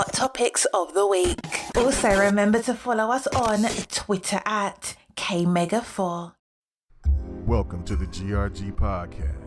hot topics of the week. Also, remember to follow us on Twitter at KMega4. Welcome to the GRG podcast.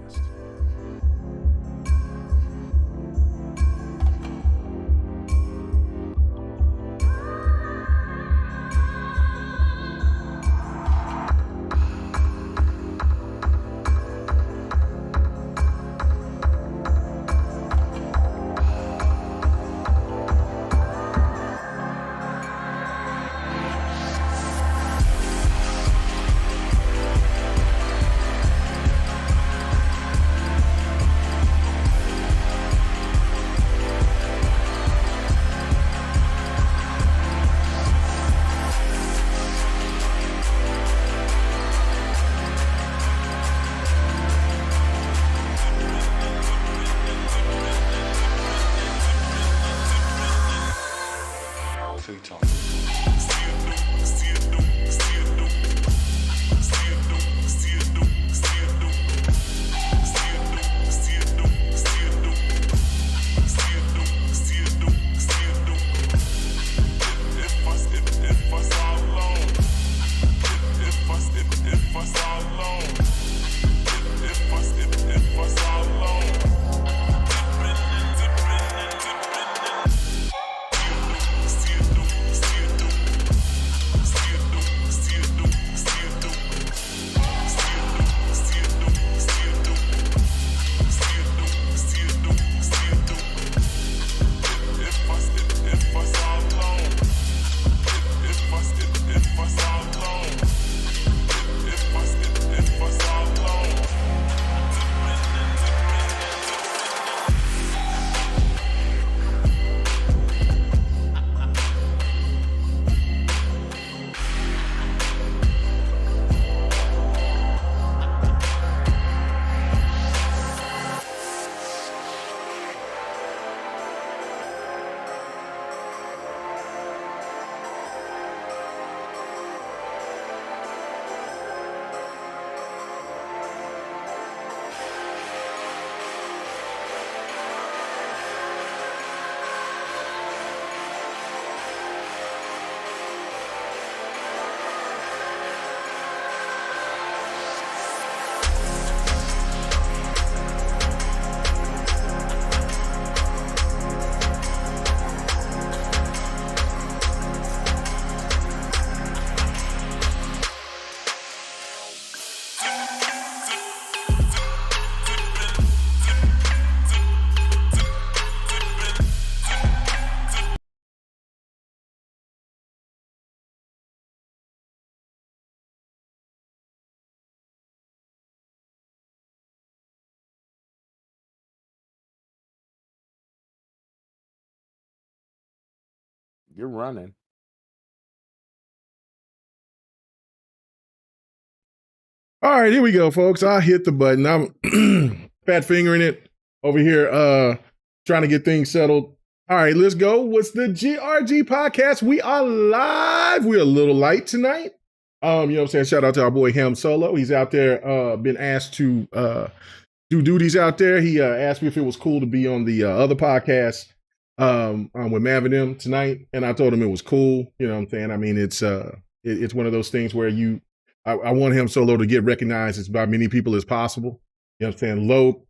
You're running. All right, here we go, folks. I hit the button. I'm fat fingering it over here, trying to get things settled. All right, let's go. What's the GRG podcast? We are live. We're a little light tonight. You know what I'm saying? Shout out to our boy Ham Solo. He's out there, been asked to do duties out there. He asked me if it was cool to be on the other podcast with Mav and them tonight, and I told him it was cool. You know what I'm saying? I mean, it's one of those things where I want Ham Solo to get recognized as by many people as possible. You know what I'm saying?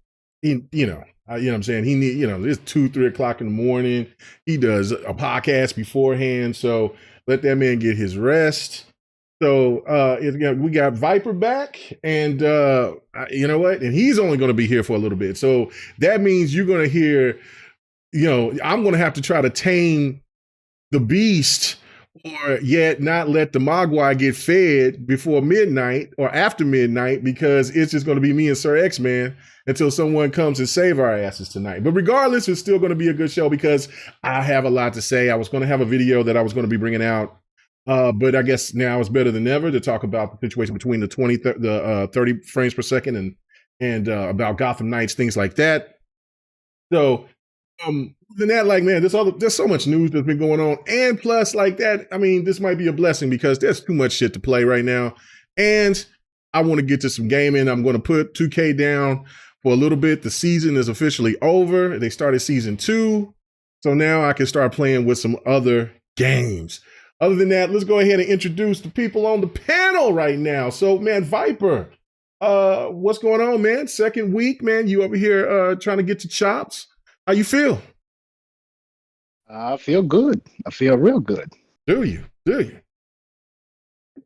You know what I'm saying? He need, it's 2-3 o'clock in the morning. He does a podcast beforehand, so let that man get his rest. So we got Viper back, and you know what? And he's only going to be here for a little bit. So that means you're going to hear, I'm going to have to try to tame the beast, or yet not let the Mogwai get fed before midnight or after midnight, because it's just going to be me and Sir X-Man until someone comes and save our asses tonight. But regardless, it's still going to be a good show because I have a lot to say. I was going to have a video that I was going to be bringing out, but I guess now it's better than ever to talk about the situation between the 30 frames per second and about Gotham Knights, things like that. So than that, like, man, there's so much news that's been going on. And plus, like that, I mean, this might be a blessing because there's too much shit to play right now. And I want to get to some gaming. I'm going to put 2K down for a little bit. The season is officially over. They started season 2. So now I can start playing with some other games. Other than that, let's go ahead and introduce the people on the panel right now. So, man, Viper, what's going on, man? Second week, man. You over here trying to get your chops. How you feel? I feel good. I feel real good. Do you? Okay.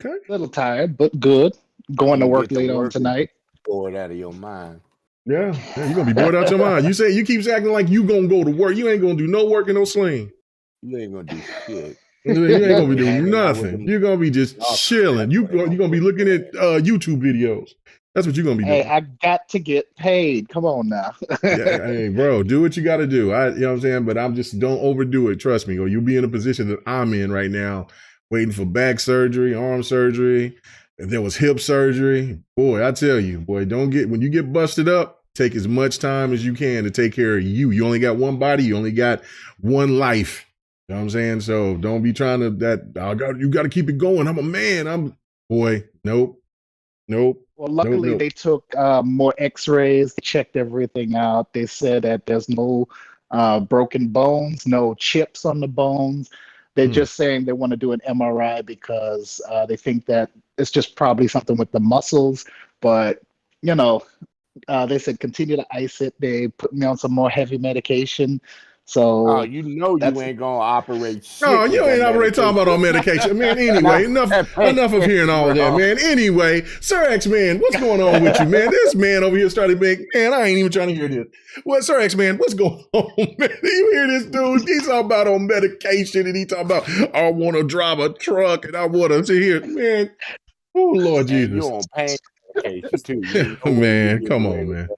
A little tired, but good. Going to work late on tonight. Bored out of your mind. Yeah, you're gonna be bored out your mind. You keep acting like you gonna go to work. You ain't gonna do no work and no sling. You ain't gonna do shit. You ain't gonna be doing nothing. You're gonna be just chilling. You're gonna be looking at YouTube videos. That's what you're gonna be doing. Hey, I got to get paid. Come on now. Yeah, hey, bro, do what you got to do. You know what I'm saying? But I'm just don't overdo it. Trust me, or you'll be in a position that I'm in right now, waiting for back surgery, arm surgery. If there was hip surgery, boy, I tell you, boy, when you get busted up. Take as much time as you can to take care of you. You only got one body. You only got one life. You know what I'm saying? So don't be trying to you got to keep it going. I'm a man. Nope. Well, luckily they took more x-rays. They checked everything out. They said that there's no broken bones, no chips on the bones. They're just saying they want to do an MRI because they think that it's just probably something with the muscles. But, they said continue to ice it. They put me on some more heavy medication. So you ain't gonna operate shit. No, you ain't operate talking about on medication. Man, anyway, enough of hearing all of that, man. Anyway, Sir X Man, what's going on with you, man? This man over here started making, man, I ain't even trying to hear this. What, Sir X Man, what's going on, man? You hear this dude? He's talking about on medication and he talking about I want to drive a truck and I want to sit here. Man, oh Lord Jesus. You on pain medication too. Man, come on,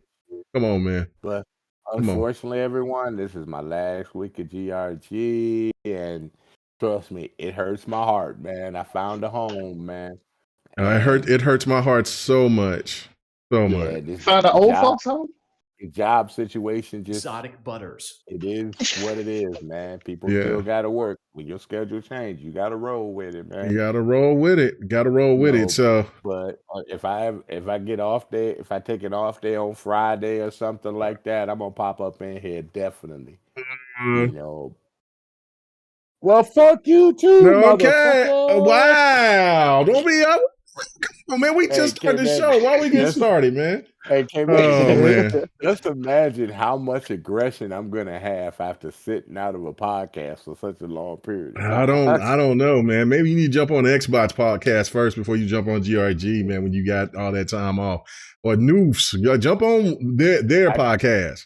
man. But unfortunately, everyone, this is my last week of GRG, and trust me, it hurts my heart, man. I found a home, man. It hurts my heart so much. Much. Found an old folks home? The job situation just exotic butters. It is what it is, man. People still gotta work. When your schedule change, you gotta roll with it, man. You gotta roll with it. So, but if I get off day, if I take an off day on Friday or something like that, I'm gonna pop up in here definitely. Well, fuck you too, motherfucker. Wow. Don't be up. Come on, man. We just started the show. Why we get started, man? Hey, man. Just imagine how much aggression I'm gonna have after sitting out of a podcast for such a long period. I don't know, man. Maybe you need to jump on the Xbox podcast first before you jump on GRG, man, when you got all that time off. Or Noofs. Jump on their podcast.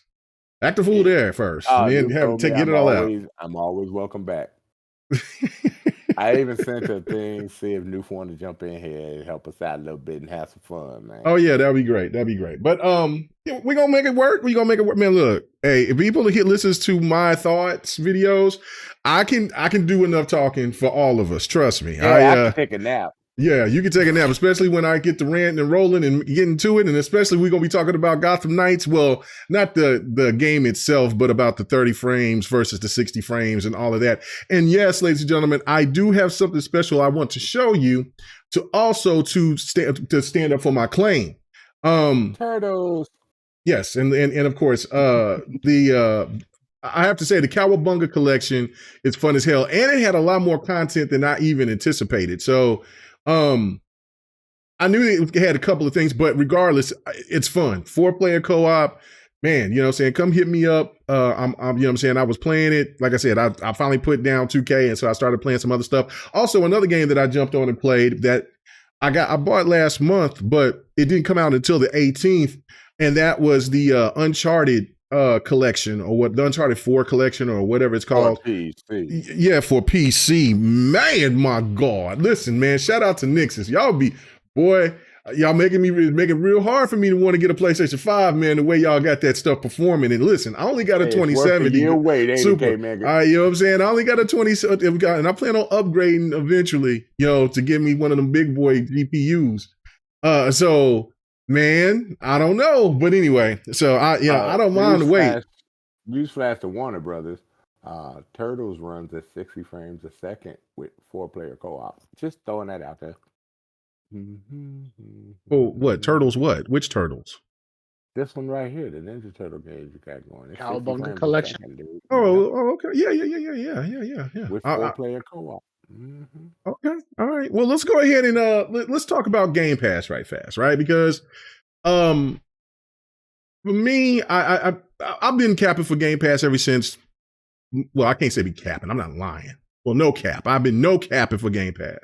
Act the fool there first. And then get it all out. I'm always welcome back. I even sent a thing, see if Noof wanted to jump in here and help us out a little bit and have some fun, man. Oh yeah, that'd be great. But we're gonna make it work. We're gonna make it work. Man, look, hey, if people listens to my thoughts videos, I can do enough talking for all of us. Trust me. Yeah, I can take a nap. Yeah, you can take a nap, especially when I get to ranting and rolling and getting to it. And especially we're going to be talking about Gotham Knights. Well, not the game itself, but about the 30 frames versus the 60 frames and all of that. And yes, ladies and gentlemen, I do have something special I want to show you to also to stand up for my claim. Turtles. Yes. And of course, I have to say the Cowabunga collection is fun as hell. And it had a lot more content than I even anticipated. So, I knew it had a couple of things, but regardless, it's fun. 4-player co-op, man, you know what I'm saying? Come hit me up. I'm you know what I'm saying? I was playing it. Like I said, I finally put down 2K. And so I started playing some other stuff. Also, another game that I jumped on and played that I bought last month, but it didn't come out until the 18th. And that was the Uncharted collection, or what the Uncharted 4 collection, or whatever it's called. For PC. Yeah, for PC. Man, my God. Listen, man, shout out to Nixus. Y'all making it real hard for me to want to get a PlayStation 5, man, the way y'all got that stuff performing. And listen, I only got a 2070. Super. You know what I'm saying? I only got a 2070, and I plan on upgrading eventually, to give me one of them big boy GPUs. So man, I don't know, but anyway, so I don't mind the wait. Newsflash to Warner Brothers: Turtles runs at 60 frames a second with 4-player co-op. Just throwing that out there. Oh, what Turtles? What? Which Turtles? This one right here, the Ninja Turtle games you got going. It's 60 Cowabunga frames a Collection. second, dude. Yep. Oh, okay. Yeah. With 4-player co-op. Okay. All right. Well, let's go ahead and let's talk about Game Pass right fast, right? Because for me, I've been capping for Game Pass ever since. Well, I can't say be capping. I'm not lying. Well, no cap. I've been no capping for Game Pass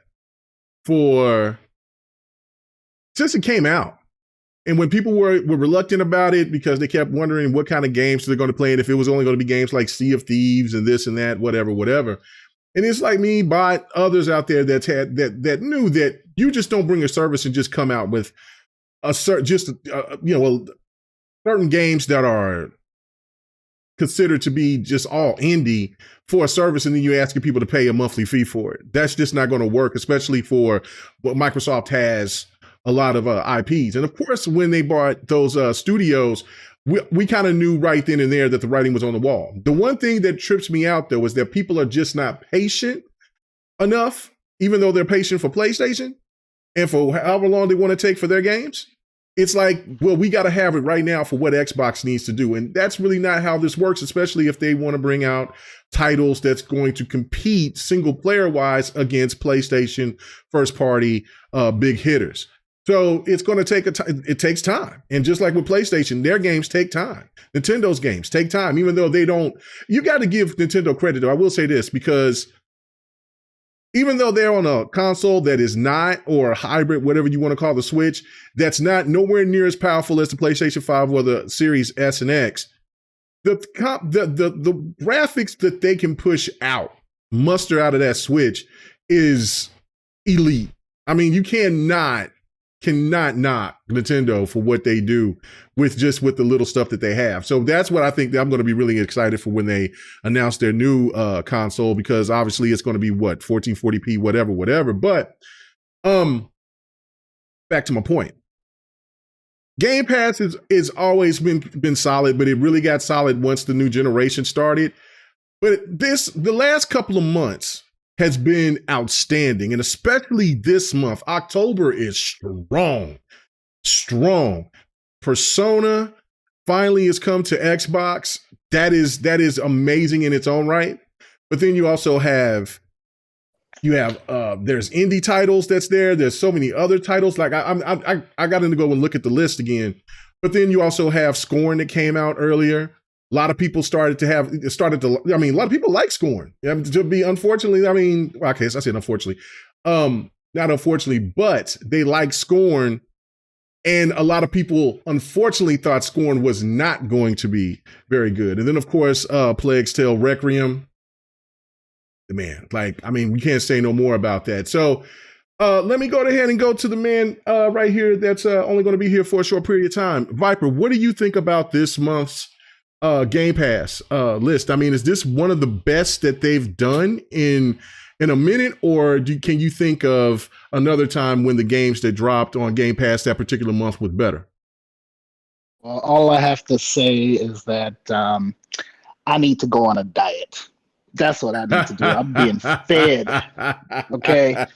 since it came out. And when people were reluctant about it because they kept wondering what kind of games they're going to play and if it was only going to be games like Sea of Thieves and this and that, whatever. And it's like me, bot, others out there that knew that you just don't bring a service and just come out with certain games that are considered to be just all indie for a service, and then you're asking people to pay a monthly fee for it. That's just not going to work, especially for what Microsoft has a lot of IPs. And of course, when they bought those studios, we kind of knew right then and there that the writing was on the wall. The one thing that trips me out, though, is that people are just not patient enough, even though they're patient for PlayStation and for however long they want to take for their games. It's like, well, we got to have it right now for what Xbox needs to do. And that's really not how this works, especially if they want to bring out titles that's going to compete single player wise against PlayStation first party big hitters. So it's going to take it takes time. And just like with PlayStation, their games take time. Nintendo's games take time, even though they don't. You got to give Nintendo credit, though. I will say this, because even though they're on a console that is not, or a hybrid, whatever you want to call the Switch, that's not nowhere near as powerful as the PlayStation 5 or the Series S and X, the graphics that they can push out, muster out of that Switch is elite. I mean, you cannot knock Nintendo for what they do with the little stuff that they have. So that's what I think that I'm going to be really excited for when they announce their new console, because obviously it's going to be 1440p, whatever. But back to my point. Game Pass is always been solid, but it really got solid once the new generation started. But the last couple of months has been outstanding. And especially this month, October is strong. Persona finally has come to Xbox. That is amazing in its own right. But then you also have there's indie titles that's there. There's so many other titles. Like I got to go and look at the list again. But then you also have Scorn that came out earlier. A lot of people a lot of people like Scorn. Unfortunately, I said unfortunately, not unfortunately, but they like Scorn. And a lot of people, unfortunately, thought Scorn was not going to be very good. And then, of course, Plague's Tale Requiem. Man, we can't say no more about that. So let me go ahead and go to the man right here that's only going to be here for a short period of time. Viper, what do you think about this month's Game Pass list? Is this one of the best that they've done in a minute, or can you think of another time when the games that dropped on Game Pass that particular month was better? Well, all I have to say is that I need to go on a diet. That's what I need to do. I'm being fed. Okay.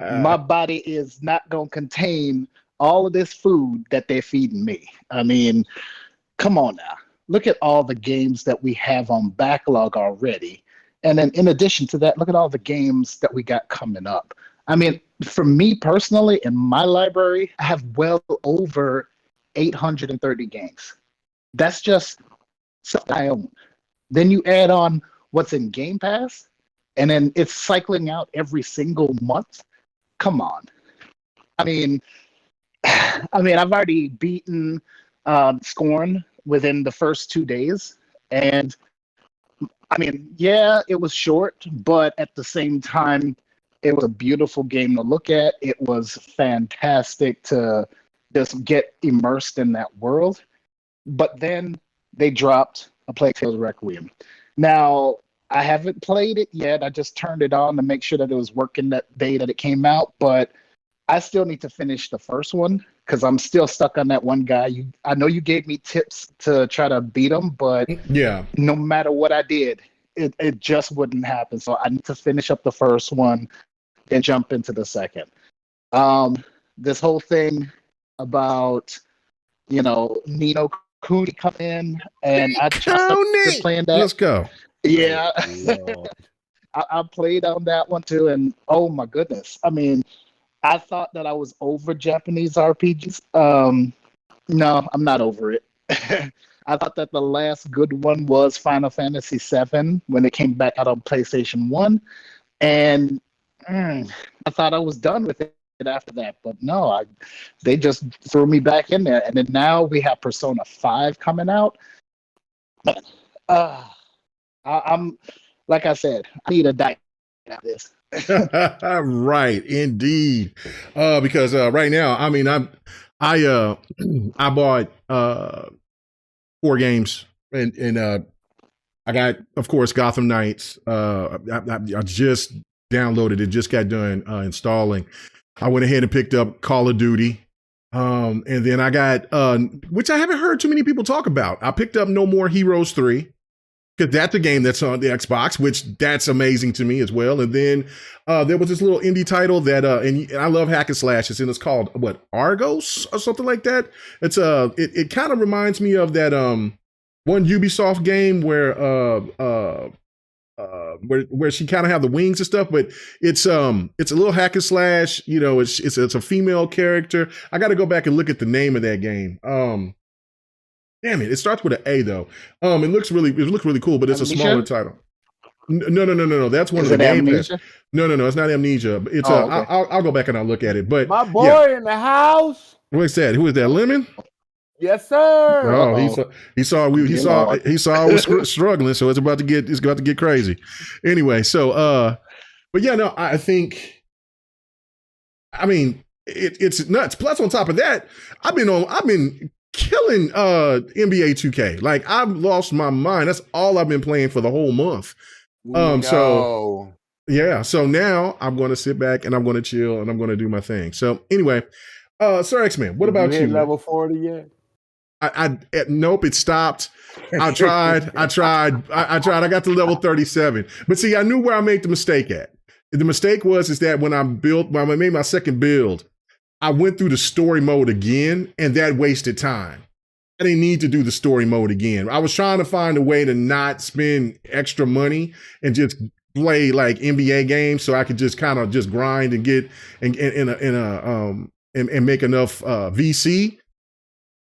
My body is not going to contain all of this food that they're feeding me. Come on now. Look at all the games that we have on backlog already. And then in addition to that, look at all the games that we got coming up. For me personally, in my library, I have well over 830 games. That's just something I own. Then you add on what's in Game Pass, and then it's cycling out every single month. Come on. I've already beaten Scorn within the first 2 days. And it was short, but at the same time, it was a beautiful game to look at. It was fantastic to just get immersed in that world. But then they dropped A Plague Tale Requiem. Now, I haven't played it yet. I just turned it on to make sure that it was working that day that it came out. But I still need to finish the first one because I'm still stuck on that one guy. I know you gave me tips to try to beat him, but yeah, no matter what I did, it just wouldn't happen. So I need to finish up the first one and jump into the second. This whole thing about, Nino Cooney come in, and I started Tony, playing that. let's go. Yeah, Lord. I played on that one too, and oh my goodness! I mean, I thought that I was over Japanese RPGs. No, I'm not over it. I thought that the last good one was Final Fantasy VII when it came back out on PlayStation 1. And I thought I was done with it after that. But no, they just threw me back in there. And then now we have Persona 5 coming out. I'm, like I said, I need a diet after this. Right, indeed. Because right now, I mean, I bought 4 games, and I got, of course, Gotham Knights. I just downloaded it, just got done installing. I went ahead and picked up Call of Duty. And then I got, which I haven't heard too many people talk about. I picked up No More Heroes 3. Because that's a game that's on the Xbox, which that's amazing to me as well. And then there was this little indie title that, and I love hack and slashes, and it's called Argos or something like that. It's it kind of reminds me of that one Ubisoft game where she kind of have the wings and stuff, but it's a little hack and slash. You know, it's a female character. I got to go back and look at the name of that game. Damn it! It starts with an A though. It looks really cool, but it's Amnesia? a smaller title. No. That's one Is of the it Game Pass. Amnesia? No. It's not Amnesia. It's okay. I'll go back and I'll look at it. But My boy in the house. what's that? Who is that? Lemon? Yes, sir. Oh, he saw I was struggling, so it's about to get crazy. Anyway, so but yeah, no, I think, I mean, it's nuts. Plus, on top of that, I've been killing NBA 2K. Like, I've lost my mind. That's all I've been playing for the whole month. So yeah, so now I'm going to sit back and I'm going to chill and I'm going to do my thing. So anyway, Sir X-Man, what about you? Level 40 yet? Nope, it stopped. I tried. I got to level 37. But see, I knew where I made the mistake at. The mistake is that when I made my second build, I went through the story mode again, and that wasted time. I didn't need to do the story mode again. I was trying to find a way to not spend extra money and just play like NBA games, so I could just kind of just grind and get and make enough VC.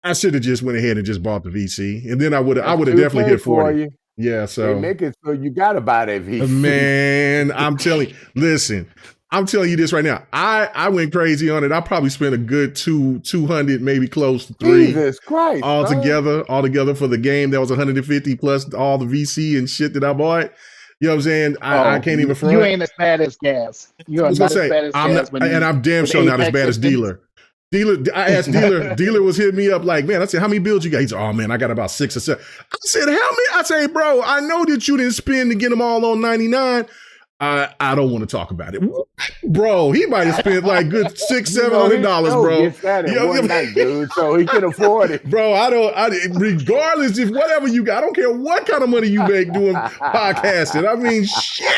I should have just went ahead and just bought the VC, and then I would have definitely hit 40. Yeah, so they make it so you gotta buy that VC. Man, I'm telling you this right now. I went crazy on it. I probably spent a good 200, maybe close to 3. Jesus Christ. Altogether for the game. That was 150 plus all the VC and shit that I bought. You know what I'm saying? I can't even front. You ain't as bad as Gas. You are not as bad as Gas. And I'm damn sure not as bad as Dealer. I asked Dealer. Dealer was hitting me up like, man, I said, how many builds you got? He said, oh man, I got about 6 or 7. I said, how many? I say, bro, I know that you didn't spend to get them all on 99. I don't want to talk about it, bro. He might have spent like good $600-$700, bro. Gets that in one night, dude, so he can afford it, bro. Regardless if whatever you got, I don't care what kind of money you make doing podcasting. I mean, shit,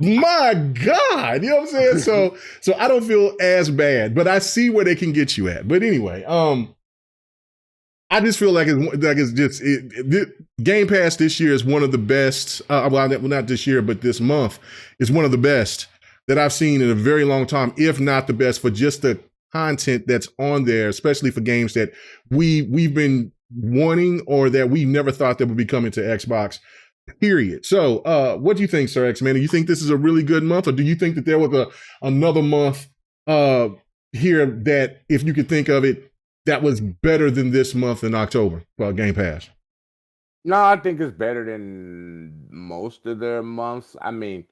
my God, you know what I'm saying? So I don't feel as bad, but I see where they can get you at. But anyway, I just feel like Game Pass this year is one of the best. Well, not this year, but this month is one of the best that I've seen in a very long time, if not the best, for just the content that's on there, especially for games that we've been wanting or that we never thought that would be coming to Xbox. Period. So, what do you think, Sir X-Man? Do you think this is a really good month, or do you think that there was another month here that, if you could think of it, that was better than this month in October for Game Pass? No, I think it's better than most of their months. I mean,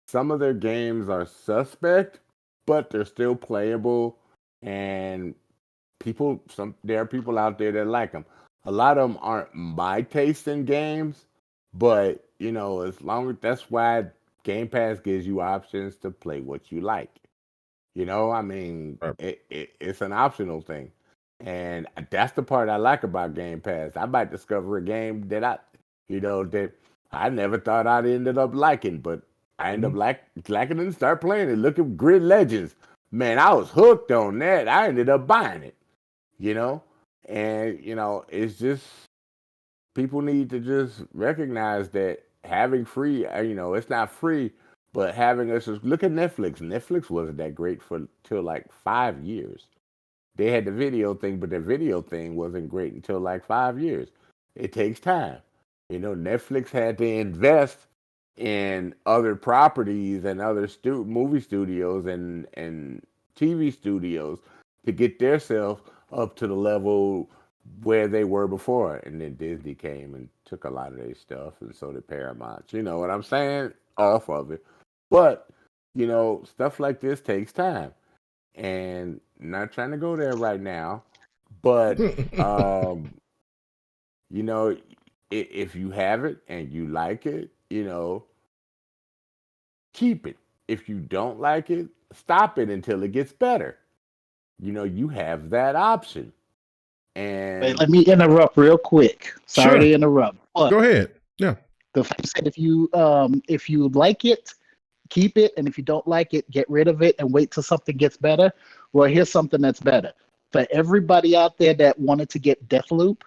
some of their games are suspect, but they're still playable, and there are people out there that like them. A lot of them aren't my taste in games, but as long as that's why Game Pass gives you options to play what you like. I mean, it's an optional thing. And that's the part I like about Game Pass. I might discover a game that I never thought I'd ended up liking, but I end up liking it and start playing it. Look at Grid Legends. Man, I was hooked on that. I ended up buying it, And it's just people need to just recognize that having free, it's not free, but having us look at Netflix. Netflix wasn't that great for till like 5 years. They had the video thing, but the video thing wasn't great until like 5 years. It takes time. Netflix had to invest in other properties and other movie studios and TV studios to get themselves up to the level where they were before. And then Disney came and took a lot of their stuff, and so did Paramount. You know what I'm saying? Off of it. But, stuff like this takes time. And not trying to go there right now, but if you have it and you like it, keep it. If you don't like it, stop it until it gets better. You have that option. Wait, And let me interrupt real quick. Sorry Sure. to interrupt. But Go ahead. Yeah. the fact said if you like it, keep it, and if you don't like it, get rid of it and wait till something gets better. Well, here's something that's better. For everybody out there that wanted to get Deathloop,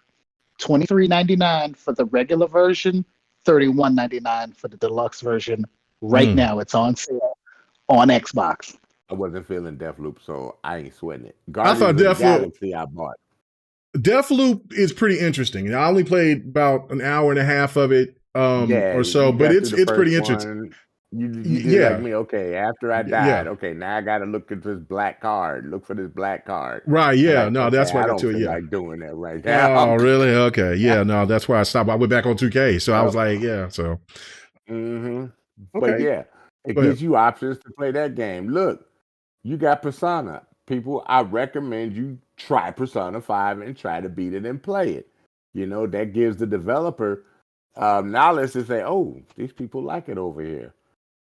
$23.99 for the regular version, $31.99 for the deluxe version. Right now, it's on sale on Xbox. I wasn't feeling Deathloop, so I ain't sweating it. I thought Guardians of the Galaxy I bought. Deathloop is pretty interesting. I only played about an hour and a half of it or so, you but got it's through the pretty first interesting. one. You did Yeah. like me. Okay, after I died, Yeah. okay, now I got to look at this black card. Look for this black card. Right. Yeah. Like, No, okay, that's why I I got don't to it. feel Yeah. like doing that right now. Oh, really? Okay. Yeah. No, that's why I stopped. I went back on 2K. So I was like, yeah. So, But okay. yeah, it Go ahead. gives you options to play that game. Look, you got Persona. People, I recommend you try Persona 5 and try to beat it and play it. That gives the developer knowledge to say, oh, these people like it over here.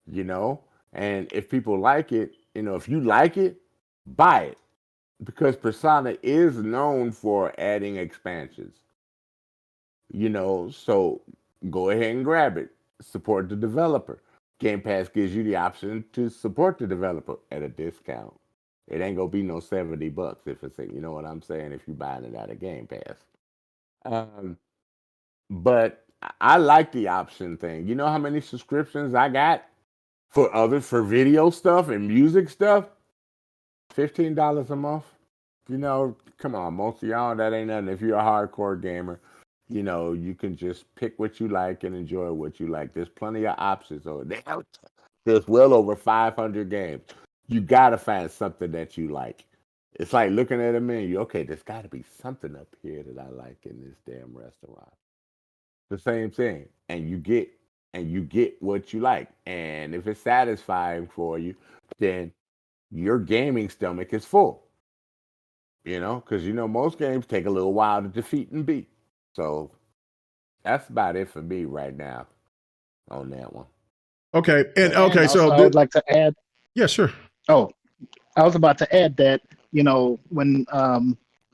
And if people like it, if you like it, buy it. Because Persona is known for adding expansions. So go ahead and grab it. Support the developer. Game Pass gives you the option to support the developer at a discount. It ain't gonna be no $70 if it's you know what I'm saying, if you're buying it out of Game Pass. But I like the option thing. You know how many subscriptions I got for video stuff and music stuff? $15 a month. Come on, most of y'all, that ain't nothing. If you're a hardcore gamer, you can just pick what you like and enjoy what you like. There's plenty of options over there. There's well over 500 games. You gotta find something that you like. It's like looking at a menu. Okay, there's got to be something up here that I like in this damn restaurant. The same thing, and you get what you like. And if it's satisfying for you, then your gaming stomach is full. Because most games take a little while to defeat and beat. So that's about it for me right now on that one. Okay. And And okay. also, So, I would like to add. yeah, sure. Oh, I was about to add that when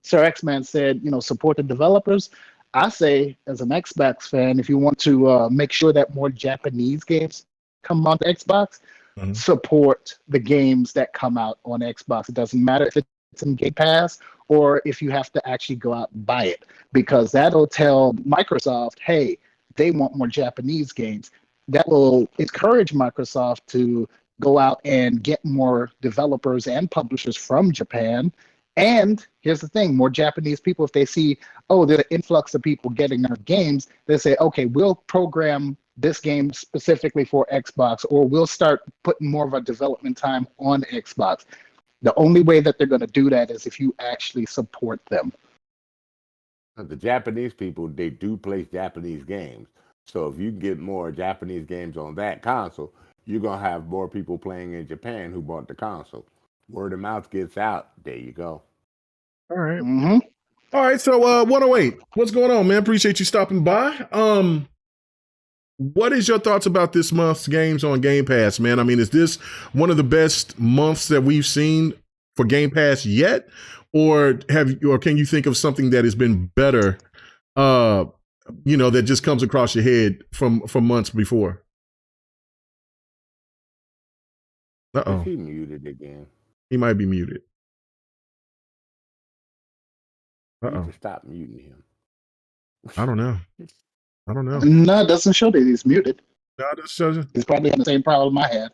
Sir X-Man said support the developers, I say as an Xbox fan, if you want to make sure that more Japanese games come on Xbox, support the games that come out on Xbox. It doesn't matter if it's in Game Pass or if you have to actually go out and buy it, because that'll tell Microsoft, hey, they want more Japanese games. That will encourage Microsoft to go out and get more developers and publishers from Japan. And here's the thing, more Japanese people, if they see, oh, there's an influx of people getting our games, they say, okay, we'll program this game specifically for Xbox, or we'll start putting more of our development time on Xbox. The only way that they're going to do that is if you actually support them. The Japanese people, they do play Japanese games. So if you get more Japanese games on that console, you're going to have more people playing in Japan who bought the console. Word of mouth gets out. There you go. All right. All right. So 108, what's going on, man? Appreciate you stopping by. What is your thoughts about this month's games on Game Pass, man? I mean, is this one of the best months that we've seen for Game Pass yet? Or can you think of something that has been better, that just comes across your head from months before? Is he muted again? He might be muted. You need to stop muting him. I don't know. No, it doesn't show that he's muted. No, that shows it. He's probably having the same problem I had.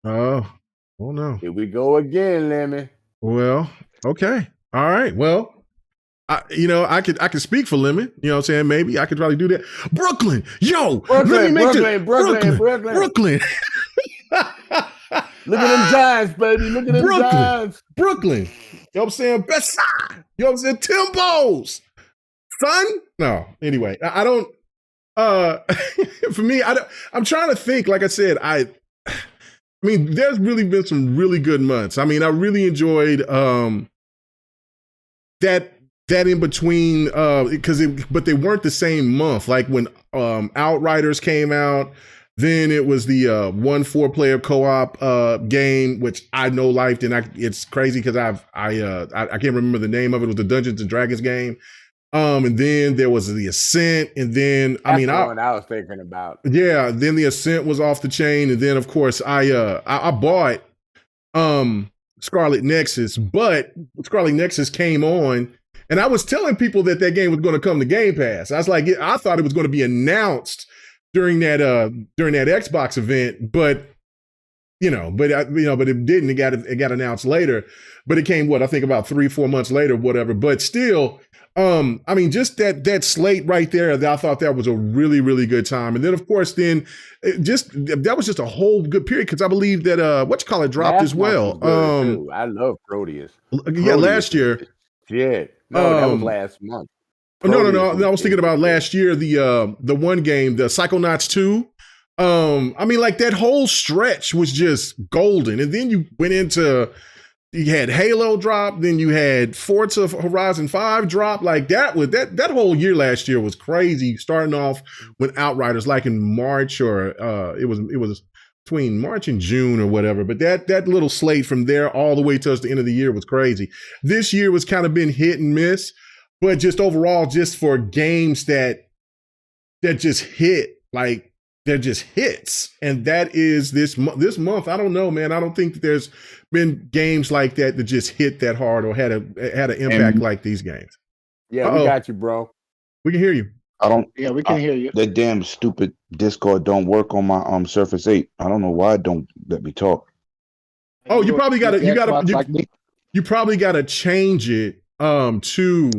Oh no. Here we go again, Lemmy. Well, okay. All right. Well, I could speak for Lemon. You know what I'm saying? Maybe I could probably do that. Brooklyn. Yo, let me make Brooklyn. Look at them Giants, baby. Look at them Giants. Brooklyn. You know what I'm saying? Best side. You know what I'm saying? Timbos. Son? No. Anyway, I don't for me, I'm trying to think. Like I said, I mean, there's really been some really good months. I mean, I really enjoyed that in between but they weren't the same month. Like when Outriders came out, then it was the 4-player co-op game, which I know lifed, and it's crazy because I can't remember the name of it. It was the Dungeons and Dragons game. And then there was the Ascent, and then That's the one I was thinking about. Yeah, then the Ascent was off the chain, and then of course I bought Scarlet Nexus, but Scarlet Nexus came on, and I was telling people that game was going to come to Gamepass. I was like, I thought it was going to be announced during that Xbox event, but it didn't. It got announced later, but it came I think about 3-4 months later, whatever. But still. I mean, just that slate right there, I thought that was a really, really good time. And then, of course, that was just a whole good period because I believe that dropped as well. I love Proteus. Yeah, last year. Shit. No, that was last month. No. I was thinking about last year, the one game, the Psychonauts 2. I mean, like that whole stretch was just golden. And then you went into... You had Halo drop, then you had Forza Horizon 5 drop. Like that whole year last year was crazy. Starting off with Outriders, like in March or it was between March and June or whatever. But that little slate from there all the way to the end of the year was crazy. This year was kind of been hit and miss, but just overall, just for games that just hit, like they're just hits, and that is this month. I don't know, man. I don't think that there's been games like that just hit that hard or had an impact like these games. Yeah, we got you, bro. We can hear you. Yeah, we can hear you. That damn stupid Discord don't work on my Surface 8. I don't know why it don't let me talk. Oh, you probably got to you probably got to change it to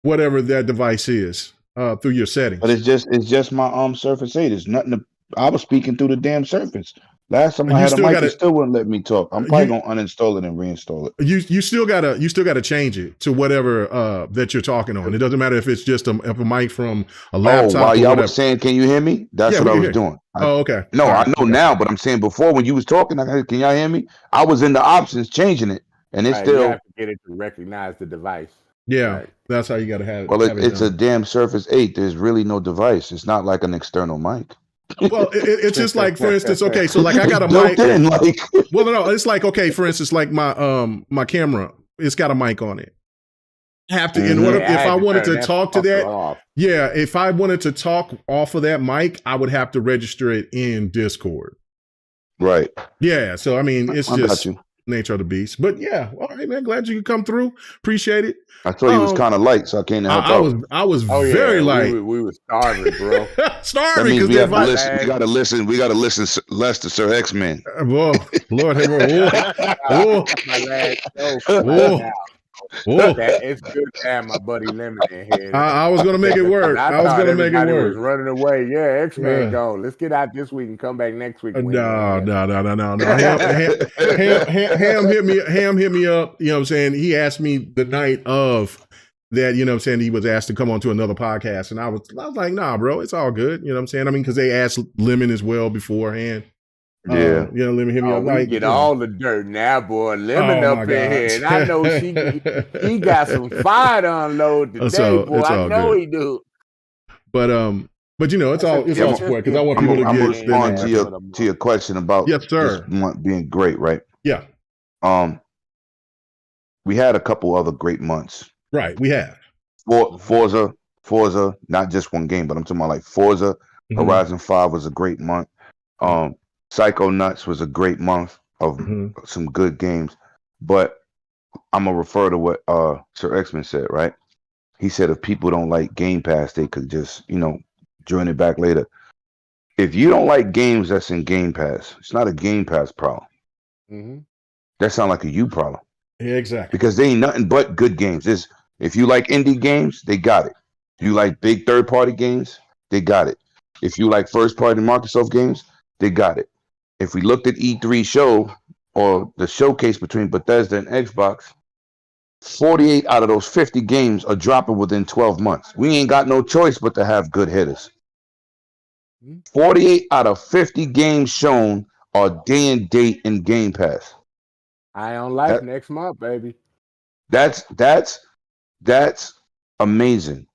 whatever that device is through your settings. But it's just my Surface 8. It's nothing. I was speaking through the damn Surface. Last time I had a mic, it still wouldn't let me talk. I'm probably gonna uninstall it and reinstall it. You still gotta change it to whatever that you're talking on. It doesn't matter if it's just a mic from a laptop. Oh, while y'all was saying, can you hear me? That's what I was doing. Okay. No, I know now, but I'm saying before when you was talking, can y'all hear me? I was in the options changing it, and it's still. You have to get it to recognize the device. Yeah, that's how you gotta have it. Well, it's a damn Surface 8. There's really no device. It's not like an external mic. Well, it's just like, for instance, okay, so like I got a mic. Well, no, it's like, okay, for instance, like my camera, it's got a mic on it. Have to in order if I wanted to talk to that. Yeah, if I wanted to talk off of that mic, I would have to register it in Discord. Right. Yeah. So I mean, it's just nature of the beast. But yeah, all right, man. Glad you could come through. Appreciate it. I thought he was kind of light, so I can't help out. I was very light. We were starving, bro. Starving because we got to listen. We got to listen less to Sir X-Men. Whoa, Lord, It's good to have my buddy Lemon in here. I was gonna make it work. I was gonna make it work. Was running away. Yeah, X-Men gone. Let's get out this week and come back next week. No. Ham hit me up. You know what I'm saying? He asked me the night of that. You know what I'm saying? He was asked to come on to another podcast, and I was like, nah, bro, it's all good. You know what I'm saying? I mean, because they asked Lemon as well beforehand. Yeah, Lemon hit me up. Like, get all the dirt now, boy. Lemon up in here, and I know he got some fire to unload today, boy. I know he do. But you know, it's all sport because I want people to get. Respond to your question about yes, sir, this month being great, right? Yeah. We had a couple other great months. Right, we have. Forza, not just one game, but I'm talking about like Forza. Horizon 5 was a great month. Psychonauts was a great month of some good games, but I'm gonna refer to what Sir X-Men said, right? he said if people don't like Game Pass, they could just, join it back later. If you don't like games that's in Game Pass, it's not a Game Pass problem. Mm-hmm. That sounds like a you problem. Yeah, exactly. Because they ain't nothing but good games. If you like indie games, they got it. If you like big third-party games, they got it. If you like first-party Microsoft games, they got it. If we looked at E3 show or the showcase between Bethesda and Xbox, 48 out of those 50 games are dropping within 12 months. We ain't got no choice but to have good hitters. 48 out of 50 games shown are day and date in Game Pass. Eye on Life next month, baby. That's amazing.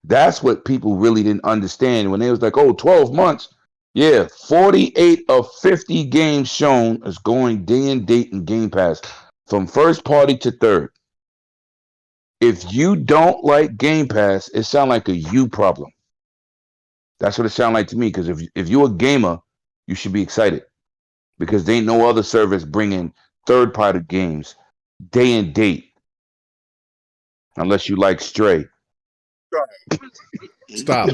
That's what people really didn't understand when they was like, 12 months. Yeah, 48 of 50 games shown is going day and date in Game Pass from first party to third. If you don't like Game Pass, it sounds like a you problem. That's what it sounds like to me, because if you're a gamer, you should be excited because there ain't no other service bringing third-party games day and date unless you like Stray. Stop.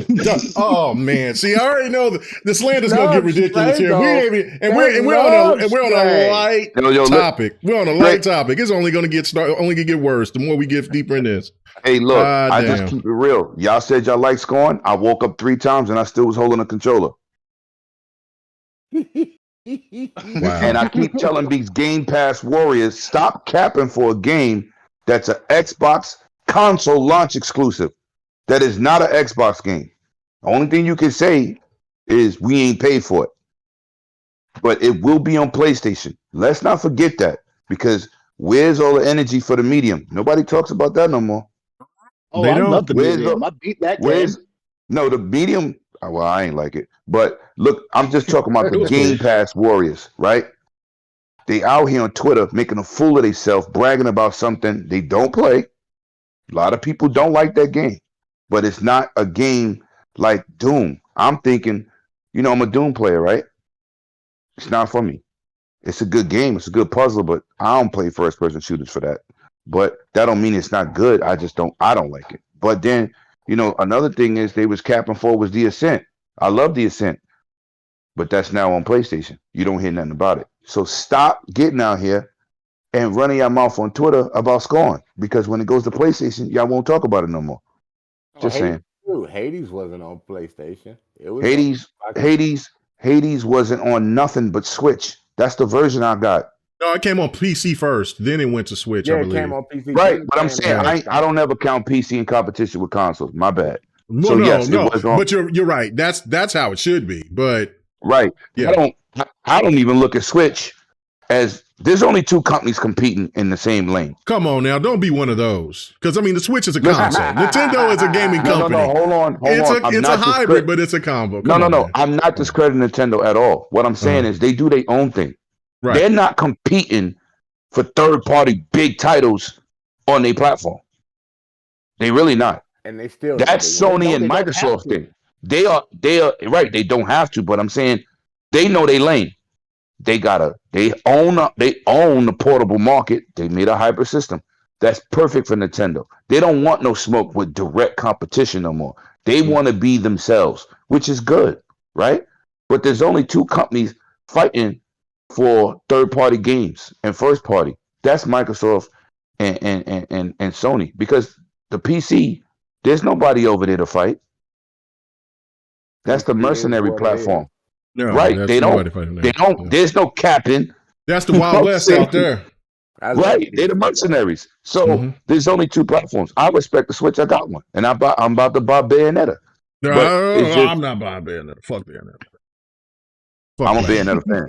Oh man! See, I already know the slander's gonna get ridiculous here. We're on a light topic. We're on a light topic. It's only gonna get worse the more we get deeper in this. Hey, look, I just keep it real. Y'all said y'all like scoring. I woke up 3 times and I still was holding a controller. Wow. And I keep telling these Game Pass warriors, stop capping for a game that's an Xbox console launch exclusive. That is not an Xbox game. The only thing you can say is we ain't paid for it. But it will be on PlayStation. Let's not forget that, because where's all the energy for the medium? Nobody talks about that no more. Oh, I love the medium. I beat that game. No, the medium, well, I ain't like it. But look, I'm just talking about the Game Pass warriors, right? They out here on Twitter making a fool of themselves, bragging about something they don't play. A lot of people don't like that game. But it's not a game like Doom. I'm thinking, I'm a Doom player, right? It's not for me. It's a good game. It's a good puzzle, but I don't play first-person shooters for that. But that don't mean it's not good. I don't like it. But then, another thing is they was capping for was The Ascent. I love The Ascent. But that's now on PlayStation. You don't hear nothing about it. So stop getting out here and running your mouth on Twitter about scoring. Because when it goes to PlayStation, y'all won't talk about it no more. Just saying. Hades wasn't on PlayStation. It was Hades wasn't on nothing but Switch. That's the version I got. No, it came on PC first. Then it went to Switch, I believe. It came on PC. Right, but I'm saying I don't ever count PC in competition with consoles. My bad. No. But you're right. That's how it should be. But right. Yeah. I don't even look at Switch as there's only 2 companies competing in the same lane. Come on now, don't be one of those. Because the Switch is a console. Nintendo is a gaming company. No, hold on. It's a hybrid, but it's a combo. No. I'm not discrediting Nintendo at all. What I'm saying is they do their own thing. Right. They're not competing for third-party big titles on their platform. They really not. And they still that's Sony and Microsoft thing. They are right. They don't have to, but I'm saying they know their lane. They own the portable market. They made a hybrid system that's perfect for Nintendo. They don't want no smoke with direct competition no more. They want to be themselves, which is good, right? But there's only 2 companies fighting for third-party games and first-party. That's Microsoft and Sony. Because the PC, there's nobody over there to fight. That's the mercenary platform. No, right. They don't. There's no captain. That's the Wild West out there. Right. They're the mercenaries. So there's only 2 platforms. I respect the Switch. I got one. And I'm about to buy Bayonetta. No, I'm not buying Bayonetta. Fuck Bayonetta. I'm a Bayonetta fan.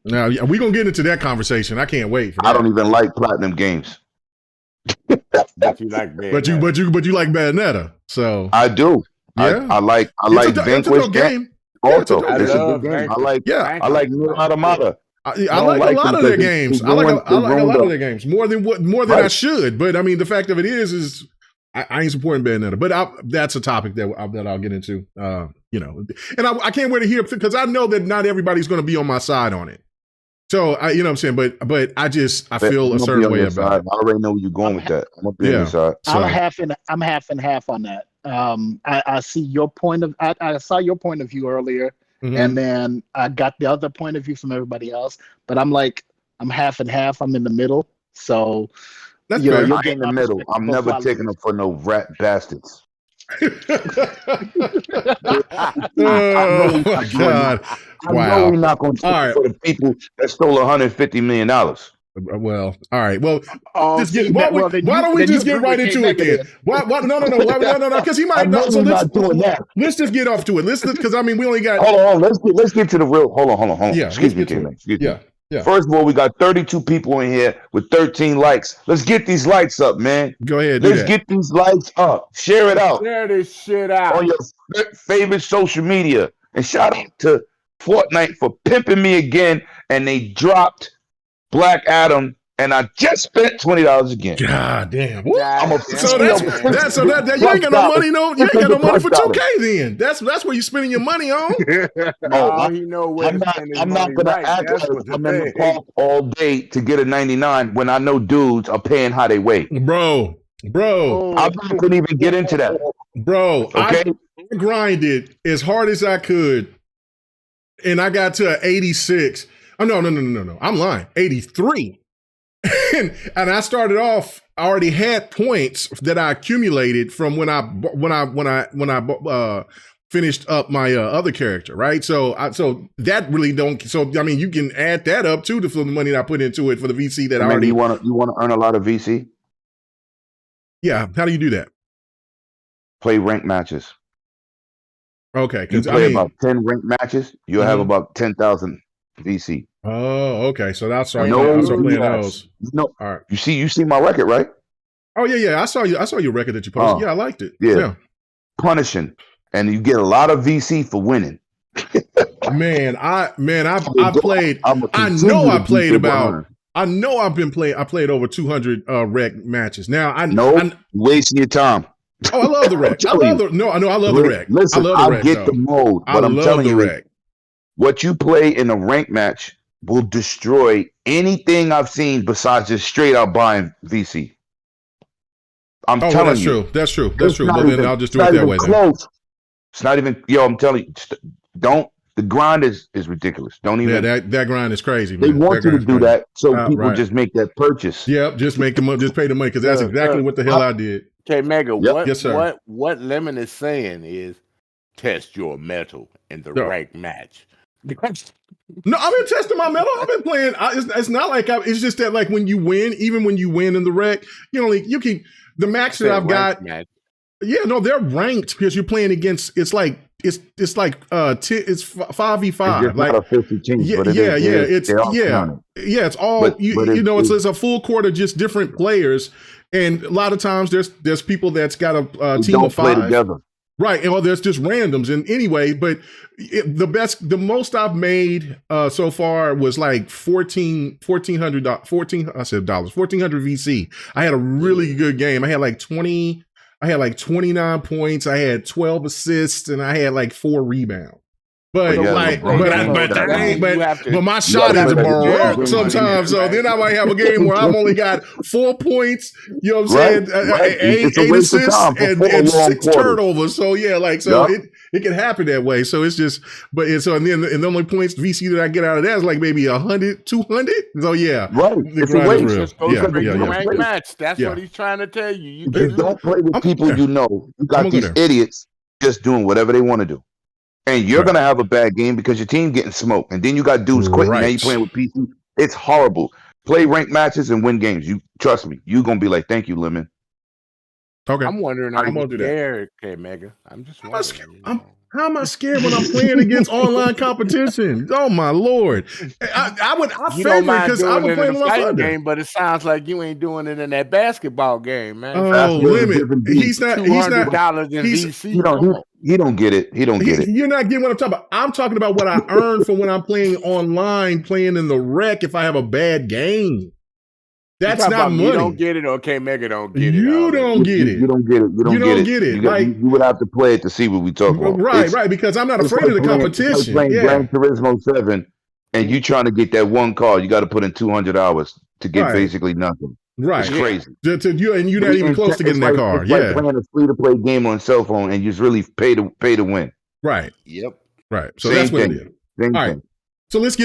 Now, we're going to get into that conversation. I can't wait. I don't even like Platinum games. But you like Bayonetta. But you like Bayonetta. So I do. Yeah. I like Vanquish. It's a good game. Also, it's a good game. I like Nier Automata. I like a lot of their games. I like a lot of their games more than I should. But I mean, the fact of it is I ain't supporting Bayonetta. But that's a topic that I'll get into. And I can't wait to hear, because I know that not everybody's going to be on my side on it. So you know what I'm saying, but I feel a certain way about it. I already know where you're going with that. I'm gonna be on your side. I'm half and half on that. I see your point of I saw your point of view earlier, and then I got the other point of view from everybody else. But I'm half and half. I'm in the middle. So that's you're in the middle. I'm never taking them for no rat bastards. Oh my God! I know we're not going to take for the people that stole $150 million. Well, all right. Well, why don't we just get right into it then? No. Because he might not. So let's just get off to it. Because I mean, we only got. Hold on. Let's get to the real. Hold on. Yeah. Excuse me. Yeah. First of all, we got 32 people in here with 13 likes. Let's get these lights up, man. Go ahead. Let's get these lights up. Share it out. Share this shit out on your favorite social media. And shout out to Fortnite for pimping me again. And they dropped Black Adam, and I just spent $20 again. God damn! So you ain't got no money. You ain't got no money for 2K. Then that's where you spending your money on. I'm not gonna act like I'm in the park all day to get a 99 when I know dudes are paying how they weigh. Bro, I couldn't even get into that. Bro, okay, I grinded as hard as I could, and I got to an 86. Oh, no. I'm lying. 83. and I started off, I already had points that I accumulated from when I finished up my other character, right? So that really don't. So I mean, you can add that up too for the money that I put into it for the VC that I already. You want to earn a lot of VC? Yeah. How do you do that? Play ranked matches. Okay. You play about 10 ranked matches, you'll have about 10,000 VC. Oh, okay. So that's right. I'll start playing those. No, all right. You see my record, right? Oh yeah. I saw your record that you posted. Yeah, I liked it. Yeah. Punishing, and you get a lot of VC for winning. I played. I know I've been playing. I played over 200 rec matches. Now I'm wasting your time. Oh, I love the rec. I love the rec. Listen, I get the mode, but I'm telling you, rec. What you play in a rank match will destroy anything I've seen besides just straight out buying VC. I'm telling you. That's true. Well, then I'll just do it that way. Close. It's not even. I'm telling you. Don't. The grind is ridiculous. Don't even. Yeah, that grind is crazy. Man. They want you to do that so people just make that purchase. Yep, just make them just pay the money because that's exactly what the hell I did. Okay, Mega. Yep. Yes, sir. What Lemon is saying is test your metal in the rank match. No, I've been testing my metal. I've been playing. It's not like it's just that like when you win, even when you win in the rec, you can the max that I've got. Match. Yeah, no, they're ranked because you're playing against. It's like 5v5. It's like a 50 team. It's all it's a full court of just different players, and a lot of times there's people that's got a team of 5 play together. Right, and there's just randoms, and anyway, but the most I've made so far was like $1,400 VC. I had a really good game. I had like 29 points. I had 12 assists, and I had like 4 rebounds. But my shot is a sometimes. So then I might have a game where I've only got 4 points. You know what I'm saying? 8 assists and 6 turnovers. So yeah, it can happen that way. So it's just, and the only points VC that I get out of that is like maybe 100, 200. So yeah, right. It's a waste. Rank match. That's what he's trying to tell you. You don't play with people you know. You got these idiots just doing whatever they want to do. And you're going to have a bad game because your team getting smoked. And then you got dudes quitting. Now you're playing with PC. It's horrible. Play ranked matches and win games. You trust me. You're going to be like, thank you, Lemon. Okay. I'm wondering, are you scared? Okay, Mega. I'm just wondering. How am I scared when I'm playing against online competition? Oh my Lord! I favor it because I would play in my game, but it sounds like you ain't doing it in that basketball game, man. Oh, Lemon. He's not. $200 in VC. He don't get it. He don't get it. You're not getting what I'm talking about. I'm talking about what I earn from when I'm playing online, playing in the rec. If I have a bad game. That's not money. You don't get it, okay? Mega don't get it. You don't get it. You don't get it. You don't get it. You would have to play it to see what we talk about. Right, because I'm not afraid of the competition. It's like playing Gran Turismo 7 and you trying to get that one card, you got to put in 200 hours to get basically nothing. Right. It's crazy. And you're not even close to getting that card. It's like playing a free-to-play game on cell phone, and you just really pay to win. Right. Yep. Right. So that's what it is. Same All right. thing. So let's go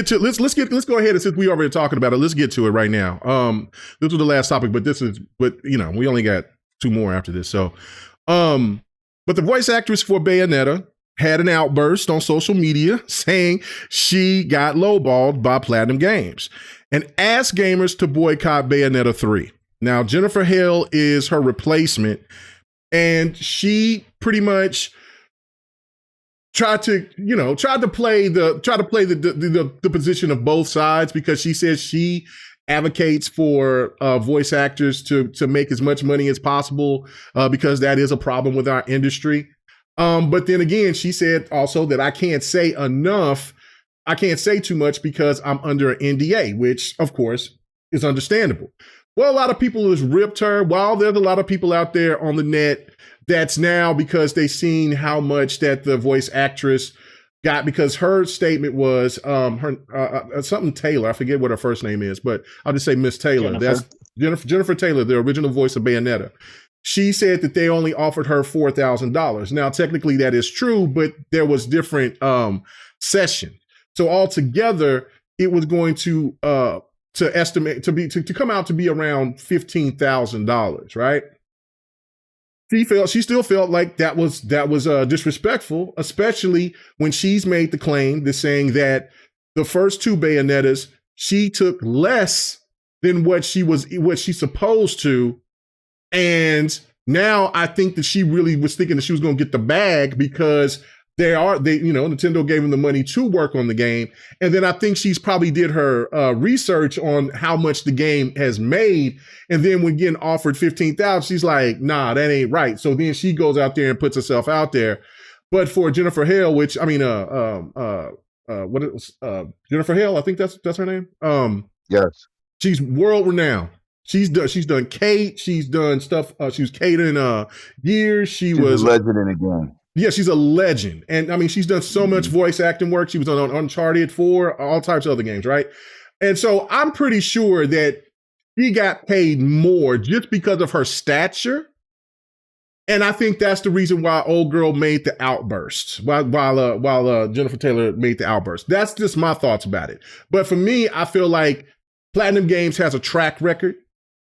ahead, and since we already talking about it, let's get to it right now. This was the last topic, but we only got 2 more after this. So, but the voice actress for Bayonetta had an outburst on social media saying she got lowballed by Platinum Games and asked gamers to boycott Bayonetta 3. Now, Jennifer Hale is her replacement, and she pretty much tried to play the position of both sides, because she says she advocates for voice actors to make as much money as possible, because that is a problem with our industry. But then again, she said also that I can't say too much because I'm under an NDA, which of course is understandable. Well, a lot of people has ripped her, while there's a lot of people out there on the net that's now, because they seen how much that the voice actress got, because her statement was something Taylor. I forget what her first name is, but I'll just say Miss Taylor. Jennifer. That's Jennifer Taylor, the original voice of Bayonetta. She said that they only offered her $4,000. Now, technically that is true, but there was different sessions. So altogether, it was going to estimate to come out to be around $15,000, right? She still felt like that was disrespectful, especially when she's made the claim saying that the first 2 Bayonettas, she took less than what she's supposed to. And now I think that she really was thinking that she was going to get the bag, because Nintendo gave him the money to work on the game. And then I think she's probably did her research on how much the game has made. And then when getting offered $15,000, she's like, nah, that ain't right. So then she goes out there and puts herself out there. But for Jennifer Hale, Jennifer Hale, I think that's her name. Yes. She's world renowned. She's done Kate. She's done stuff. She was Kate in Years. She's a legend in the game. Yeah, she's a legend. And I mean, she's done so much voice acting work. She was on Uncharted 4, all types of other games, right? And so I'm pretty sure that she got paid more just because of her stature. And I think that's the reason why old girl made the outburst, while Jennifer Taylor made the outburst. That's just my thoughts about it. But for me, I feel like Platinum Games has a track record.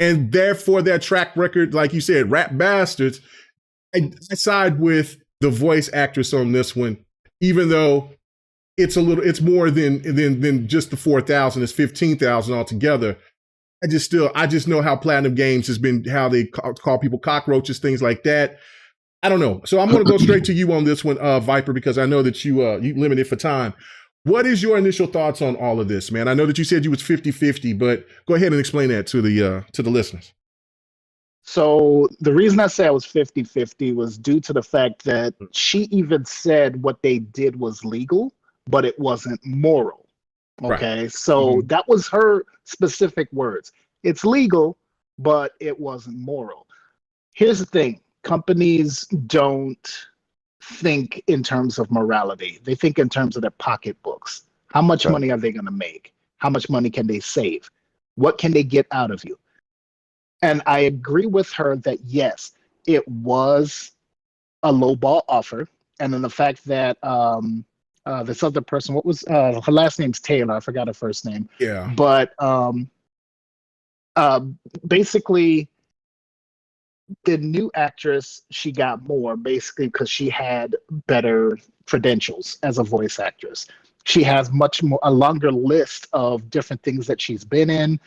And therefore, that track record, like you said, rap bastards, I side with the voice actress on this one, even though it's more than just the 4,000. It's 15,000 altogether. I just know how Platinum Games has been, how they call people cockroaches, things like that. I don't know. So I'm going to go straight to you on this one, Viper, because I know that you limited for time. What is your initial thoughts on all of this, man? I know that you said you was 50-50, but go ahead and explain that to the listeners. So the reason I say I was 50-50 was due to the fact that she even said what they did was legal, but it wasn't moral. Okay, right. So that was her specific words. It's legal, but it wasn't moral. Here's the thing. Companies don't think in terms of morality. They think in terms of their pocketbooks. How much money are they going to make? How much money can they save? What can they get out of you? And I agree with her that, yes, it was a lowball offer. And then the fact that this other person, what was her last name's Taylor. I forgot her first name. Yeah. But basically, the new actress, she got more basically because she had better credentials as a voice actress. She has a longer list of different things that she's been in.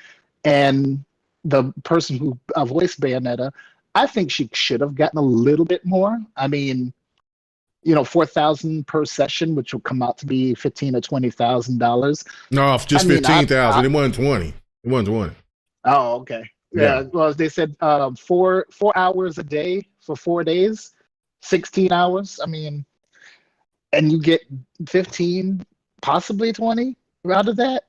And the person who voiced Bayonetta, I think she should have gotten a little bit more. I mean, $4,000 per session, which will come out to be $15,000 to $20,000. No, just 15,000. It wasn't 20. It wasn't 20. Oh, okay. Yeah. Well, they said 4 hours a day for 4 days, 16 hours. I mean, and you get 15, possibly 20 out of that.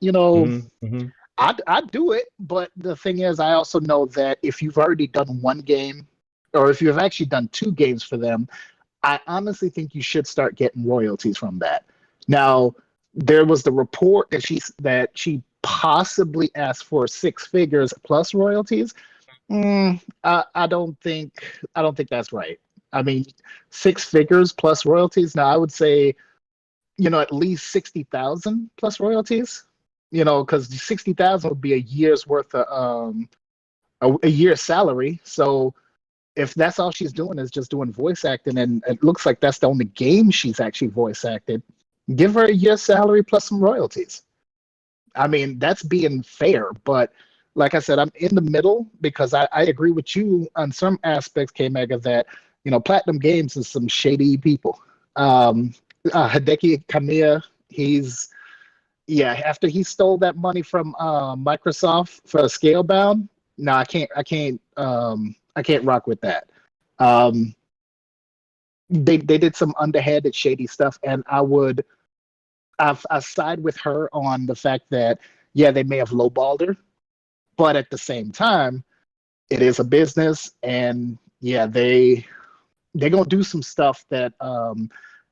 I'd do it. But the thing is, I also know that if you've already done one game, or if you have actually done 2 games for them, I honestly think you should start getting royalties from that. Now, there was the report that she possibly asked for 6 figures plus royalties. I don't think that's right. I mean, 6 figures plus royalties. Now, I would say, at least 60,000 plus royalties. Because 60,000 would be a year's worth of a year's salary. So if that's all she's doing is just doing voice acting, and it looks like that's the only game she's actually voice acted, give her a year's salary plus some royalties. I mean, that's being fair, but like I said, I'm in the middle because I agree with you on some aspects, K Mega, that Platinum Games is some shady people. Hideki Kamiya, after he stole that money from Microsoft for Scalebound, no, I can't rock with that. They did some underhanded shady stuff, and I side with her on the fact that they may have lowballed her, but at the same time, it is a business, and they're gonna do some stuff that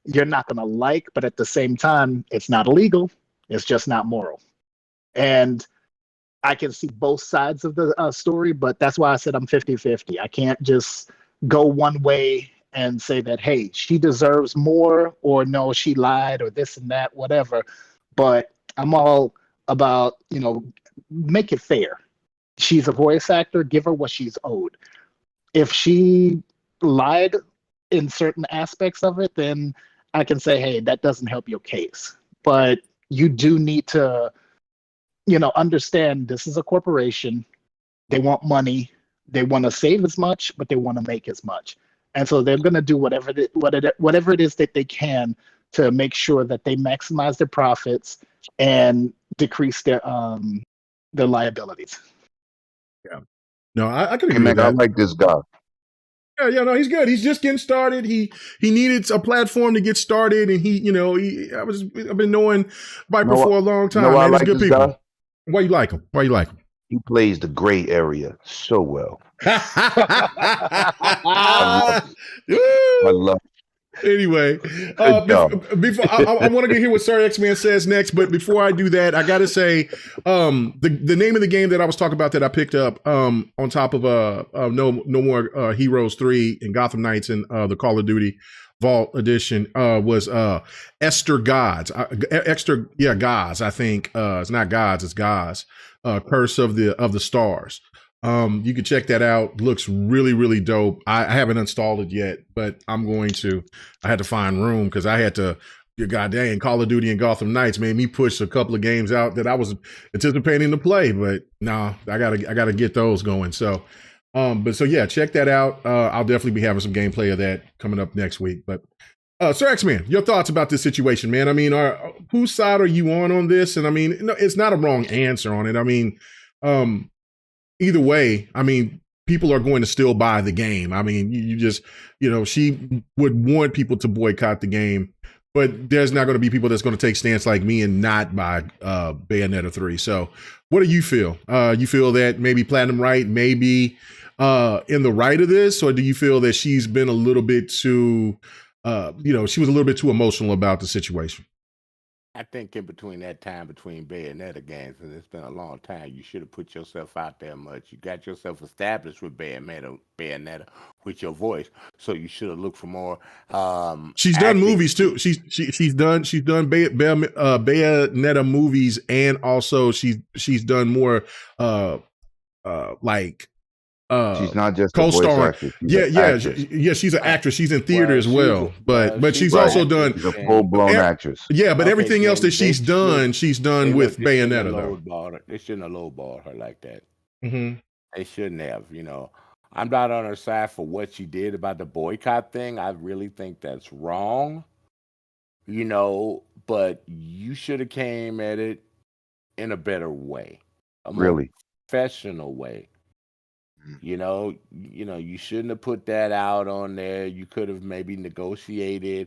you're not gonna like, but at the same time, it's not illegal. It's just not moral. And I can see both sides of the story, but that's why I said I'm 50-50. I can't just go one way and say that, hey, she deserves more, or no, she lied, or this and that, whatever. But I'm all about, make it fair. She's a voice actor, give her what she's owed. If she lied in certain aspects of it, then I can say, hey, that doesn't help your case. But you do need to, understand this is a corporation. They want money. They want to save as much, but they want to make as much. And so they're going to do whatever it is that they can to make sure that they maximize their profits and decrease their liabilities. Yeah. No, I can agree with that. I like this guy. Yeah, no, he's good. He's just getting started. He needed a platform to get started, and I've been knowing Viper for a long time. Man, he's good people. Guy? Why you like him? He plays the gray area so well. I love it. Anyway, before I want to hear what Sir X-Man says next, but before I do that, I got to say the name of the game that I was talking about that I picked up on top of No More Heroes 3 and Gotham Knights and the Call of Duty Vault Edition was Esther Gods. Gods. I think it's not Gods, it's Gods. Curse of the Stars. You can check that out. Looks really, really dope. I haven't installed it yet, but I'm going to. I had to find room because I had to. God dang, Call of Duty and Gotham Knights made me push a couple of games out that I was anticipating to play, but no, I gotta get those going. So, check that out. I'll definitely be having some gameplay of that coming up next week. But Sir X-Man, your thoughts about this situation, man? I mean, whose side are you on this? And I mean, no, it's not a wrong answer on it. I mean, either way, I mean, people are going to still buy the game. I mean, you just, she would want people to boycott the game, but there's not going to be people that's going to take stance like me and not buy Bayonetta 3. So what do you feel? You feel that maybe Platinum Right may be in the right of this, or do you feel that she's been a little bit too, she was a little bit too emotional about the situation? I think in between that time between Bayonetta games, and it's been a long time, you should have put yourself out there much. You got yourself established with Bayonetta with your voice, so you should have looked for more. She's done movies too. She's done Bayonetta movies, and also she's done more she's not just co-starring. She's an actress. She's in theater as well, but she's also done. She's a full-blown actress. Yeah, but everything else that she's done with Bayonetta though. They shouldn't have lowballed her like that. Mm-hmm. They shouldn't have. I'm not on her side for what she did about the boycott thing. I really think that's wrong. But you should have came at it in a better way, a more professional way. You shouldn't have put that out on there. You could have maybe negotiated,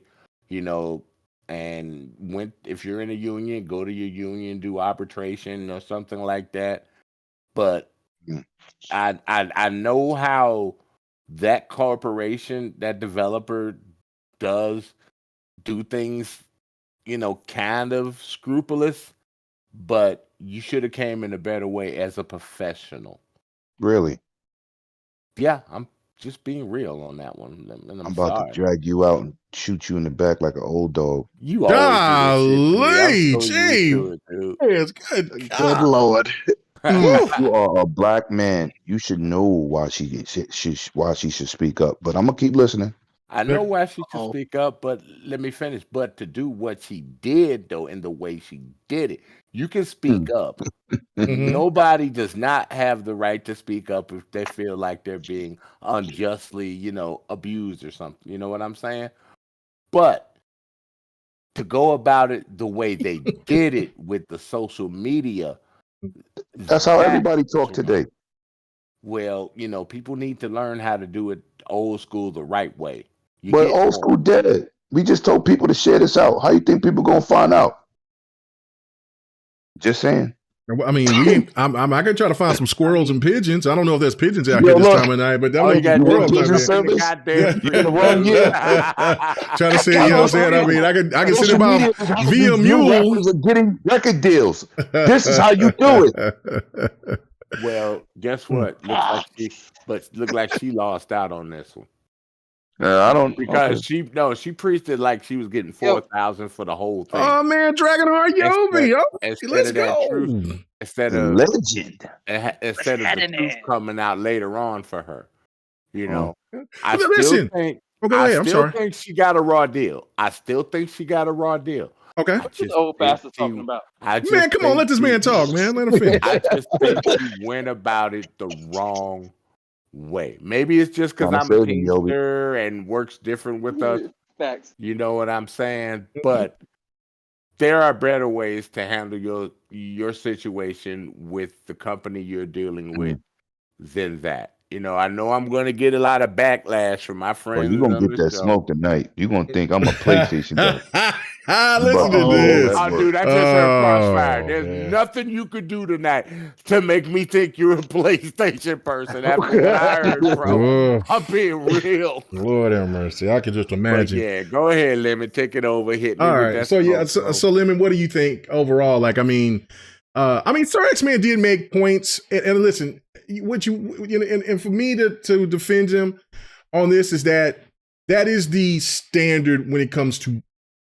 and if you're in a union, go to your union, do arbitration or something like that. But I know how that corporation, that developer does do things kind of scrupulous, but you should have came in a better way as a professional. Really? Yeah, I'm just being real on that one. And I'm about sorry. to drag you out and shoot you in the back like an old dog. You always do this shit to me. I'm so used Golly, to it, dude. yes, good Good God. Lord. You are a black man. You should know why she should speak up. But I'm gonna keep listening. I know why she should speak up, but let me finish. But to do what she did, though, in the way she did it, you can speak up. Mhm. Nobody does not have the right to speak up if they feel like they're being unjustly, abused or something. You know what I'm saying? But to go about it the way they did it with the social media, That's how everybody talk today. well, people need to learn how to do it old school the right way. But old school dead. We just told people to share this out. How you think people gonna find out? Just saying. I mean, I could try to find some squirrels and pigeons. I don't know if there's pigeons out here this time of night, but that you got squirrels. pigeon service? Trying to say, you know what I'm saying? I mean, I can sit about via mule. Rappers are getting record deals. This is how you do it. Well, guess what? Look like she lost out on this one. I don't because she preached it like she was getting 4,000 for the whole thing. Oh man, Dragonheart Yobi, let's go. Legend. Instead of the truth coming out later on for her, I still think. Think she got a raw deal. Okay. What's this old bastard talking about? Man, come on, let this man talk, man. Let him finish. I just think she went about it the wrong way. Maybe it's just because I'm a teacher and works different with us. Facts. You know what I'm saying? But there are better ways to handle your situation with the company you're dealing with than that. I know I'm going to get a lot of backlash from my friends. Well, you're going to get that smoke tonight. You're going to think I'm a PlayStation guy. Listen to this. Oh, dude, I just heard Crossfire. There's nothing you could do tonight to make me think you're a PlayStation person after what I heard, bro. I'm being real. Lord have mercy. I can just imagine. But yeah, go ahead, Lemon. Take it over. Hit me. All right. So Lemon, what do you think overall? Like, Sir X-Man did make points. And listen, and for me to defend him on this is that is the standard when it comes to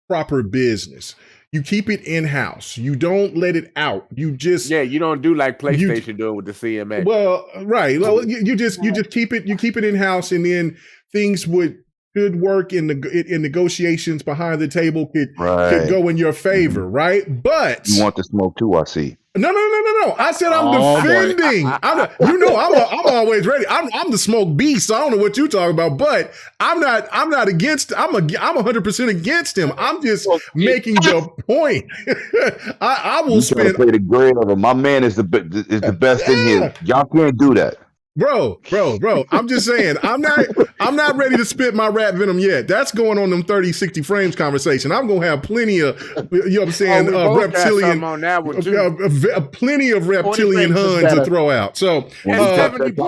proper business. You keep it in-house. You don't let it out. You don't do like PlayStation doing with the CMA. Well, right. Well, you just keep it in-house, and then things could work in negotiations behind the table could go in your favor, right? But you want the smoke too, I see. No. I said I'm defending. I'm always ready. I'm the smoke beast. So I don't know what you're talking about, but I'm not against. I'm 100% against him. I'm just making the point. I will spend. Play the grade of him. My man is the best in here. Y'all can't do that. Bro, I'm just saying, I'm not ready to spit my rap venom yet. That's going on them 30, 60 frames conversation. I'm going to have plenty of, reptilian, plenty of reptilian Huns to throw out. So, $70.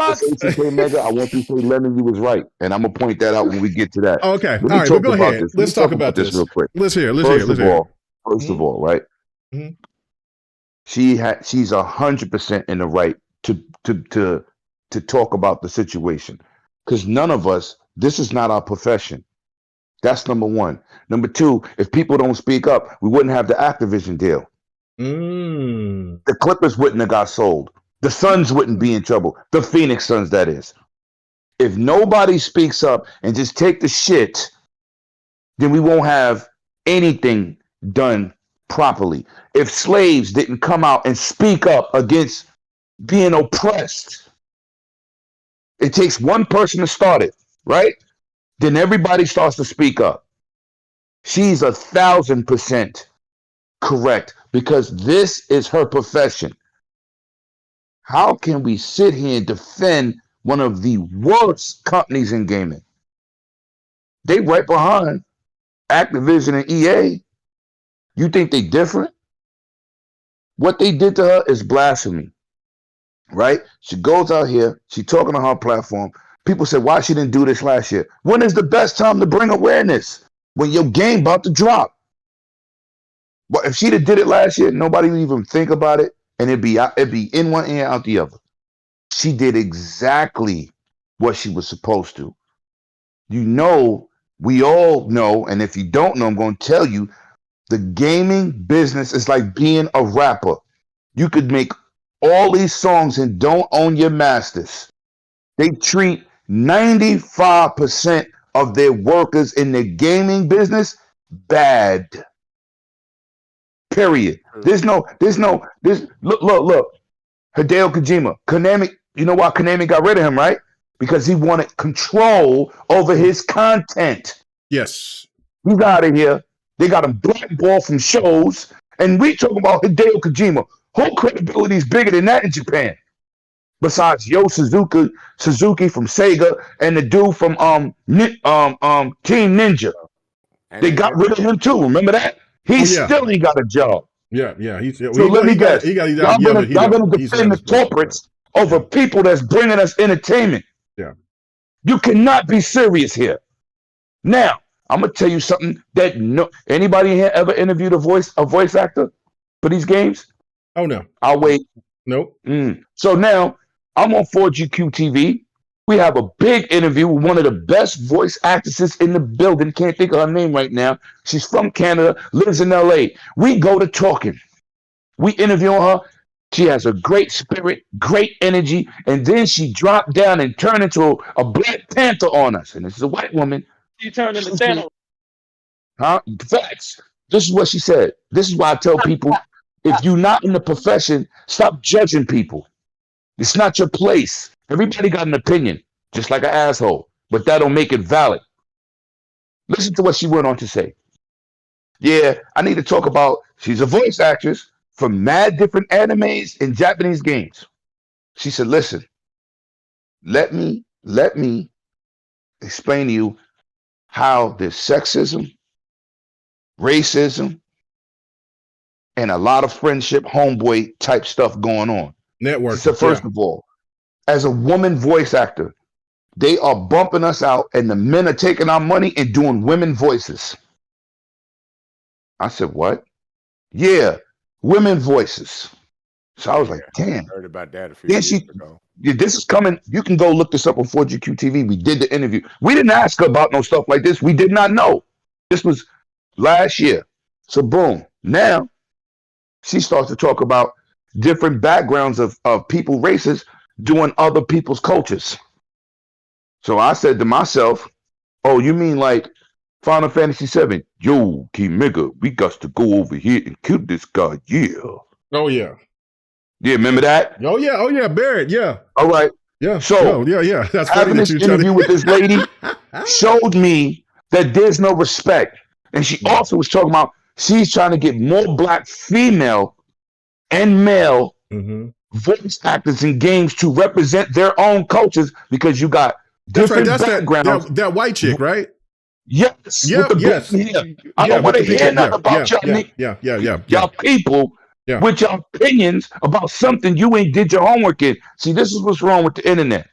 I want you to say, Lemon, you was right. And I'm going to point that out when we get to that. Okay. All right, but go ahead. Let's talk about this real quick. Let's hear. First of all, right? Mm-hmm. She's 100% in the right to talk about the situation, because none of us, this is not our profession. That's number one. Number two, if people don't speak up, we wouldn't have the Activision deal. The Clippers wouldn't have got sold. The Suns wouldn't be in trouble. The Phoenix Suns, that is. If nobody speaks up and just take the shit, then we won't have anything done properly. If slaves didn't come out and speak up against being oppressed, it takes one person to start it, right? Then everybody starts to speak up. She's 1,000% correct, because this is her profession. How can we sit here and defend one of the worst companies in gaming? They right behind Activision and EA. You think they different? What they did to her is blasphemy. Right? She goes out here, she talking on her platform. People say, why she didn't do this last year? When is the best time to bring awareness? When your game about to drop. But if she'd have did it last year, nobody would even think about it, and it'd be in one ear out the other. She did exactly what she was supposed to. You know, we all know, and if you don't know, I'm going to tell you, the gaming business is like being a rapper. You could make all these songs and don't own your masters. They treat 95% of their workers in the gaming business bad. Period. There's look. Hideo Kojima, Konami. You know why Konami got rid of him, right? Because he wanted control over his content. Yes. He's out of here. They got him blackballed from shows. And we talking about Hideo Kojima. Whole credibility is bigger than that in Japan. Besides Yo Suzuki from Sega and the dude from Team Ninja. And they got rid of him too. Remember that? He still ain't got a job. Yeah. So let me guess. Y'all gonna defend the corporates over people that's bringing us entertainment. Yeah. You cannot be serious here. Now, I'm gonna tell you something that anybody here ever interviewed a voice actor for these games? Oh no. I'll wait. Nope. So now I'm on 4GQ TV. We have a big interview with one of the best voice actresses in the building. Can't think of her name right now. She's from Canada, lives in LA. We go to talking. We interview her. She has a great spirit, great energy, and then she dropped down and turned into a Black Panther on us. And this is a white woman. She turned into Thanos. Huh? Facts. This is what she said. This is why I tell people, if you're not in the profession, stop judging people. It's not your place. Everybody got an opinion, just like an asshole, but that don't make it valid. Listen to what she went on to say. Yeah, I need to talk about, she's a voice actress for mad different animes and Japanese games. She said, listen, let me explain to you how there's sexism, racism, and a lot of friendship homeboy type stuff going on. Network. So first of all, as a woman voice actor, they are bumping us out and the men are taking our money and doing women voices. I said, what? Yeah, women voices. So I was like, damn. I heard about that a few years ago. Yeah, this is coming. You can go look this up on 4GQ TV. We did the interview. We didn't ask her about no stuff like this. We did not know. This was last year. So boom. Now she starts to talk about different backgrounds of people, races, doing other people's cultures. So I said to myself, oh, you mean like Final Fantasy VII? Yo, King Mega, we got to go over here and kill this guy. Yeah. Oh, yeah. Yeah, remember that? Oh, yeah, Barrett, yeah. All right. Yeah. So, yeah. That's having this interview with this lady showed me that there's no respect. And she also was talking about she's trying to get more Black female and male voice actors in games to represent their own cultures because you got different backgrounds. That white chick, right? Yes. Yep, with the yes. hair. I don't want to hear nothing about y'all people with your opinions about something you ain't did your homework in. See, this is what's wrong with the internet.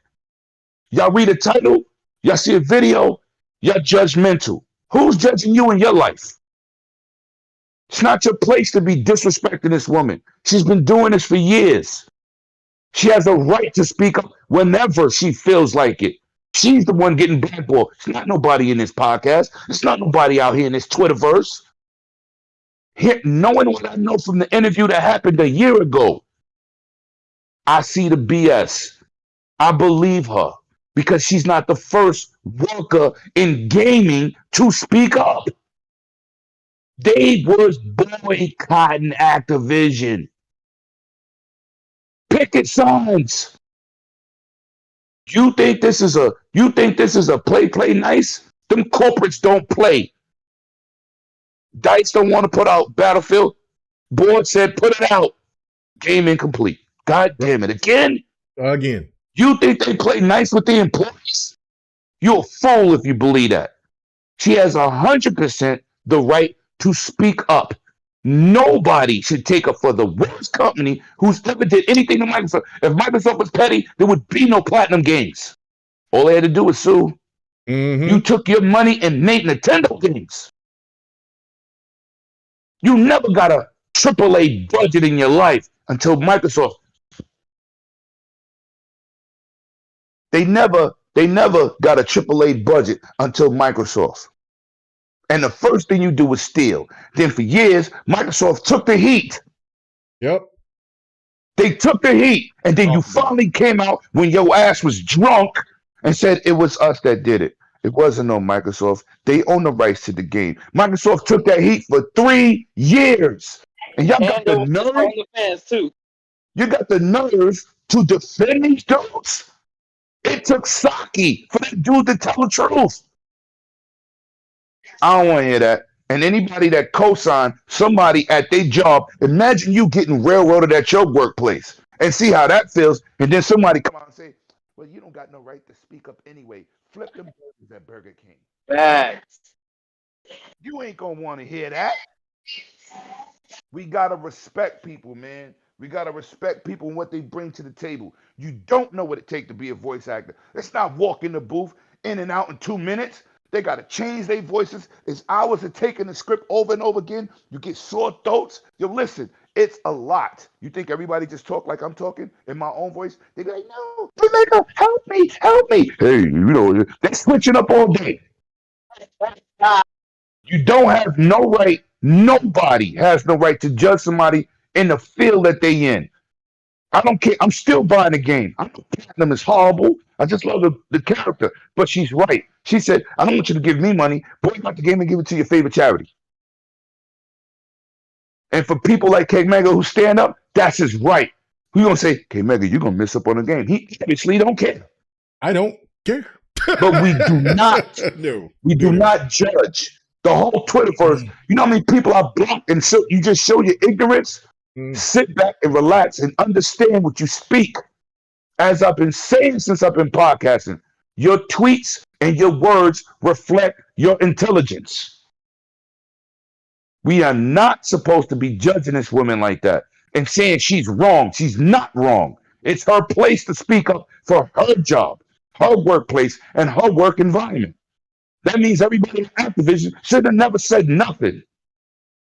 Y'all read a title, y'all see a video, y'all judgmental. Who's judging you in your life? It's not your place to be disrespecting this woman. She's been doing this for years. She has a right to speak up whenever she feels like it. She's the one getting blackballed. It's not nobody in this podcast. It's not nobody out here in this Twitterverse. Here, knowing what I know from the interview that happened a year ago, I see the BS. I believe her because she's not the first worker in gaming to speak up. They was boycotting Activision. Picket signs. You think this is a play nice? Them corporates don't play. DICE don't want to put out Battlefield. Board said put it out. Game incomplete. God damn it. Again? You think they play nice with the employees? You're a fool if you believe that. She has 100% the right to speak up. Nobody should take her for the worst company who's ever did anything to Microsoft. If Microsoft was petty, there would be no platinum games. All they had to do was sue. You took your money and made Nintendo games. You never got a AAA budget in your life until Microsoft. They never got a AAA budget until Microsoft. And the first thing you do is steal. Then for years, Microsoft took the heat. Yep. They took the heat. And then you finally came out when your ass was drunk and said it was us that did it. It wasn't no Microsoft. They own the rights to the game. Microsoft took that heat for 3 years. And y'all got the nerve. The fans too. You got the nerve to defend these dudes. It took Saki for that dude to tell the truth. I don't want to hear that. And anybody that co-signed somebody at their job, imagine you getting railroaded at your workplace and see how that feels. And then somebody come out and say, well, you don't got no right to speak up anyway. Flip them burgers at Burger King. Facts. You ain't going to want to hear that. We got to respect people, man. We got to respect people and what they bring to the table. You don't know what it takes to be a voice actor. Let's not walk in the booth in and out in 2 minutes. They got to change their voices. It's hours of taking the script over and over again. You get sore throats. Yo, listen, it's a lot. You think everybody just talk like I'm talking in my own voice? They be like, no, Jamaica, help me, help me. Hey, you know, they're switching up all day. You don't have no right, nobody has no right to judge somebody in the field that they in. I don't care. I'm still buying the game. I know Platinum is horrible. I just love the character. But she's right. She said, I don't want you to give me money. Boycott the game and give it to your favorite charity. And for people like K Mega who stand up, that's his right. Who gonna say, K Mega, you're gonna miss up on the game? He obviously don't care. I don't care. But we do not. We do not judge. The whole Twitterverse. You know how many people I blocked and so you just show your ignorance? Sit back and relax and understand what you speak. As I've been saying since I've been podcasting, your tweets and your words reflect your intelligence. We are not supposed to be judging this woman like that and saying she's wrong. She's not wrong. It's her place to speak up for her job, her workplace, and her work environment. That means everybody in Activision should have never said nothing.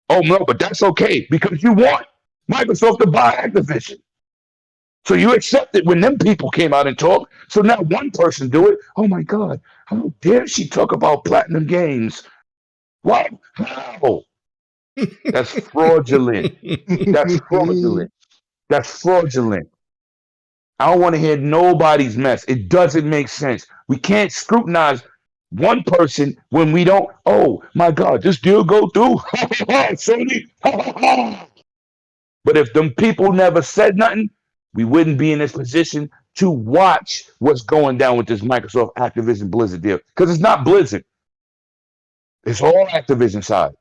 Oh, no, but that's okay because you want Microsoft to buy Activision. So you accept it when them people came out and talked. So now one person do it. Oh, my God. How dare she talk about Platinum Games? What? How? That's fraudulent. That's fraudulent. That's fraudulent. I don't want to hear nobody's mess. It doesn't make sense. We can't scrutinize one person when we don't. Oh, my God, this deal go through. Sony. But if them people never said nothing, we wouldn't be in this position to watch what's going down with this Microsoft Activision Blizzard deal. Because it's not Blizzard. It's all Activision side.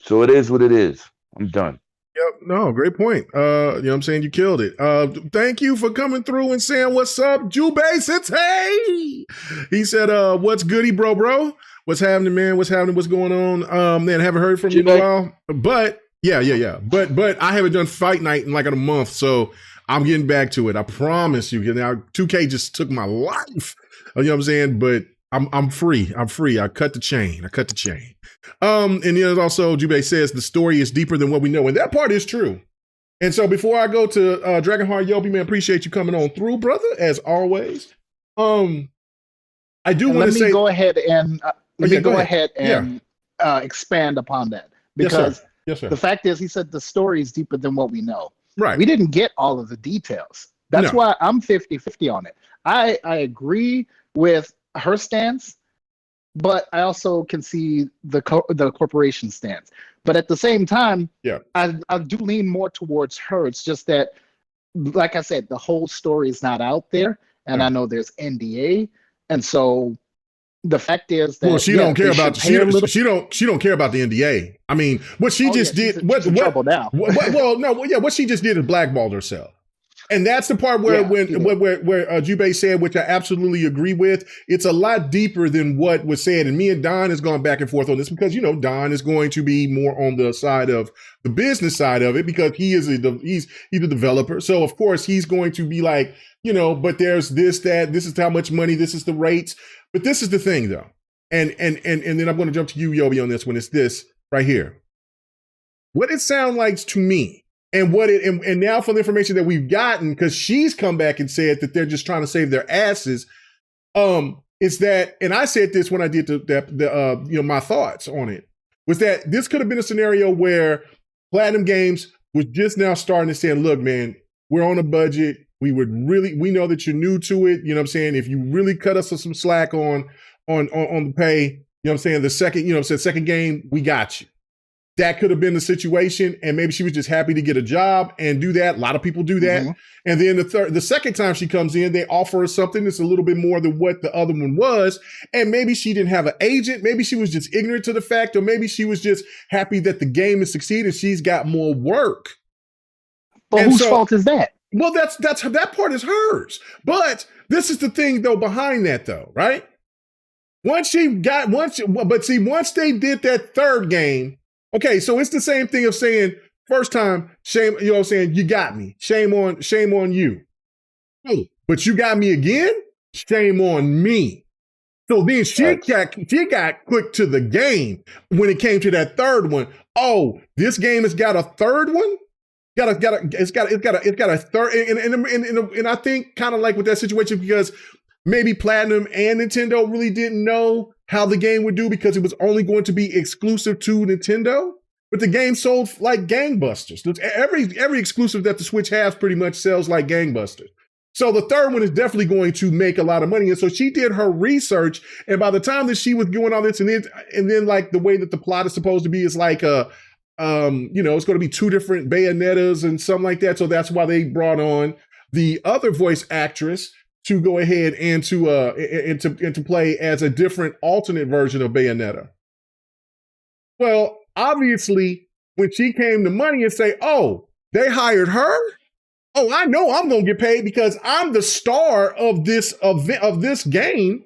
So it is what it is. I'm done. Yep. No, great point. You know what I'm saying? You killed it. Thank you for coming through and saying what's up, Jubei. It's hey. He said, what's goody, bro? What's happening, man? What's happening? What's going on? Man, haven't heard from you in a while. But yeah. But I haven't done Fight Night in like a month, so I'm getting back to it. I promise you. Now 2K just took my life. You know what I'm saying? But I'm free. I cut the chain. And then also Jubei says the story is deeper than what we know, and that part is true. And so before I go to Dragonheart Yobi, man, appreciate you coming on through, brother, as always. I do want to say, go ahead and expand upon that, because yes, sir. The fact is, he said the story is deeper than what we know. Right. We didn't get all of the details. That's why I'm 50-50 on it. I agree with her stance, but I also can see the corporation stance. But at the same time, I do lean more towards her. It's just that, like I said, the whole story is not out there, and I know there's NDA, and so the fact is that she don't care about she don't care about the NDA. I mean, what she just did. What she just did is blackballed herself. And that's the part where Jubei said, which I absolutely agree with, it's a lot deeper than what was said. And me and Don has gone back and forth on this because, you know, Don is going to be more on the side of the business side of it because he's a developer. So, of course, he's going to be like, you know, but there's this is how much money, this is the rates. But this is the thing, though. And then I'm going to jump to you, Yobi, on this one. It's this right here. what it sounds like to me, and what it and now from the information that we've gotten, because she's come back and said that they're just trying to save their asses. Is that, and I said this when I did the my thoughts on it, was that this could have been a scenario where Platinum Games was just now starting to say, look, man, we're on a budget. We know that you're new to it. You know what I'm saying? If you really cut us some slack on the pay, you know what I'm saying? The second game, we got you. That could have been the situation, and maybe she was just happy to get a job and do that. A lot of people do that. Mm-hmm. And then the second time she comes in, they offer her something that's a little bit more than what the other one was. And maybe she didn't have an agent. Maybe she was just ignorant to the fact, or maybe she was just happy that the game has succeeded. She's got more work. But whose fault is that? Well, that part is hers. But this is the thing though behind that though, right? Once they did that third game. Okay, so it's the same thing of saying, first time, shame, you know what I'm saying, you got me. Shame on you. Oh, but you got me again? Shame on me. So then she got quick to the game when it came to that third one. Oh, this game has got a third one? It's got a third, and I think kind of like with that situation, because maybe Platinum and Nintendo really didn't know how the game would do because it was only going to be exclusive to Nintendo. But the game sold like gangbusters. Every exclusive that the Switch has pretty much sells like gangbusters. So the third one is definitely going to make a lot of money. And so she did her research. And by the time that she was doing all this, and then like the way that the plot is supposed to be is like it's going to be two different Bayonettas and something like that. So that's why they brought on the other voice actress to go ahead and to play as a different alternate version of Bayonetta. Well, obviously, when she came to money and say, oh, they hired her? Oh, I know I'm going to get paid because I'm the star of this game.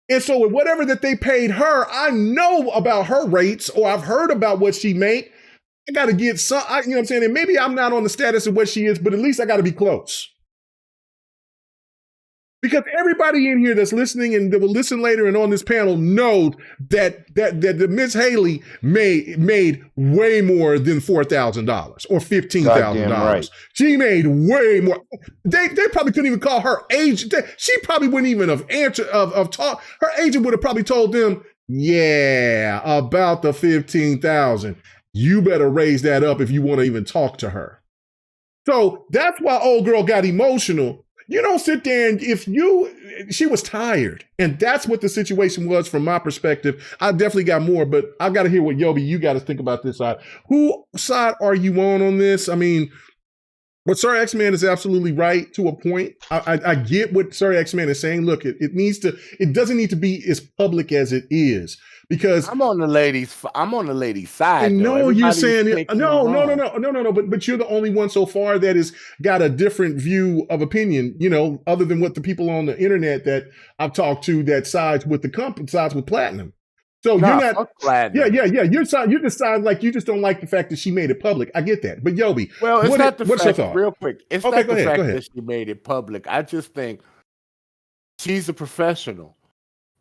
And so with whatever that they paid her, I know about her rates, or I've heard about what she make. I got to get some, you know what I'm saying? And maybe I'm not on the status of what she is, but at least I got to be close. Because everybody in here that's listening and that will listen later and on this panel knows that Miss Haley made way more than $4,000 or $15,000. Right. She made way more. They probably couldn't even call her agent. She probably wouldn't even have answered of talk. Her agent would have probably told them, yeah, about the $15,000. You better raise that up if you want to even talk to her. So that's why old girl got emotional. You don't sit there and she was tired. And that's what the situation was from my perspective. I definitely got more, but I got to hear what Yobi, you got to think about this side. Whose side are you on this? I mean, what Sir X-Man is absolutely right to a point. I get what Sir X-Man is saying. Look, it doesn't need to be as public as it is. Because I'm on the lady's side. No, you're saying no. But you're the only one so far that has got a different view of opinion. Other than what the people on the internet that I've talked to that sides with the company, sides with Platinum. So you're not. Platinum. Yeah. You decide like you just don't like the fact that she made it public. I get that. But Yobi, well, it's not the fact. Real quick, it's not the fact that she made it public. I just think she's a professional.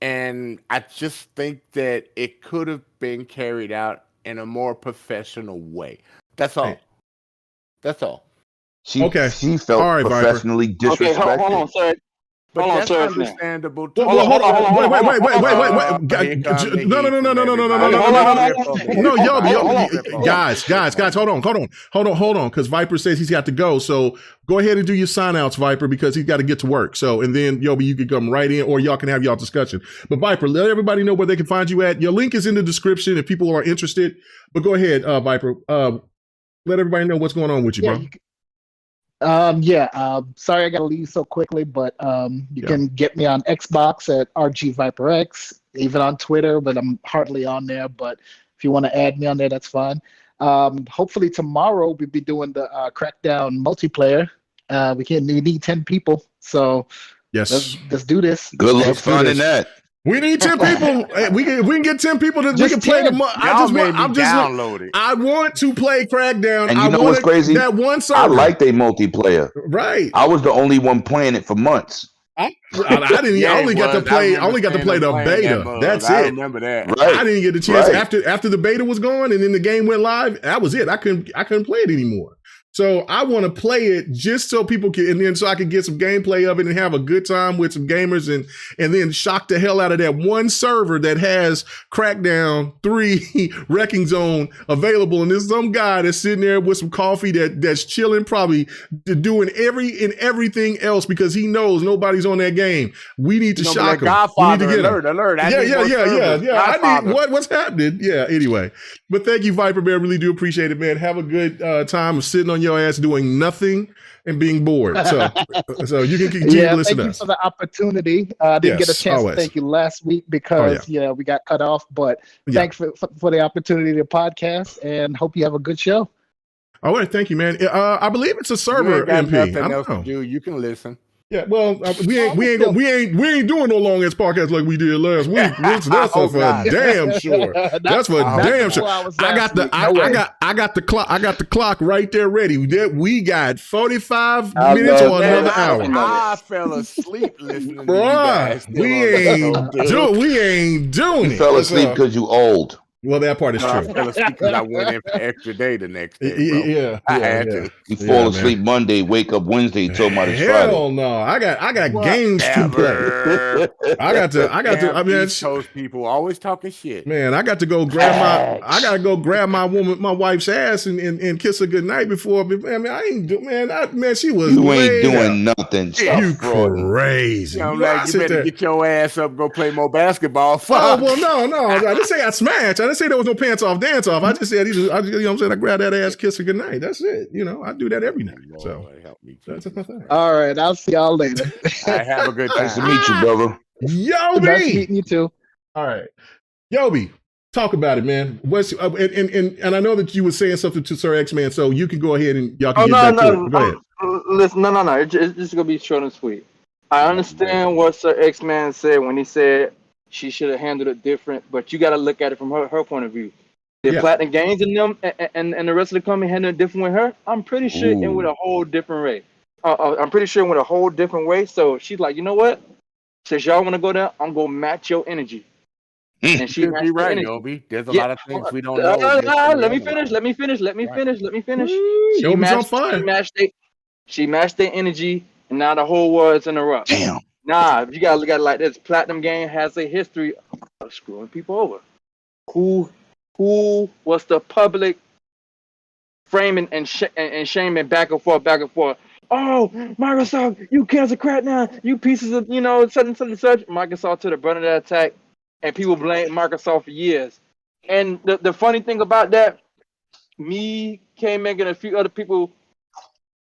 And I just think that it could have been carried out in a more professional way. That's all. That's all. She felt professionally disrespected. Okay, hold on, sir. But that's understandable too. Hold on. Wait. No. Yo, guys, hold on. Because Viper says he's got to go. So go ahead and do your sign outs, Viper, because he's got to get to work. So, and then Yobi, you can come right in, or y'all can have y'all discussion. But Viper, let everybody know where they can find you at. Your link is in the description if people are interested. But go ahead, Viper. Let everybody know what's going on with you, bro. Sorry I gotta leave so quickly, but you can get me on Xbox at RGViperX, even on Twitter, but I'm hardly on there. But if you want to add me on there, that's fine. Hopefully tomorrow we'll be doing the Crackdown multiplayer. We need 10 people, so yes, let's do this. Good luck finding that. We need 10 people. We can get 10 people that we can play the. I want to play Crackdown. And you know what's crazy? That one server. I like their multiplayer. Right. I was the only one playing it for months. I didn't. Yeah, I only got to play. I only got to play the beta. That's I it. remember that. Right. I didn't get the chance Right. after the beta was gone and then the game went live. That was it. I couldn't play it anymore. So I want to play it just so people can, and then so I can get some gameplay of it and have a good time with some gamers and then shock the hell out of that one server that has Crackdown 3 Wrecking Zone available. And there's some guy that's sitting there with some coffee that's chilling, probably doing everything else because he knows nobody's on that game. We need to shock him. Godfather, we need to get alert, him. alert. Yeah. I need what's happening. Yeah. Anyway, but thank you, Viper Man. Really do appreciate it, man. Have a good time of sitting on your ass doing nothing and being bored. So you can continue to listen to us. Thank you for the opportunity. I didn't get a chance to thank you last week because we got cut off. But thanks for the opportunity to podcast and hope you have a good show. All right, thank you, man. I believe it's a server MP. I don't know. You can listen. Yeah, well, we ain't doing no long ass podcast like we did last week. That's for damn sure. That's for damn sure. I got the clock right there ready. We got 45 minutes or another hour. I fell asleep listening. Bruh, we ain't doing it. You fell asleep because you old. Well, that part is true. I fell asleep because I went in for extra day the next day. Yeah, I had to. You fall asleep Monday, wake up Wednesday, told my Friday. Hell no! I got games to play. I got to. I mean, those people always talking shit. Man, I got to go grab my wife's ass and kiss her goodnight before. I mean, I ain't do. Man, she was. You ain't doing nothing. You crazy. You better get your ass up, and go play more basketball. Fuck. Oh well, no. I didn't say I smashed. I didn't say there was no pants off, dance off. I just said, you know what I'm saying? I grab that ass, kiss her goodnight. That's it. You know, I do that every night. So that's my thing. All right, I'll see y'all later. Have a good time. Nice to meet you, brother. Yobi! Nice meeting you too. All right. Yobi, talk about it, man. What's and I know that you were saying something to Sir X-Man, so you can go ahead and y'all can get back to it. Go ahead. Listen, no. It's just gonna be short and sweet. I understand what Sir X-Man said when he said she should have handled it different, but you got to look at it from her point of view. Did Platinum Games and them and the rest of the company handle it different with her? I'm pretty sure it went a whole different way. I'm pretty sure it went a whole different way. So she's like, you know what? Since y'all want to go there, I'm gonna match your energy. And she be right, Yobi. There's a lot of things we don't know. Let me finish. She matched their energy, and now the whole world's in a rush. Damn. Nah, you gotta look at it like this. Platinum Game has a history of screwing people over. Who was the public framing and shaming back and forth? Oh, Microsoft, you cancel Crackdown, you pieces of, such and such. Microsoft took the brunt of that attack, and people blame Microsoft for years. And the funny thing about that, me, K-Meg, and a few other people,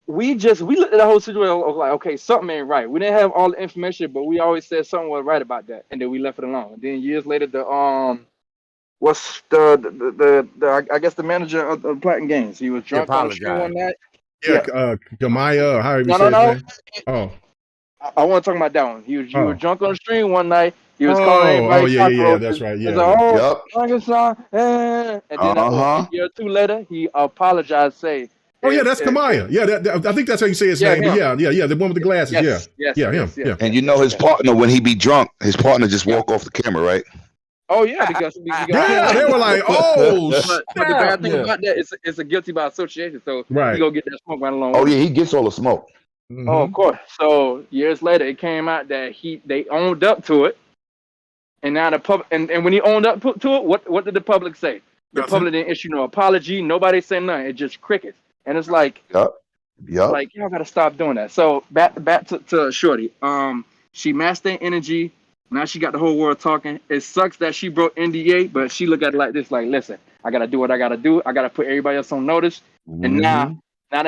we looked at the whole situation like, okay, something ain't right. We didn't have all the information, but we always said something was right about that, and then we left it alone. And then years later, I guess the manager of Platinum Games, he was drunk on the stream one night. Gamaya, how you say his name? Oh, I want to talk about that one. He was drunk on the stream one night. He was calling everybody. Yeah, that's right. Yeah. And then a year or two later, he apologized, saying. Oh yeah, that's Kamaya. Yeah, I think that's how you say his name. But yeah, the one with the glasses. Yes, him. Yes. And you know his partner, when he be drunk, his partner just walk off the camera, right? Oh yeah, because they were like, oh. But the bad thing about that is it's a guilty by association, so you go get that smoke right along. Oh yeah, he gets all the smoke. Mm-hmm. Oh, of course. So years later, it came out that they owned up to it, and now the public and when he owned up to it, what did the public say? The public didn't issue no apology. Nobody said nothing. It just crickets. And it's like, like y'all gotta stop doing that. So back to Shorty. She matched their energy. Now she got the whole world talking. It sucks that she broke NDA, but she look at it like this: like, listen, I gotta do what I gotta do. I gotta put everybody else on notice. Mm-hmm. And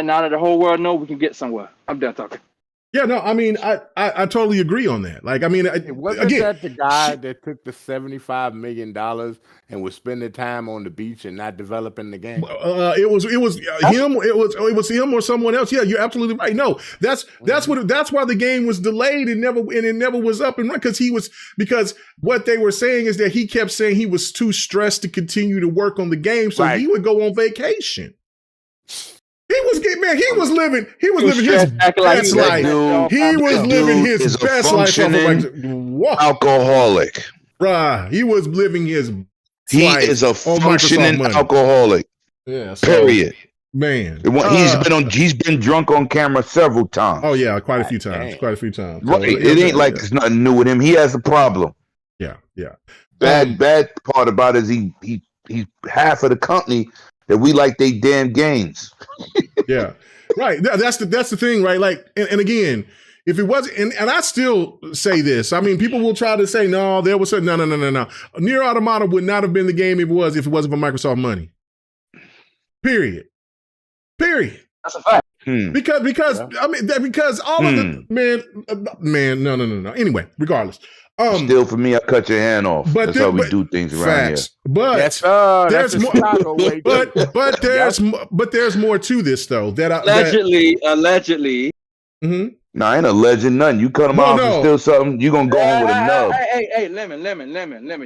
now that the whole world know, we can get somewhere. I'm done talking. Yeah, no, I mean, I totally agree on that. Like, I mean, wasn't that the guy that took the $75 million and was spending time on the beach and not developing the game? It was him. It was him or someone else. Yeah, you're absolutely right. No, that's why the game was delayed and it never was up and running because what they were saying is that he kept saying he was too stressed to continue to work on the game, so he would go on vacation. He was living his best life. He was living his best life. Alcoholic. Bruh, he was living his He life is a on functioning Microsoft money. alcoholic. Yeah, so, Period. Man, He's been drunk on camera several times. Oh yeah, quite a few times. So, Right. It ain't like there's nothing new with him. He has a problem. Yeah. Bad part about it is he's half of the company that we like they damn games. Yeah. Right. That's the thing, right? Like, and again, if it wasn't, and I still say this, I mean, people will try to say, no, there was no. Nier Automata would not have been the game if it wasn't for Microsoft money. Period. That's a fact. Because I mean because all of the man no. Anyway, regardless. Still, for me, I cut your hand off. That's how we do things around here. But there's more. But there's more to this though. Allegedly. Mm-hmm. No, I ain't alleging nothing. You cut him off and steal something, you gonna go home with a nub. Hey, lemon.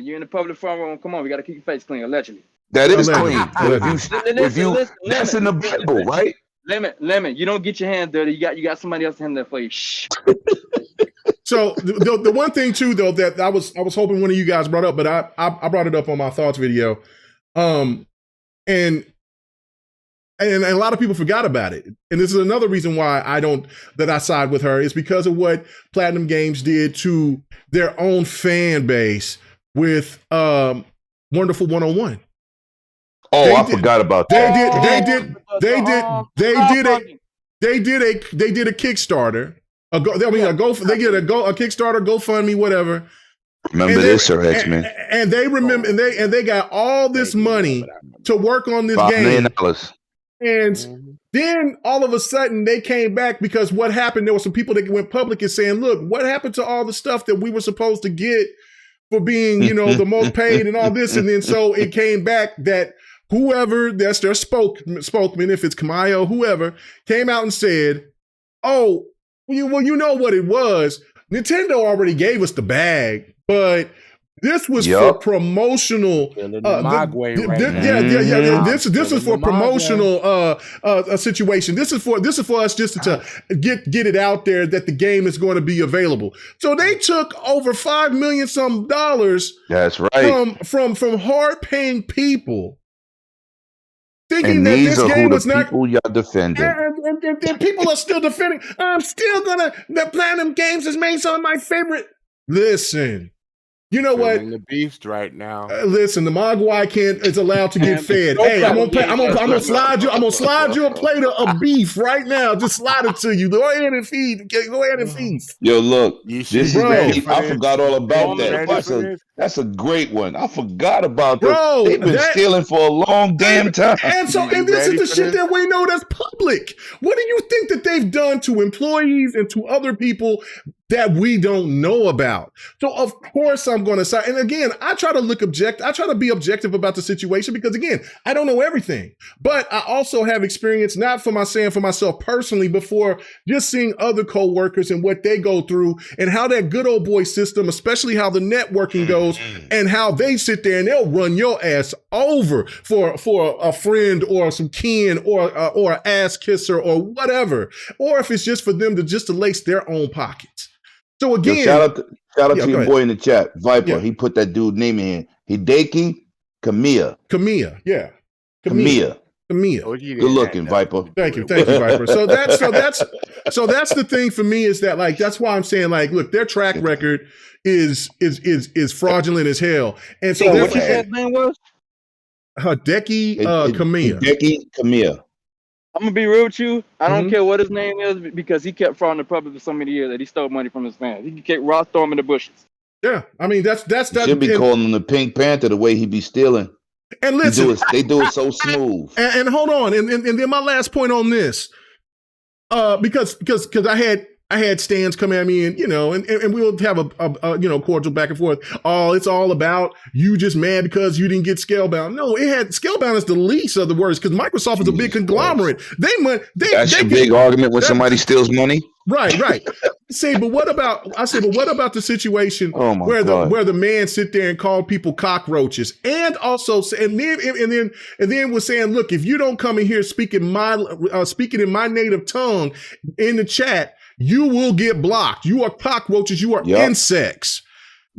You in the public forum? Come on, we gotta keep your face clean. Allegedly. That is Allegedly. clean. If you that's in the Bible, right? Lemon. You don't get your hands dirty. You got somebody else handling that for you. Shh. So the one thing too though that I was hoping one of you guys brought up, but I brought it up on my thoughts video, and a lot of people forgot about it. And this is another reason why I side with her is because of what Platinum Games did to their own fan base with Wonderful 101. Oh, I forgot about that. They did a Kickstarter. They did a Kickstarter, GoFundMe, whatever. Remember this, Sir X-Men? And they remember, and they got all this money to work on this $5 game. million. And then all of a sudden they came back because what happened? There were some people that went public and saying, "Look, what happened to all the stuff that we were supposed to get for being, the most paid and all this?" And then so it came back that whoever that's their spokesman, if it's Kamayo, whoever, came out and said, "Oh, well, you know what it was. Nintendo already gave us the bag, but this was for promotional. This is for promotional situation. This is for us just to get it out there that the game is going to be available. So they took over $5 million some dollars. That's right. From hard paying people. Thinking And that these this are game who was the not. people y'all defending. And people are still defending. I'm still the Platinum Games has made some of my favorite. Listen, you know what? The beast right now. Listen, the Mogwai is allowed to get fed. Hey, I'm gonna slide you a plate of beef right now. Just slide it to you. Go ahead and feed. Go ahead and feast. Yo, look, this is ready I forgot all about that. That's a great one. I forgot about that. Bro, they've been stealing for a long damn time. And this is the shit that we know that's public. What do you think that they've done to employees and to other people that we don't know about? So of course I'm going to side. And again, I try to be objective about the situation because again, I don't know everything, but I also have experience, not for myself personally, but for just seeing other co-workers and what they go through and how that good old boy system, especially how the networking goes and how they sit there and they'll run your ass over for a friend or some kin or an ass kisser or whatever, or if it's just for them to lace their own pockets. So again, shout out to your boy in the chat, Viper. Yeah. He put that dude name in here. Hideki Kamiya. Yeah. Kamiya. Good looking, Viper. Thank you, Viper. So that's the thing for me is that that's why I'm saying look, their track record is fraudulent as hell, and so what you said name was Hideki Kamiya. Hideki Kamiya. I'm gonna be real with you. I don't care what his name is because he kept frauding the public for so many years that he stole money from his fans. He kept raw storming the bushes. Yeah, I mean that's should be calling him the Pink Panther the way he be stealing. And listen, they do it so smooth. And hold on, and then my last point on this, because I had Stans come at me and we'll have a cordial back and forth. Oh, it's all about you just mad because you didn't get Scalebound. No, Scalebound is the least of the words because Microsoft is a big conglomerate. That's your big argument when somebody steals money? Right. Say, but what about the situation where the man sit there and call people cockroaches, and also and then was saying, look, if you don't come in here speaking in my native tongue in the chat, you will get blocked. You are cockroaches. You are insects.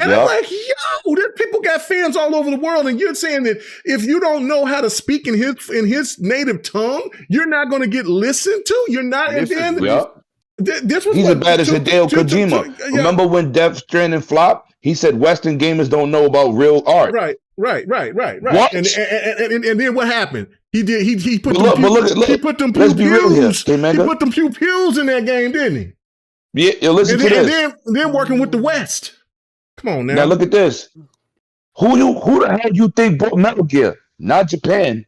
And I'm like, yo, there people got fans all over the world, and you're saying that if you don't know how to speak in his native tongue, you're not going to get listened to. You're not. He's as bad as Hideo Kojima. Remember when Death Stranding flopped? He said Western gamers don't know about real art. Right. What? And then what happened? He did. He put He put them pew pews in that game, didn't he? Yeah. Listen to this. And then working with the West. Come on now. Now look at this. Who the hell you think bought Metal Gear? Not Japan.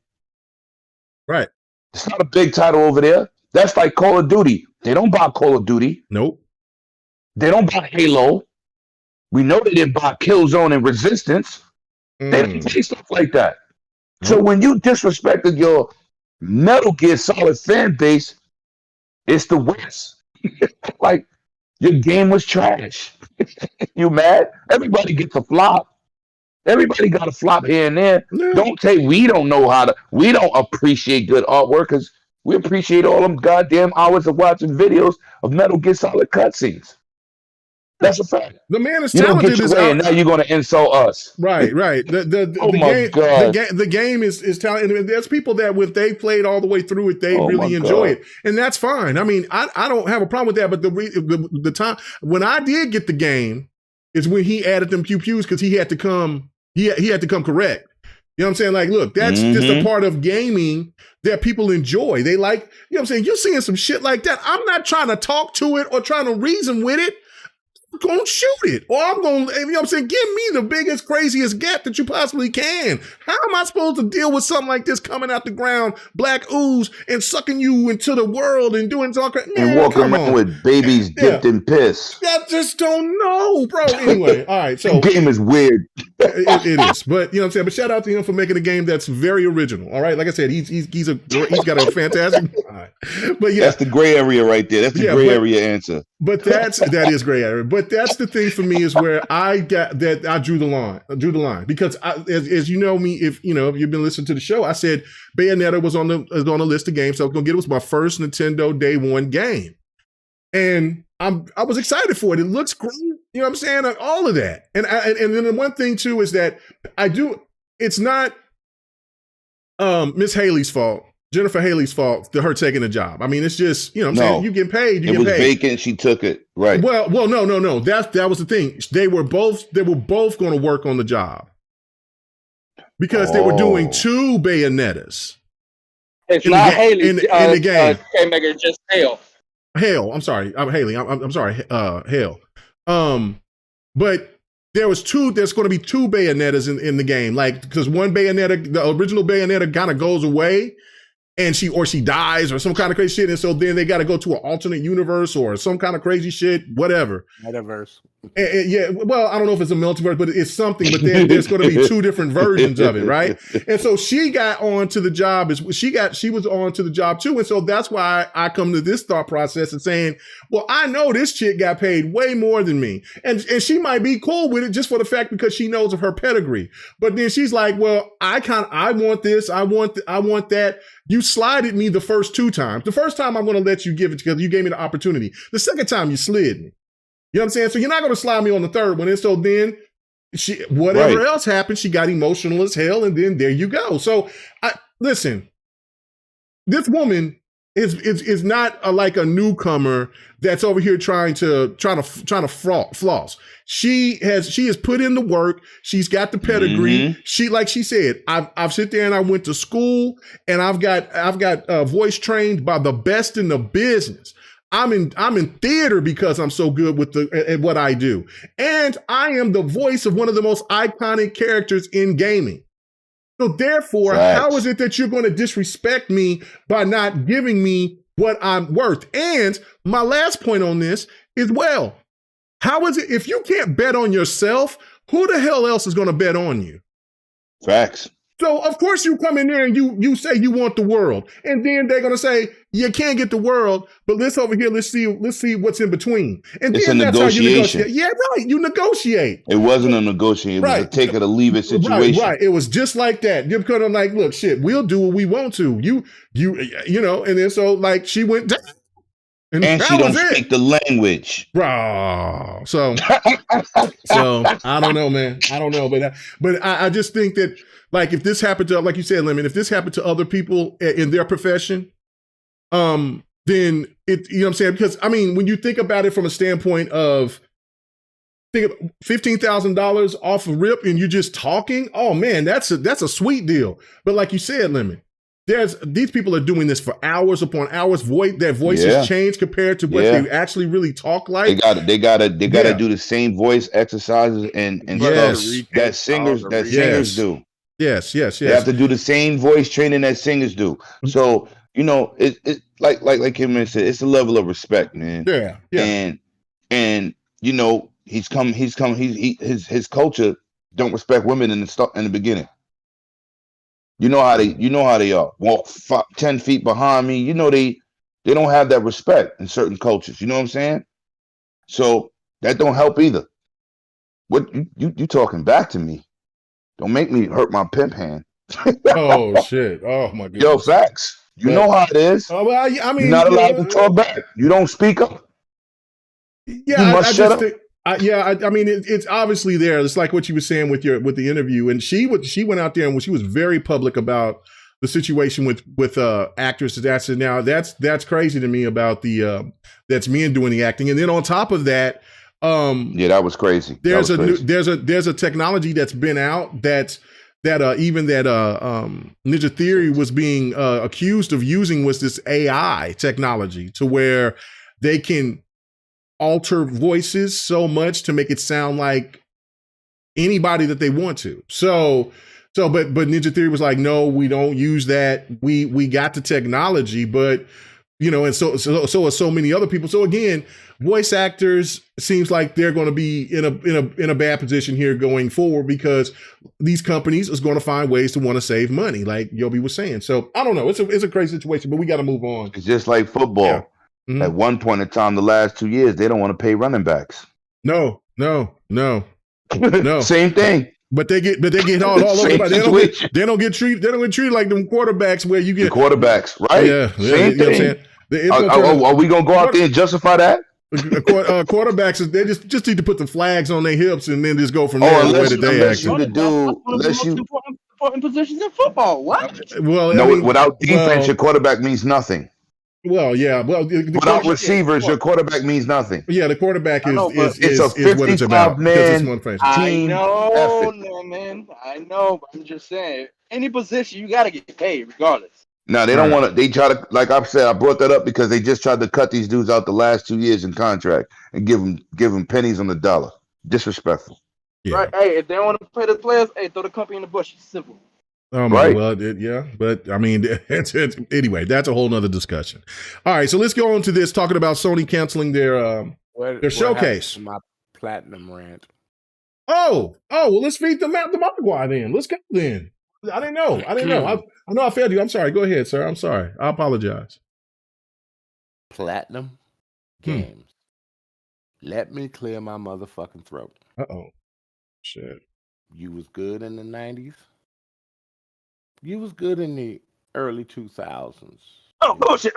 Right. It's not a big title over there. That's like Call of Duty. They don't buy Call of Duty. Nope. They don't buy Halo. We know they didn't buy Killzone and Resistance. They didn't say stuff like that. So when you disrespected your Metal Gear Solid fan base, it's the West. Like, your game was trash. You mad? Everybody gets a flop. Everybody got a flop here and there. Yeah. Don't say we don't appreciate good artwork, because we appreciate all them goddamn hours of watching videos of Metal Gear Solid cutscenes. That's a fact. The man is talented. And now you're going to insult us. Right. The game is talented. And there's people that when they played all the way through it, they really enjoy it, and that's fine. I mean, I don't have a problem with that. But the time when I did get the game is when he added them pew pews, because he had to come. He had to come correct. You know what I'm saying? Like, look, that's just a part of gaming that people enjoy. They like. You know what I'm saying? You're seeing some shit like that. I'm not trying to talk to it or trying to reason with it. Gonna shoot it, or I'm gonna, you know what I'm saying, give me the biggest, craziest gap that you possibly can. How am I supposed to deal with something like this coming out the ground, black ooze, and sucking you into the world and doing something? And walking around with babies dipped in piss. I just don't know, bro. Anyway, all right. So the game is weird. It is, but you know what I'm saying. But shout out to him for making a game that's very original. All right, like I said, he's got a fantastic. All right. But yeah, that's the gray area right there. That's the gray area answer. But that is gray area. But that's the thing for me, is where I drew the line because as you know me, if you've been listening to the show, I said Bayonetta was on the list of games. So I was gonna get it. It was my first Nintendo Day One game, and I was excited for it. It looks great. You know what I'm saying? All of that, and then the one thing too is that it's not Miss Haley's fault. Jennifer Haley's fault to her taking the job. I mean, it's just, you know what I'm saying? You get paid, you get paid. It was vacant, she took it. Right. Well, no. That was the thing. They were both going to work on the job. Because they were doing 2 Bayonettas. It's not Haley in the game. K-Mega, just Hale. Hale. I'm sorry. I'm Haley. I'm sorry. Hale. But there's going to be 2 Bayonettas in the game. Like, because one Bayonetta, the original Bayonetta kind of goes away. And she dies or some kind of crazy shit. And so then they got to go to an alternate universe or some kind of crazy shit, whatever. Metaverse. Yeah. Well, I don't know if it's a multiverse, but it's something. But then there's going to be 2 different versions of it, right? And so she got on to the job. She was on to the job too. And so that's why I come to this thought process and saying, well, I know this chick got paid way more than me. And she might be cool with it just for the fact because she knows of her pedigree. But then she's like, well, I want this. I want that. You slided me the first 2 times. The first time I'm going to let you give it because you gave me the opportunity. The second time you slid me. You know what I'm saying? So you're not going to slide me on the third one. And so then whatever else happened, she got emotional as hell. And then there you go. So listen, this woman is not like a newcomer that's over here trying to floss. She has put in the work. She's got the pedigree. She, like she said, I've sit there and I went to school and I've got voice trained by the best in the business. I'm in theater because I'm so good at what I do. And I am the voice of one of the most iconic characters in gaming. So therefore, how is it that you're going to disrespect me by not giving me what I'm worth? And my last point on this is, well, how is it if you can't bet on yourself, who the hell else is going to bet on you? Facts. So of course you come in there and you say you want the world, and then they're gonna say you can't get the world, but let's see what's in between, and It's then a that's how you negotiation. negotiate. Yeah, right. You negotiate. It wasn't a negotiation. It was a Right. take it or leave it situation. Right. It was just like that. You're kind of like, look, shit, we'll do what we want to. You know, and then so like she went down, and And that she don't was it. speak the language. Bro. So I don't know, man. I don't know, but I just think that like if this happened to, like you said, Lemon, if this happened to other people in their profession, then it, you know what I'm saying? Because I mean, when you think about it from a standpoint of think of $15,000 off a rip and you're just talking, oh man, that's a sweet deal. But like you said, Lemon, these people are doing this for hours upon hours. Their voices change compared to what they actually really talk like. They gotta do the same voice exercises and stuff that singers do. Yes. They have to do the same voice training that singers do. So, you know, it's like Kim said, it's a level of respect, man. Yeah. And you know, his culture don't respect women in the beginning. You know how they are. Walk 10 feet behind me. You know, they don't have that respect in certain cultures. You know what I'm saying? So that don't help either. What you talking back to me? Don't make me hurt my pimp hand. Oh shit! Oh my goodness! Yo, facts. You know how it is. Well, I mean, you're not allowed to talk back. You don't speak up. Yeah, you must shut up. I mean, it's obviously there. It's like what you were saying with the interview, and she went out there and she was very public about the situation with actresses. That's crazy to me about that's men doing the acting, and then on top of that, that was crazy. There's a technology that's been out that Ninja Theory was being accused of using, was this AI technology to where they can alter voices so much to make it sound like anybody that they want to. But Ninja Theory was like, no, we don't use that. We got the technology, but you know, and so are so many other people. So again, voice actors seems like they're going to be in a bad position here going forward because these companies is going to find ways to want to save money, like Yobi was saying. So I don't know. It's a crazy situation, but we got to move on. It's just like football. Yeah. Mm-hmm. At one point in time, the last 2 years, they don't want to pay running backs. No. Same thing. But they get all over. They don't get treated like them quarterbacks where you get the quarterbacks, right? Yeah. Same thing. Are we gonna go out there and justify that? Quarterbacks, they just need to put the flags on their hips and then just go from there. Unless you important positions in football. What? Well, no, without defense, your quarterback means nothing. Well, yeah. Well, without receivers, your quarterback means nothing. Yeah, the quarterback is a 55-man team. I know, man. I know, but I'm just saying, any position you got to get paid regardless. No, they don't want to. They try to, like I said, I brought that up because they just tried to cut these dudes out the last 2 years in contract and give them pennies on the dollar. Disrespectful. Yeah. Right. Hey, if they don't want to pay the players, hey, throw the company in the bush. It's simple. Right. Well, yeah, but I mean, anyway, that's a whole nother discussion. All right, so let's go on to this, talking about Sony canceling their showcase. My platinum rant. Oh, well, let's feed the Magua then. Let's go then. I didn't know. I know I failed you. I'm sorry. Go ahead, sir. I'm sorry. I apologize. Platinum games. Let me clear my motherfucking throat. Uh-oh. Shit. You was good in the 90s. You was good in the early 2000s. Oh, bullshit.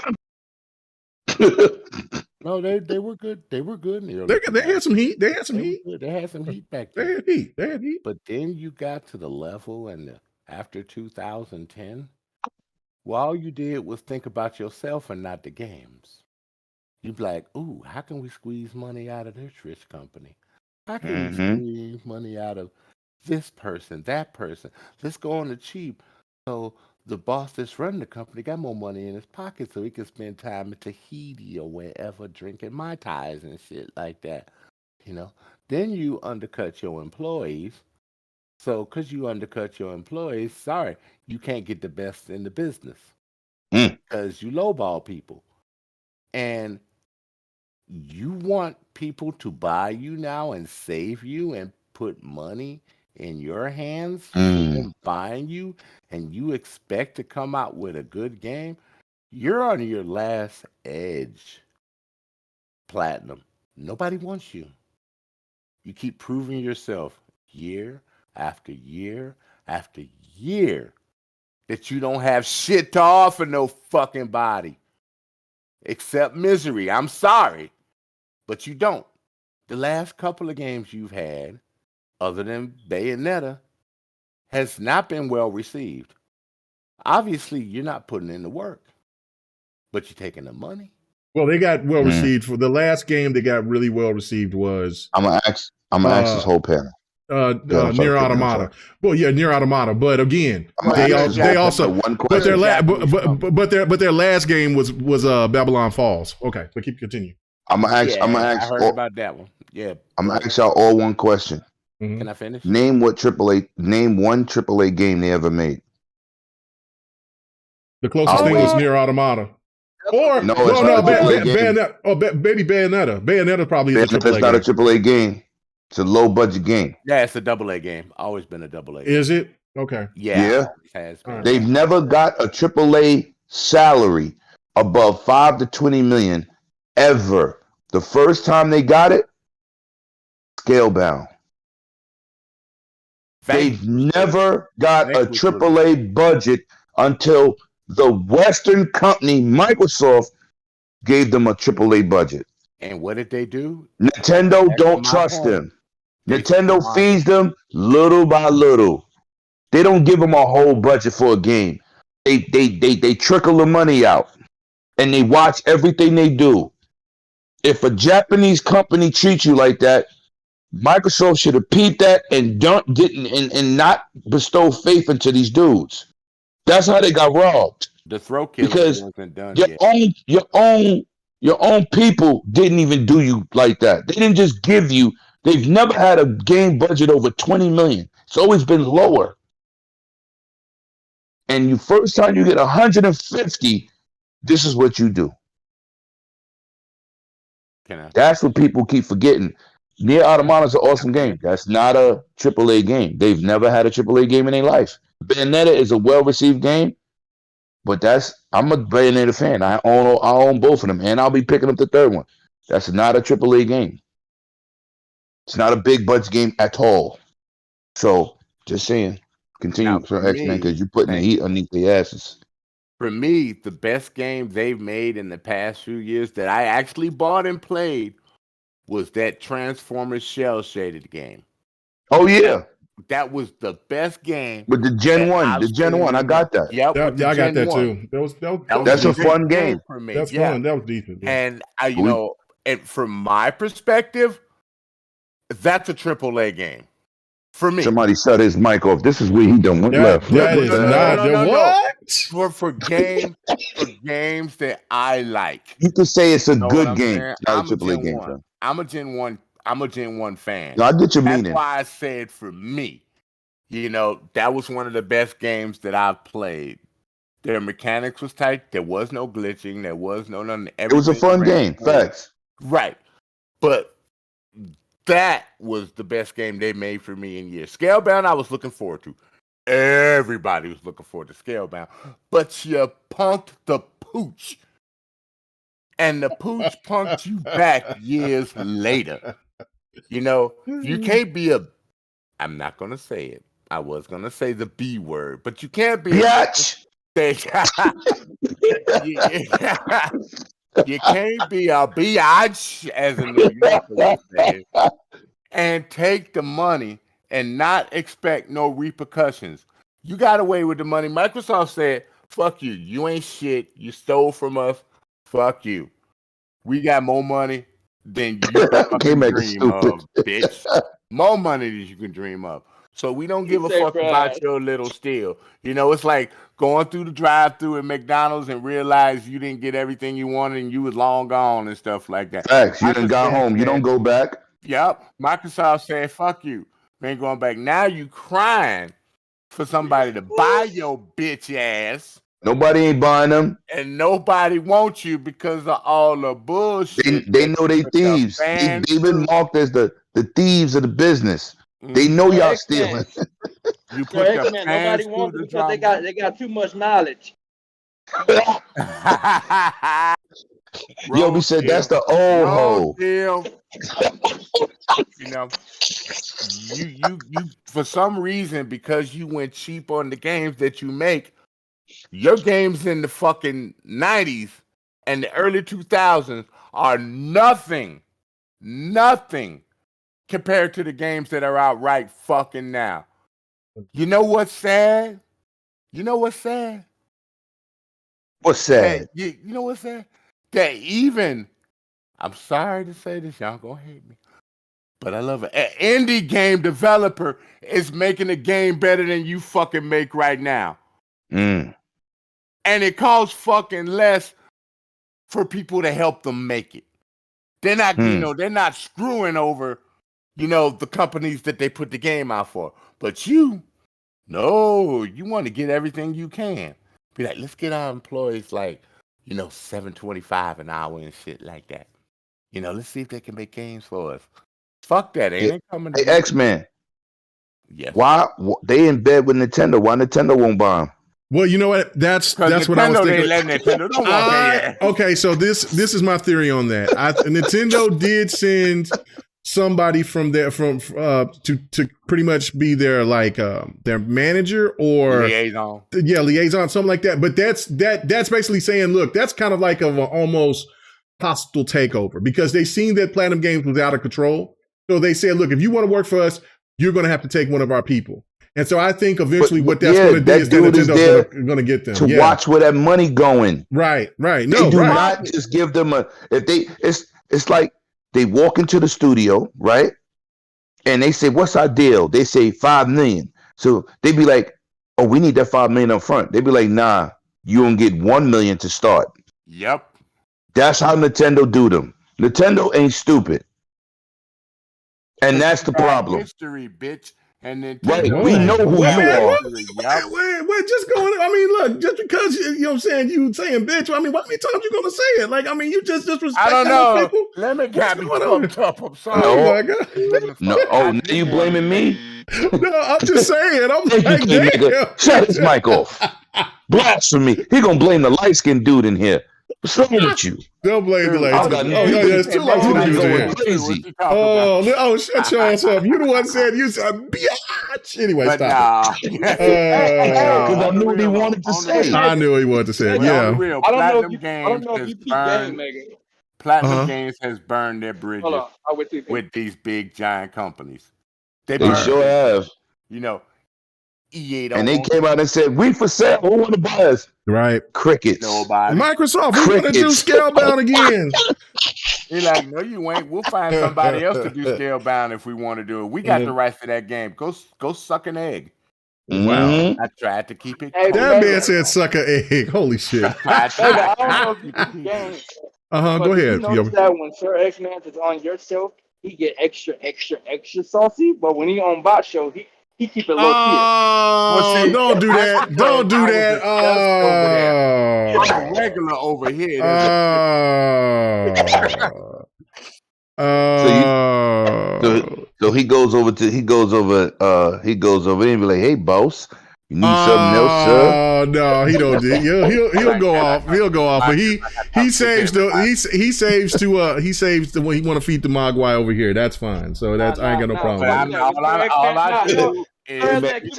No, they were good. They were good in the early 2000s. They had some heat. They had some heat. They had some heat back then. They had heat. But then you got to the level and after 2010, well, all you did was think about yourself and not the games. You'd be like, ooh, how can we squeeze money out of this rich company? How can we squeeze money out of this person, that person? Let's go on the cheap. So the boss that's running the company got more money in his pocket so he can spend time in Tahiti or wherever drinking Mai Tais and shit like that. You know? Then you undercut your employees. So because you undercut your employees, sorry, you can't get the best in the business. Because you lowball people. And you want people to buy you now and save you and put money in your hands for them buying you, and you expect to come out with a good game, you're on your last edge, Platinum. Nobody wants you. You keep proving yourself year after year after year that you don't have shit to offer no fucking body except misery. I'm sorry, but you don't. The last couple of games you've had, other than Bayonetta, has not been well received. Obviously, you're not putting in the work, but you're taking the money. Well, they got well received for the last game. They got really well received was I'm gonna ask this whole panel. Near Automata. Well, yeah, Near Automata. But again, they also but their last game was Babylon Falls. Okay, but continue. I'm gonna ask. I heard about that one. Yeah, I'm gonna ask y'all all one question. Can I finish? Name one AAA game they ever made. The closest thing was Near Automata. Or Bayonetta. Oh, baby Bayonetta. Bayonetta probably is a AAA game. That's not a AAA game. It's a low budget game. Yeah, it's a AA game. Always been a AA. Is it? Okay. Yeah. Has been. They've never got a AAA salary above 5 to 20 million ever. The first time they got it, Scalebound. They've never got a AAA budget until the Western company, Microsoft, gave them a AAA budget. And what did they do? Nintendo don't trust them. Nintendo feeds them little by little. They don't give them a whole budget for a game. They trickle the money out, and they watch everything they do. If a Japanese company treats you like that, Microsoft should have peeped that and not bestow faith into these dudes. That's how they got robbed. The throat killing wasn't done yet. Your own people didn't even do you like that. They didn't just give you. They've never had a game budget over 20 million. It's always been lower. And you first time you get 150, this is what you do. That's what people keep forgetting. Near Automata is an awesome game. That's not a AAA game. They've never had a AAA game in their life. Bayonetta is a well-received game, but I'm a Bayonetta fan. I own both of them, and I'll be picking up the third one. That's not a AAA game. It's not a big budget game at all. So, just saying. Continue, X-Men, because you're putting the heat underneath their asses. For me, the best game they've made in the past few years that I actually bought and played was that Transformers shell-shaded game. Oh, yeah. That was the best game. With the Gen 1. I got that. Yep, I got that too. That's a fun game. For me. That's fun. That was decent. Yeah. And, and from my perspective, that's a AAA game. For me. Somebody shut his mic off. This is where he done went left. That is not what? For games that I like. You could say it's a good game. Not a AAA game. I'm a Gen 1 fan. No, I get your meaning. That's why I said for me, that was one of the best games that I've played. Their mechanics was tight. There was no glitching. There was no nothing. It was a fun game. Facts. Right. But that was the best game they made for me in years. Scalebound, I was looking forward to. Everybody was looking forward to Scalebound. But you punked the pooch. And the pooch punked you back years later. You can't be I'm not going to say it. I was going to say the B word, but you can't be Biatch. You can't be a biatch, as a New Yorker would say, and take the money and not expect no repercussions. You got away with the money. Microsoft said, fuck you. You ain't shit. You stole from us. Fuck you. We got more money than you can dream of, bitch. More money than you can dream of. So we don't give a fuck about your little steal. It's like going through the drive-thru at McDonald's and realize you didn't get everything you wanted and you was long gone and stuff like that. Facts. You done got home. You don't go back. Yep. Microsoft said, fuck you. We ain't going back. Now you crying for somebody to buy your bitch ass. Nobody ain't buying them. And nobody wants you because of all the bullshit. They know they thieves. They've been marked as the thieves of the business. They know y'all X-Men. stealing. You So put the X-Men, nobody fans wants through it the because they got too much knowledge. drama. Yo, we said that's the old hoe. Deal. You know, you for some reason, because you went cheap on the games that you make, your games in the fucking 90s and the early 2000s are nothing compared to the games that are out right fucking now. You know what's sad? What's That, sad? you know what's sad? That even, I'm sorry to say this, y'all gonna hate me, but I love it. An indie game developer is making a game better than you fucking make right now. Mm. And it costs fucking less for people to help them make it. They're not, they're not screwing over, the companies that they put the game out for. But you want to get everything you can. Be like, let's get our employees like, $7.25 an hour and shit like that. Let's see if they can make games for us. Fuck that, ain't it coming? Hey, X-Men. Yes. Why they in bed with Nintendo? Why Nintendo won't buy them? Well, you know what? That's what I was thinking. Nintendo don't want that. Okay, so this is my theory on that. Nintendo did send somebody from there to pretty much be their their manager or liaison, something like that. But that's basically saying, look, that's kind of like an almost hostile takeover because they seen that Platinum Games was out of control. So they said, look, if you want to work for us, you're going to have to take one of our people. And so I think eventually what that's going to do is that Nintendo's going to get them to watch where that money going. Right. They do not just give them it's like they walk into the studio, right? And they say, "What's our deal?" They say $5 million. So they be like, "Oh, we need that $5 million up front." They be like, "Nah, you gonna get $1 million to start." Yep. That's how Nintendo do them. Nintendo ain't stupid. And that's the problem. History, bitch. And then right, we know who you are. Wait, just going. I mean, look, just because you know what I'm saying, you saying bitch. I mean, what many times you gonna say it? Like, I mean, you just disrespect. I don't know. People. Let me get me fucked up. I'm sorry. Oh my god. No. Oh, now you blaming me? No, I'm just saying. I'm like, damn. Shut his mic off. Blasphemy. He gonna blame the light skinned dude in here. What's wrong with you? Don't blame the light skin. Oh, yeah, it's too light skinned dudes crazy. Oh, shut your ass up. You the one said you said biatch. Anyway, stop it. Because I knew what he wanted to say. I knew he wanted to say it. Yeah. I don't know if you peep game, Megan. Platinum Games has burned their bridges with these big giant companies. They sure have. EA and they came out and said, "We for sale. Who want to buy us?" Right. Crickets. Nobody. Microsoft, we want to do Scalebound again. He's like, no, you ain't. We'll find somebody else to do Scalebound if we want to do it. We got the rights to that game. Go suck an egg. Wow. I tried to keep it. That man said suck an egg. Holy shit. I don't know if you keep games. Go ahead. You notice that when Sir X-Man is on your show, he get extra saucy. But when he on Bot show, he keep it low key. Don't do that. Don't do that. I'm regular over here. So he goes over and be like, "Hey, boss, you need something else, sir?" No, he don't do. He'll go off. He'll go off. But he saves the when he want to feed the Mogwai over here. That's fine. So that's I ain't got no problem. All I do is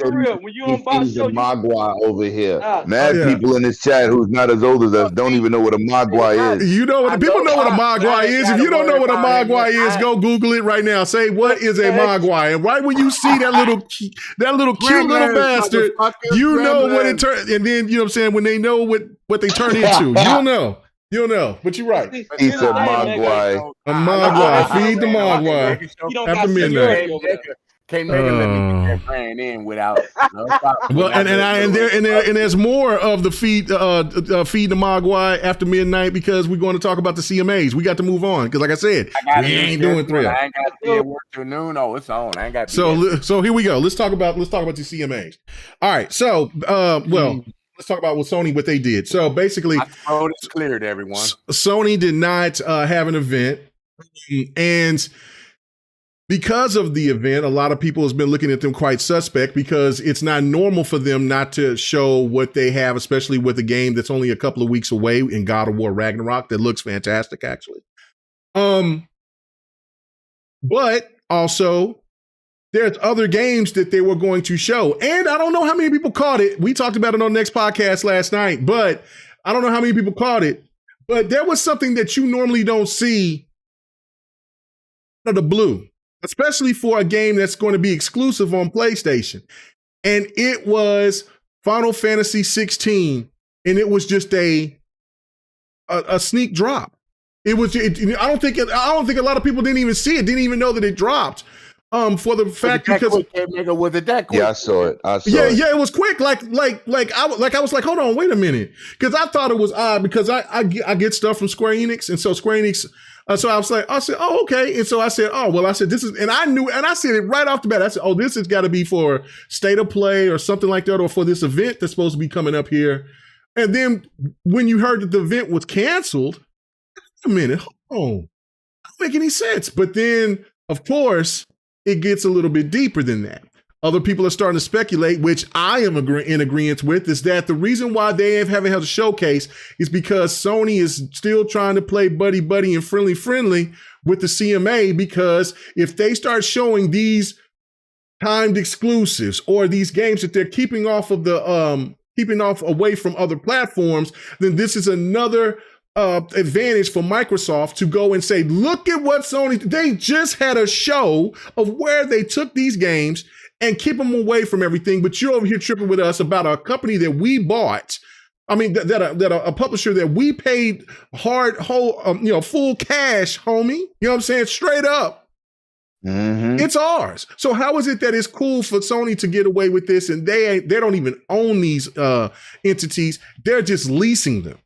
when you on Bot show, Mogwai over here. Mad people in this chat who's not as old as us don't even know what a Mogwai is. You know what? People know what a Mogwai is. If you don't know what a Mogwai is, go Google it right now. Say what is a Mogwai, and right when you see that little cute little bastard, you know what it turns. And then you know what I'm saying when they know what they turn into, you'll know. But you're right. He said Mogwai. A Mogwai. Feed the Mogwai after midnight. Can't make it let me get that brand in without. Well, and there's more of the feed the Mogwai after midnight because we're going to talk about the CMAs. We got to move on because, like I said, we ain't doing thrill. I ain't got to be at work till noon. Oh, it's on. I ain't got. So here we go. Let's talk about the CMAs. All right. So let's talk about what they did. So basically, it's clear to everyone. Sony did not have an event, and because of the event, a lot of people has been looking at them quite suspect because it's not normal for them not to show what they have, especially with a game that's only a couple of weeks away in God of War Ragnarok that looks fantastic, actually. But also there's other games that they were going to show. And I don't know how many people caught it. We talked about it on Next Podcast last night, but I don't know how many people caught it. But there was something that you normally don't see out of the blue, especially for a game that's going to be exclusive on PlayStation. And it was Final Fantasy 16, and it was just a sneak drop. I don't think a lot of people didn't even see it, didn't even know that it dropped. For the fact because was it that quick? Yeah, I saw it. Yeah, it was quick. Like I was like, hold on, wait a minute, because I thought it was odd because I get stuff from Square Enix, and so Square Enix. So I said, oh, okay, and so I said, oh, well, I said this is, and I knew, and I said it right off the bat. I said, oh, this has got to be for State of Play or something like that, or for this event that's supposed to be coming up here. And then when you heard that the event was canceled, wait a minute, hold on, doesn't make any sense. But then, of course, it gets a little bit deeper than that. Other people are starting to speculate, which I am in agreement with, is that the reason why they haven't held a showcase is because Sony is still trying to play buddy-buddy and friendly with the CMA, because if they start showing these timed exclusives or these games that they're keeping off away from other platforms, then this is another advantage for Microsoft to go and say, look at what Sony, they just had a show of where they took these games and keep them away from everything. But you're over here tripping with us about a company that we bought. I mean, a publisher that we paid full cash, homie. You know what I'm saying? Straight up. Mm-hmm. It's ours. So how is it that it's cool for Sony to get away with this and they don't even own these entities? They're just leasing them.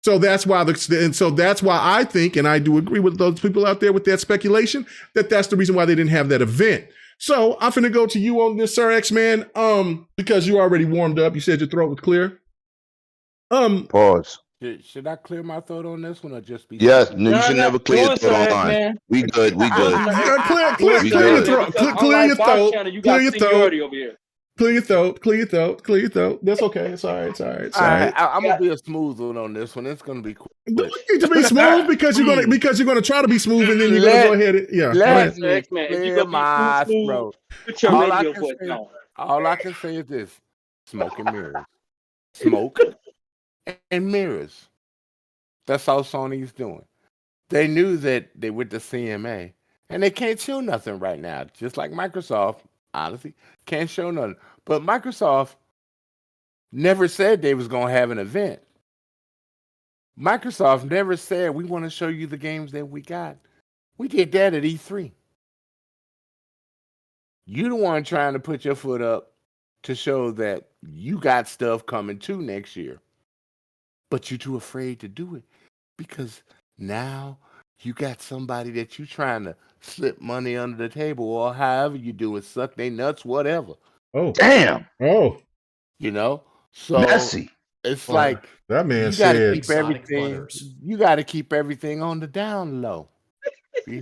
So that's why I think, and I do agree with those people out there with that speculation, that that's the reason why they didn't have that event. So I'm finna go to you on this, Sir X-Man, because you already warmed up. You said your throat was clear. Pause. Should I clear my throat on this one or just be? Yes, no, you should never clear your throat online. We good. Clear your throat. Clear your throat. Clear your throat. Clear your throat. That's okay. It's all right. I'm gonna be a smooth one on this one. It's gonna be cool. You need to be smooth because you're gonna try to be smooth, and then you're gonna go ahead and let me clear my throat. All I can say is this: smoke and mirrors, smoke and mirrors. That's all Sony's doing. They knew that they went to CMA, and they can't show nothing right now. Just like Microsoft, honestly, can't show nothing. But Microsoft never said they was going to have an event. Microsoft never said, we want to show you the games that we got. We did that at E3. You the one trying to put your foot up to show that you got stuff coming too next year. But you're too afraid to do it because now you got somebody that you trying to slip money under the table or however you do it, suck they nuts, whatever. Oh, damn. Oh, so messy. It's like that man said, you got to keep everything on the down low. You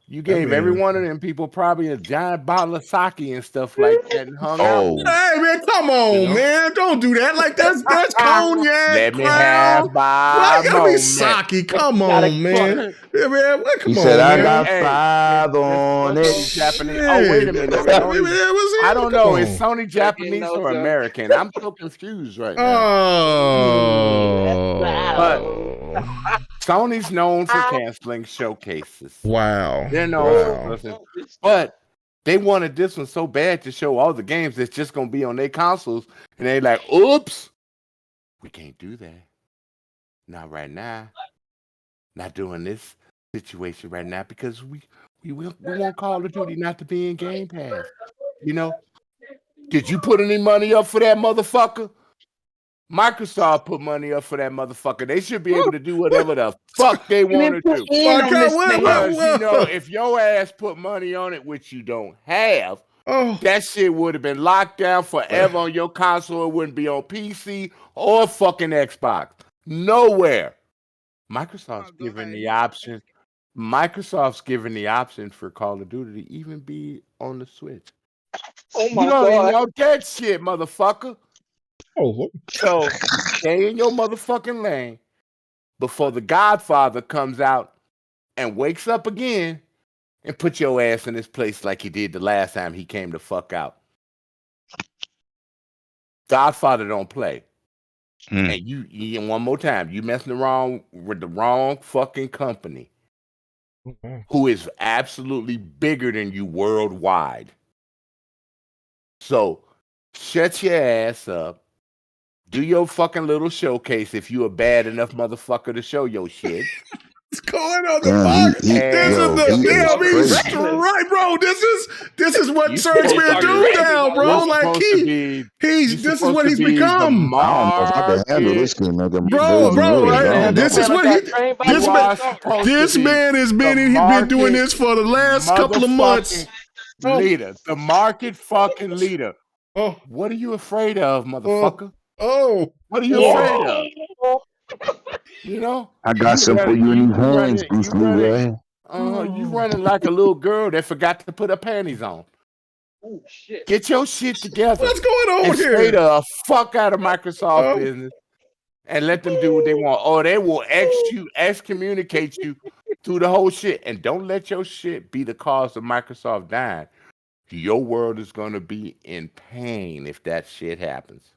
you gave every one of them people probably a giant bottle of sake and stuff like that and hung out. Hey man, come on, man. Don't do that. Like that's cognac. Let me have my sake. Come on, man. Yeah, man. He said, I got 5 on it. Japanese. Oh, wait a minute. I don't know. Is Sony Japanese or American? I'm so confused right now. But Sony's known for canceling showcases. Wow. They're known for but they wanted this one so bad to show all the games that's just going to be on their consoles. And they're like, oops, we can't do that. Not right now. Not doing this situation right now because we want Call of Duty not to be in Game Pass. Did you put any money up for that motherfucker? Microsoft put money up for that motherfucker. They should be able to do whatever the fuck they want to do. Because, if your ass put money on it, which you don't have, that shit would have been locked down forever on your console. It wouldn't be on PC or fucking Xbox. Nowhere. Microsoft's giving the option Microsoft's giving the option for Call of Duty to even be on the Switch. Oh You my don't even god! know that shit, motherfucker. Oh, So stay in your motherfucking lane before the Godfather comes out and wakes up again and put your ass in his place like he did the last time he came the fuck out. Godfather don't play. And you one more time, you messing around with the wrong fucking company who is absolutely bigger than you worldwide. So shut your ass up. Do your fucking little showcase if you a bad enough motherfucker to show your shit. what's going on the box? This is the damn. He's right, bro. This is what Sir X-Men do now, bro. Like this is what he's become. I don't know if I can handle this game, man. Bro. This is what this man has been. He's been doing this for the last couple of months. Leader, the market fucking leader. Oh, what are you afraid of, motherfucker? What are you afraid of? You know, I got some for you in these hands, Bruce Lee. You running like a little girl that forgot to put her panties on. Oh shit! Get your shit together. What's going on and here? Stay the fuck out of Microsoft business and let them do what they want. Or they will excommunicate you through the whole shit. And don't let your shit be the cause of Microsoft dying. Your world is gonna be in pain if that shit happens.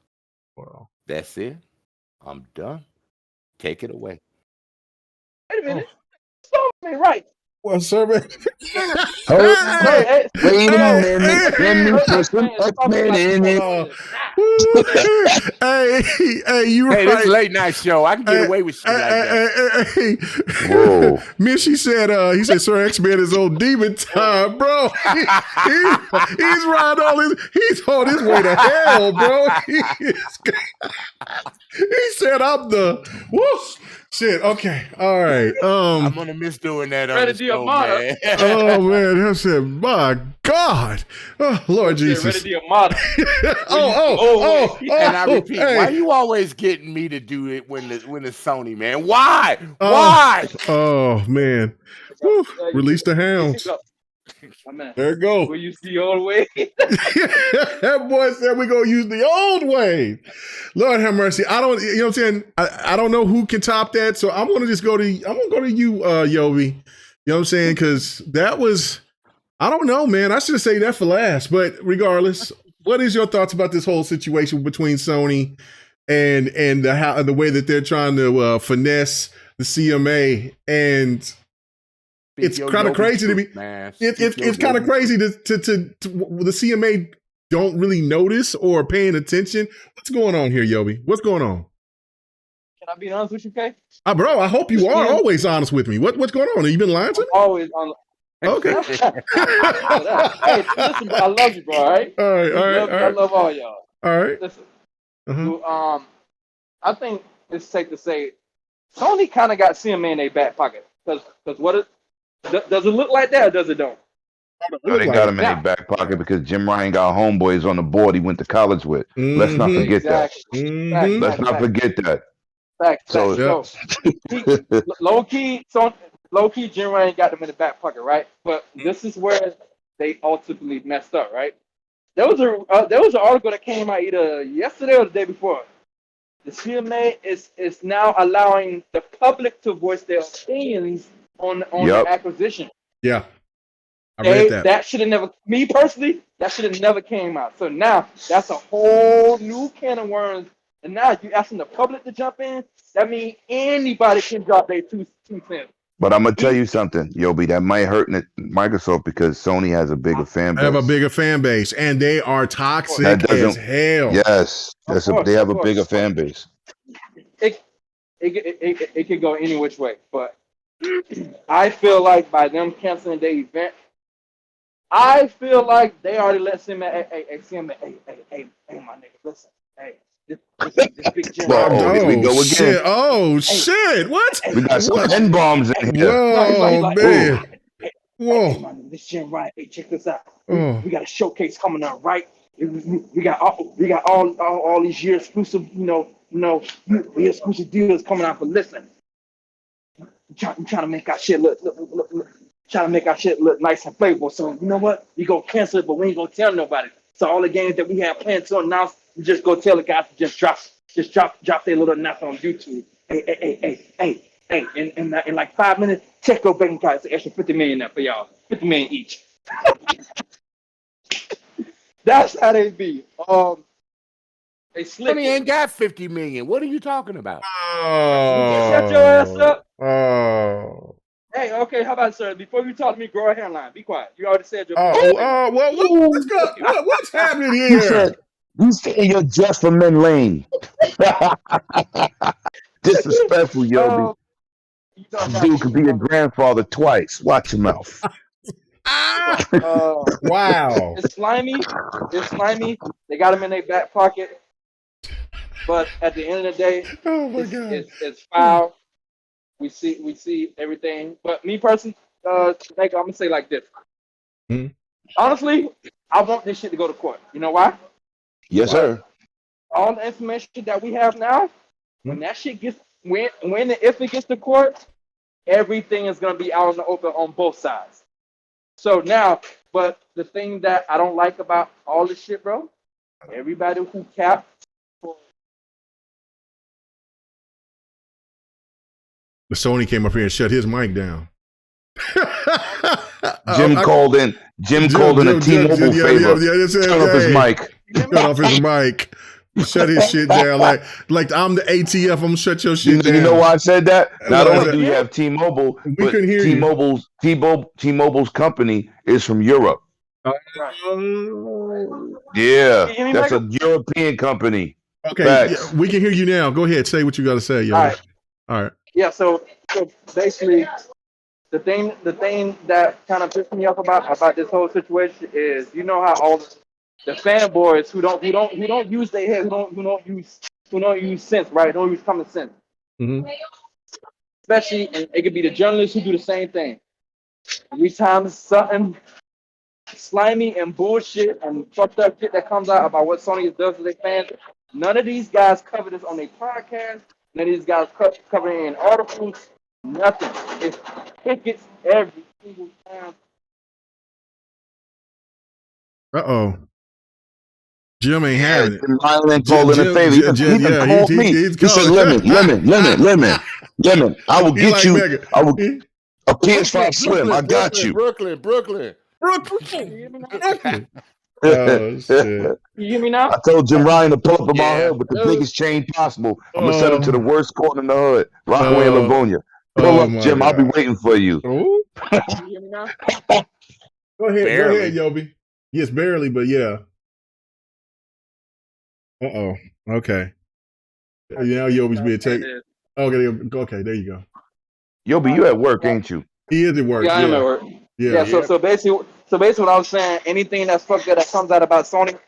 Well, that's it. I'm done. Take it away. Wait a minute. Something right. Well, sir, man. Wait a minute. Let me put some X-Men in it. Hey, you right. Hey, this late night show. I can get away with shit like that. Whoa. Mishy said, he said, Sir X-Men is on demon time, bro. He's riding he's on his way to hell, bro. He said, I'm the, whoosh. Shit, okay, all right. I'm gonna miss doing that on the show, man. Oh, man, that's it. My God. Oh, Lord Jesus. And I repeat, why you always getting me to do it when the Sony, man? Why? Why? Oh, man. Woo. Release the hounds. There it go. Will you see the old way? That boy said we're gonna use the old way. Lord have mercy. I don't, you know what I'm saying? I don't know who can top that. So I'm gonna go to you, Yobi. You know what I'm saying? Because that was, I don't know, man. I should have saved that for last. But regardless, what is your thoughts about this whole situation between Sony and the way that they're trying to finesse the CMA? And it's kind of crazy to me. It's kind of crazy to the CMA don't really notice or paying attention. What's going on here, Yobi? What's going on? Can I be honest with you, Kay? Bro, I hope you are always honest with me. What's going on? Have you been lying to me? Always on. Okay. Hey, listen, bro, I love you, bro. All right. All right. I love all y'all. All right. Listen. So, I think it's safe to say Sony kind of got CMA in their back pocket because does it look like that or does it don't? They got him in their back pocket because Jim Ryan got homeboys on the board he went to college with. Let's not forget that. Let's not forget that. Low key, Jim Ryan got them in the back pocket, right? But this is where they ultimately messed up, right? There was an article that came out either yesterday or the day before. The CMA is now allowing the public to voice their opinions on the acquisition. Yeah. I read that. That should have never, me personally, that should have never came out. So now that's a whole new can of worms. And now you asking the public to jump in, that means anybody can drop their two cents. But I'm gonna tell you something, Yobi, that might hurt Microsoft because Sony has a bigger fan base. They have a bigger fan base, and they are toxic as hell. Yes, they have a bigger fan base. It could go any which way, but I feel like by them canceling their event, I feel like they already let CMA, hey, my nigga, listen, hey. This big Jim here we go again. Shit. Oh, shit. What? We got some N-bombs in here. Whoa, man. Whoa. Hey, man, this Jim Ryan, hey, check this out. We got a showcase coming up, right? We got all these year exclusive, exclusive deals coming out. But listen, I'm trying to make our shit look, trying to make our shit look nice and flavorful. So you know what? We go cancel it, but we ain't gonna tell nobody. So all the games that we have planned to announce, we just go tell the guys to just drop their little announcement on YouTube. Hey. In like 5 minutes, check your bank account. It's an extra 50 million there for y'all. 50 million each. That's how they be. They slick. Sony ain't got 50 million. What are you talking about? Oh. Shut your ass up. Oh. Hey, okay, how about, sir? Before you talk to me, grow a hairline. Be quiet. You already said your. Well, what's good? What's happening here? You stay in your just for men lane. Disrespectful, Yobi. Dude could be your grandfather twice. Watch your mouth. Wow. It's slimy. They got them in their back pocket. But at the end of the day, it's foul. We see everything. But me personally, I'm gonna say like this. Honestly, I want this shit to go to court. You know why? Yes, sir. All the information that we have now, when that shit gets when and if it gets to court, everything is gonna be out in the open on both sides. So now, but the thing that I don't like about all this shit, bro, everybody who capped. The Sony came up here and shut his mic down. Jim called in a T-Mobile favor. Turn off his mic. Cut off his mic. Shut his shit down. Like I'm the ATF. I'm gonna shut your shit down. You know why I said that? Not only do you have T-Mobile, but T-Mobile's company is from Europe. Yeah, that's a European company. Okay, yeah, we can hear you now. Go ahead, say what you got to say. All right. Yeah. So basically, the thing that kind of pissed me off about this whole situation is, you know how all the fanboys who don't use their head, who don't use sense, right? Don't use common sense. Mm-hmm. Especially, and it could be the journalists who do the same thing. Every time something slimy and bullshit and fucked up shit that comes out about what Sony does to their fans, none of these guys cover this on their podcast. None of these guys cover it in articles. Nothing. It's tickets every single time. Jim ain't having it. Jim called in a favor. He said, Lemon. I will get you. A PS5 Slim. I got you. Brooklyn. Oh, shit. You hear me now? I told Jim Ryan to pull up in my hood with the biggest chain possible. I'm going to send him to the worst corner in the hood, Rockaway and Livonia. Pull up, Jim. I'll be waiting for you. You hear me now? Go ahead, Yobi. Yes, barely, but yeah. Okay. Now Yobi's being taken. Okay, there you go. Yobi, you at work, ain't you? He is at work. Yeah, I am at work. Yeah. So basically what I was saying, anything that's fucked up that comes out about Sony,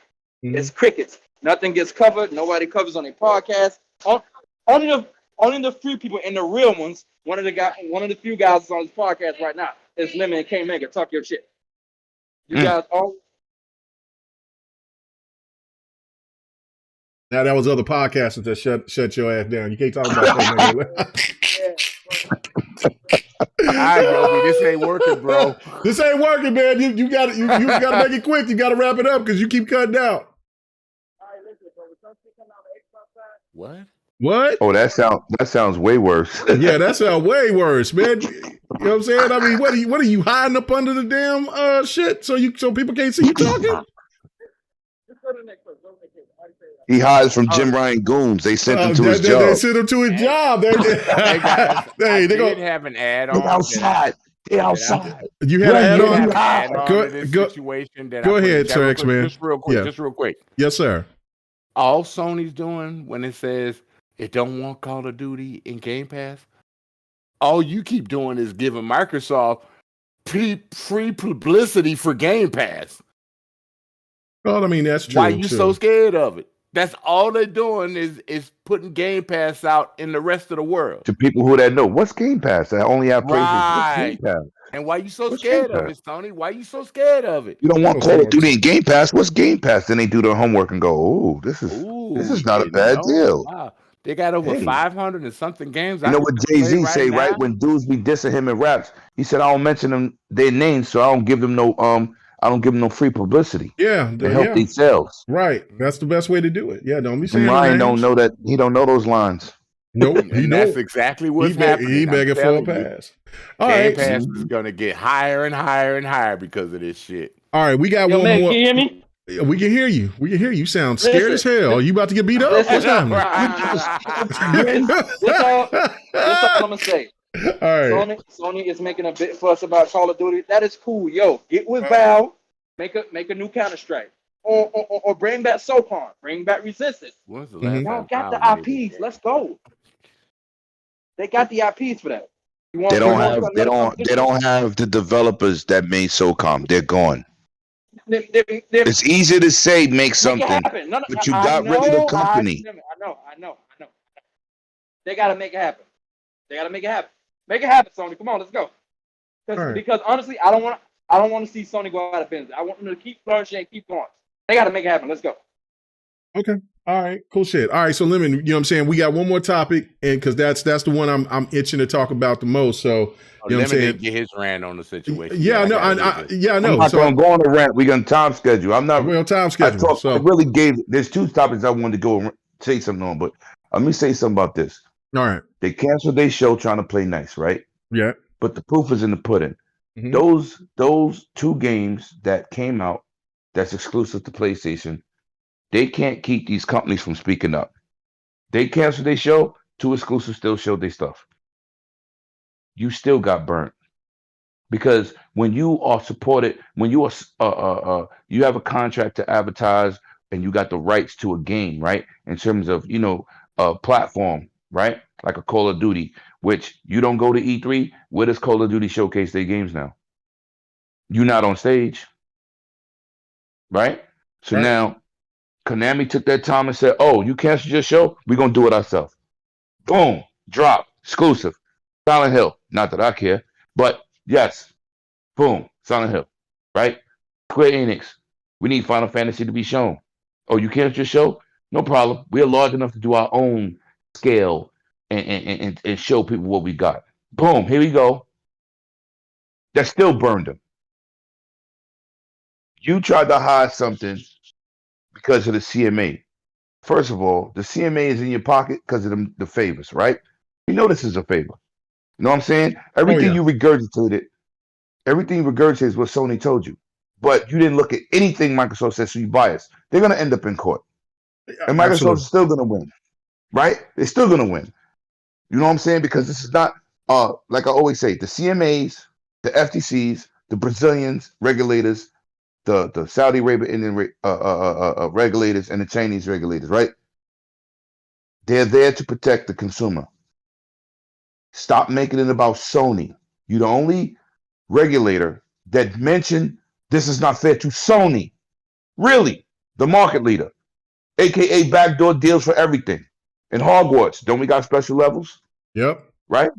it's crickets. Nothing gets covered. Nobody covers on their podcast. Only the few people and the real ones. One of the few guys that's on this podcast right now is Lemon and K Mega. Talk your shit. You guys all. Now that was other podcasters that shut your ass down. You can't talk about that. This ain't working, bro. This ain't working, man. You got you got to make it quick. You got to wrap it up because you keep cutting out. What? Oh, that sounds way worse. Yeah, that sounds way worse, man. You know what I'm saying? I mean, what are you hiding up under the damn shit so people can't see you talking? He hides from Jim Ryan goons. They sent him to his job. They sent him to his job. They didn't have an add-on. They outside. You had an add-on to this situation. Go ahead, Trex, man. Just real quick. Yes, sir. All Sony's doing when it says it don't want Call of Duty in Game Pass, all you keep doing is giving Microsoft free publicity for Game Pass. Well, I mean, that's true. Why are you so scared of it? That's all they're doing is putting Game Pass out in the rest of the world. To people who that know, what's Game Pass? I only have right. Game Pass? And why you so scared of it, Sony? Why you so scared of it? You don't want Call of Duty and Game Pass. What's Game Pass? Then they do their homework and go, "Oh, this is not a bad deal." Wow. They got over Hey. 500 and something games. You know what Jay-Z say, right? now? When dudes be dissing him in raps, he said, I don't mention them their names, so I don't give them no free publicity. Yeah, To help themselves. Right. That's the best way to do it. Yeah, don't be saying Ryan names. don't know that. He don't know those lines. Nope, he And don't. that's exactly what's He happening. begging for a pass. All Game right. Pass is gonna get higher and higher and higher because of this shit. All right, we got Yo, one man, more. can you hear me? We can hear you. We can hear you. You sound scared as hell. Are you about to get beat up? Listen. What's happening? That's all I'm gonna say. All right. Sony is making a big fuss about Call of Duty. That is cool. Yo, get with Valve, make a new Counter-Strike. Or bring back SOCON, bring back Resistance. When's the last Y'all time got the Valve made IPs. it? Let's go. They got the IPs for that. You want They to don't promote have another they don't competition? they don't have the developers that made SOCOM. They're gone. It's easy to say make something, but you got rid of the company. I know. They gotta make it happen. Make it happen, Sony. Come on, let's go. Right. Because honestly, I don't want to see Sony go out of business. I want them to keep flourishing and keep going. They gotta make it happen. Let's go. Okay. All right. Cool shit. All right. So Lemon, you know what I'm saying? We got one more topic, and because that's the one I'm itching to talk about the most. So you know what I'm saying? Get his rant on the situation. Yeah, I know. I know. I'm not going to go on a rant. We're going to time schedule. I'm not. We're on time schedule. I really gave. There's two topics I wanted to go and say something on, but let me say something about this. All right. They canceled their show trying to play nice, right? Yeah. But the proof is in the pudding. Mhm. Those two games that came out that's exclusive to PlayStation, they can't keep these companies from speaking up. They canceled their show. Two exclusives still showed their stuff. You still got burnt. Because when you are supported, when you are you have a contract to advertise and you got the rights to a game, right? In terms of, a platform, right? Like a Call of Duty, which you don't go to E3. Where does Call of Duty showcase their games now? You're not on stage, right? So Right. now Konami took that time and said, oh, you canceled your show? We're going to do it ourselves. Boom, drop, exclusive. Silent Hill, not that I care, but yes, boom, Silent Hill, right? Square Enix, we need Final Fantasy to be shown. Oh, you canceled your show? No problem. We're large enough to do our own scale and show people what we got. Boom, here we go. That still burned them. You tried to hide something because of the CMA. First of all, the CMA is in your pocket because of the favors, right? You know this is a favor. You know what I'm saying? Everything you regurgitated is what Sony told you. But you didn't look at anything Microsoft says, so you biased. They're going to end up in court. And Microsoft's still going to win, right? They're still going to win. You know what I'm saying? Because this is not, like I always say, the CMAs, the FTCs, the Brazilians, regulators, the Saudi Arabia Indian regulators, and the Chinese regulators, right? They're there to protect the consumer. Stop making it about Sony. You're the only regulator that mentioned this is not fair to Sony. Really, the market leader, aka backdoor deals for everything. In Hogwarts, don't we got special levels? Yep. Right?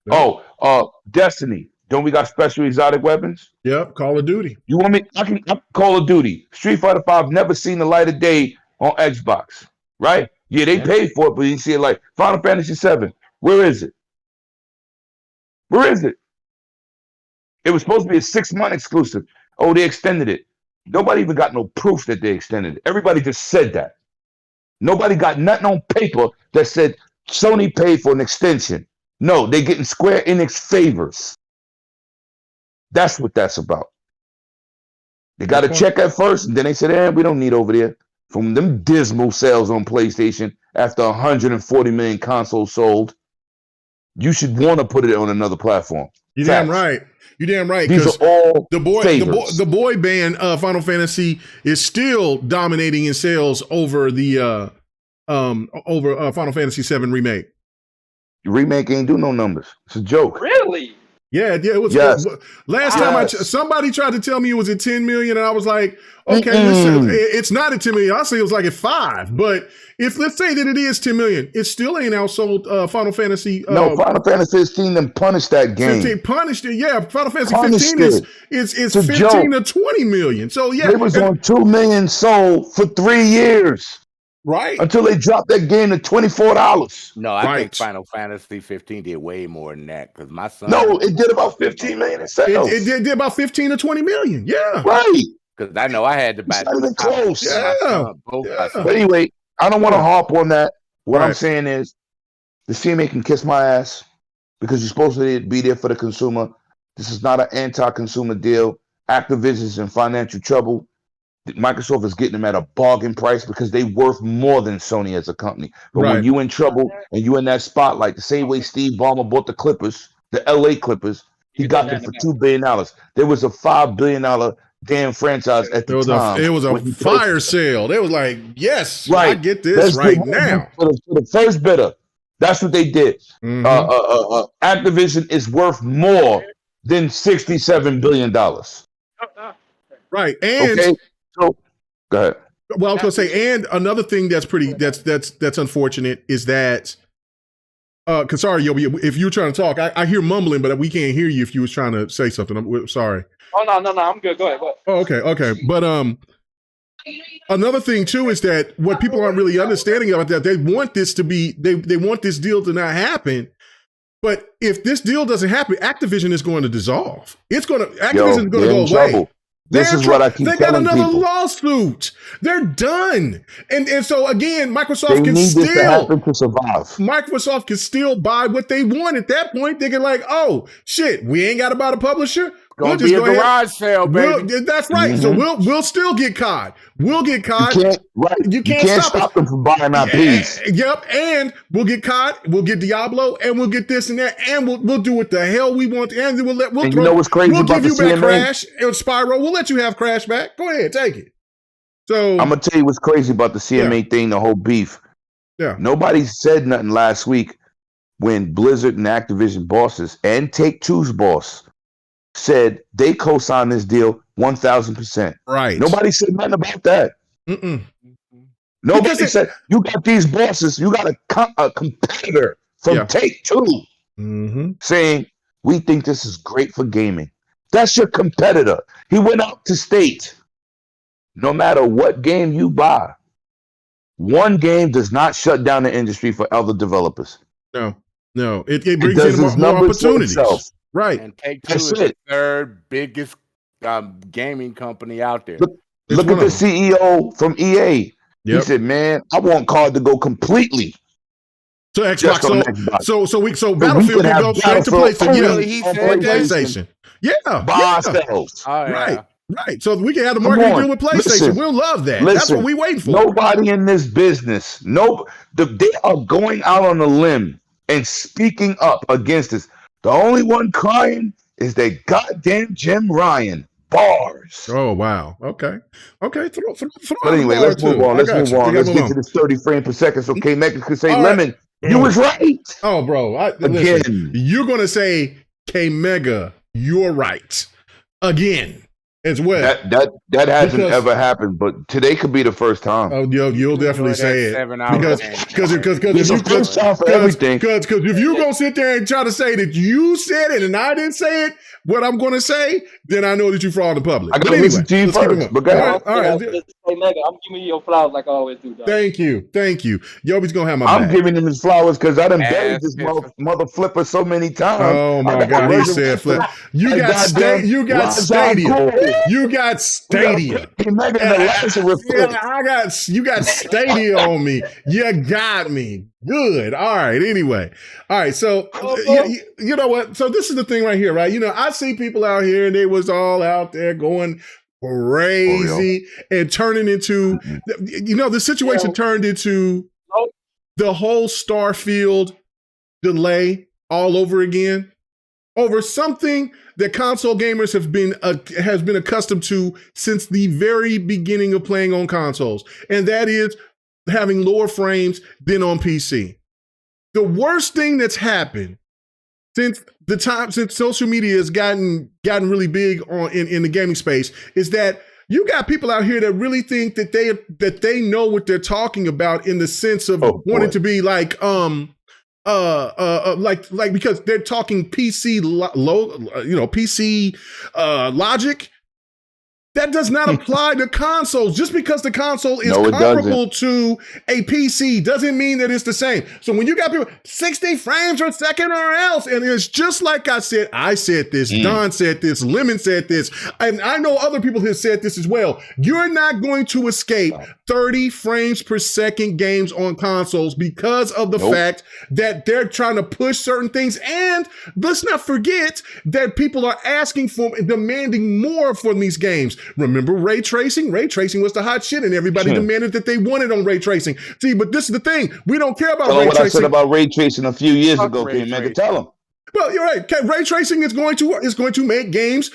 Yep. Oh, Destiny, don't we got special exotic weapons? Yep. Call of Duty. You want me? I can Call of Duty. Street Fighter 5 never seen the light of day on Xbox. Right? Yeah, they paid for it, but you see it like Final Fantasy 7. Where is it? Where is it? It was supposed to be a 6-month exclusive. Oh, they extended it. Nobody even got no proof that they extended it. Everybody just said that. Nobody got nothing on paper that said Sony paid for an extension. No, they're getting Square Enix favors. That's what that's about. They got a check at first, and then they said, we don't need over there. From them dismal sales on PlayStation after 140 million consoles sold, you should want to put it on another platform. You're damn right. You're damn right. These are all the boy band Final Fantasy is still dominating in sales over the Final Fantasy 7 remake. The remake ain't do no numbers. It's a joke. Really? Yeah, it was. Yes. Last time somebody tried to tell me it was at 10 million, and I was like, okay, it's not at 10 million. I say it was like at 5. But let's say that it is 10 million, it still ain't outsold Final Fantasy. No, Final Fantasy 15 them punished that game. 15 punished it. Yeah, Final Fantasy 15 is 15 joke. to 20 million. So yeah, it was on 2 million sold for 3 years. Right. Until they dropped that game to $24. No, I think Right. Final Fantasy 15 did way more than that because my son. No, it did about 15 million in sales. It did about 15 to 20 million. Yeah. Right. Because I know I had to buy It's not even close. my son, both my Yeah. sons. But anyway, I don't want to Yeah. harp on that. What I'm Right. saying is the CMA can kiss my ass because you're supposed to be there for the consumer. This is not an anti-consumer deal. Activision is in financial trouble. Microsoft is getting them at a bargain price because they worth more than Sony as a company. But Right. when you in trouble and you in that spotlight, the same way Steve Ballmer bought the Clippers, the LA Clippers, he got them for $2 billion. There was a $5 billion damn franchise at the time. It was a when he fire purchased sale. They was like, yes, Right. I get this Let's right give now. for the first bidder. That's what they did. Mhm. Activision is worth more than $67 billion. Right. And Okay, so go ahead. well, I was gonna say, and another thing that's unfortunate is that cause sorry, Yobi, if you're trying to talk, I hear mumbling, but we can't hear you if you was trying to say something. I'm sorry. Oh no, I'm good. Go ahead. Oh, okay. But another thing too is that what people aren't really understanding about that, they want this to be they want this deal to not happen. But if this deal doesn't happen, Activision is going to dissolve. Activision is going to they're go in away. trouble. This is what I keep They got telling another people. lawsuit. They're done. And so again, They Microsoft can need this to still happen to survive. Microsoft can still buy what they want. At that point, they can like, oh shit, we ain't got to buy the publisher. Gonna be a garage sale, baby. That's right. So we'll still get caught. We'll get caught. You can't stop them from buying our piece. Yep, and we'll get caught. We'll get Diablo, and we'll get this and that, and we'll do what the hell we want, and we'll And you know what's crazy we'll about give the you back CMA? Crash and Spyro. We'll let you have Crash back. Go ahead, take it. So I'm gonna tell you what's crazy about the CMA thing, the whole beef. Yeah. Nobody said nothing last week when Blizzard and Activision bosses and Take-Two's boss said they co-signed this deal 1,000%. right. Nobody said nothing about that. Mm-mm. Nobody said you got these bosses. You got a competitor from Take-Two saying we think this is great for gaming. That's your competitor. He went out to state. No matter what game you buy, one game does not shut down the industry for other developers. No. It brings in more opportunities. Right. And Take-Two is the third biggest gaming company out there. Look at the CEO from EA. He said, "Man, I want COD to go completely to Xbox." So Battlefield can go straight to PlayStation. Yeah. By ourselves. Right. So we can have the marketing deal with PlayStation. We'll love that. That's what we waiting for. Nobody in this business, they are going out on a limb and speaking up against this. The only one crying is that goddamn Jim Ryan. Bars. Oh wow. Okay. Throw but anyway, let's move on. Let's get to this 30 frames per second so K-Mega could say, Lemon, you was right. Oh, bro. Listen, you're gonna say K-Mega, you're right. Again. As well. That hasn't ever happened, but today could be the first time. Oh, you'll definitely say it. Because if you're gonna sit there and try to say that you said it and I didn't say it, what I'm gonna say, then I know that you fraud the public. I gotta listen to you first. But go ahead. All right. Hey, Mega, I'm giving you your flowers like I always do, dog. Thank you. Yobi's gonna have my I'm back. giving him his flowers because I done buried this mother flipper so many times. Oh my God, he said flip. You got Stadia. You got Stadia. You got Stadia on me. You got me. Good. All right. Anyway. All right. So you know what? So this is the thing right here, right? You know, I see people out here and they was all out there going crazy and turning into, the situation turned into the whole Starfield delay all over again over something that console gamers has been accustomed to since the very beginning of playing on consoles, and that is having lower frames than on PC. The worst thing that's happened since social media has gotten really big in the gaming space is that you got people out here that really think that they know what they're talking about in the sense of wanting to be like because they're talking PC PC logic. That does not apply to consoles. Just because the console is No, it comparable to a PC doesn't mean that it's the same. So when you got people 60 frames per second or else, and it's just like I said this, Don said this, Lemon said this, and I know other people have said this as well. You're not going to escape 30 frames per second games on consoles because of the fact that they're trying to push certain things. And let's not forget that people are asking for and demanding more from these games. Remember ray tracing? Ray tracing was the hot shit, and everybody demanded that they wanted on ray tracing. See, but this is the thing. We don't care about ray what tracing. I said about ray tracing a few years ago, K-Mega. Tell them. Well, you're right. Okay, ray tracing is going to make games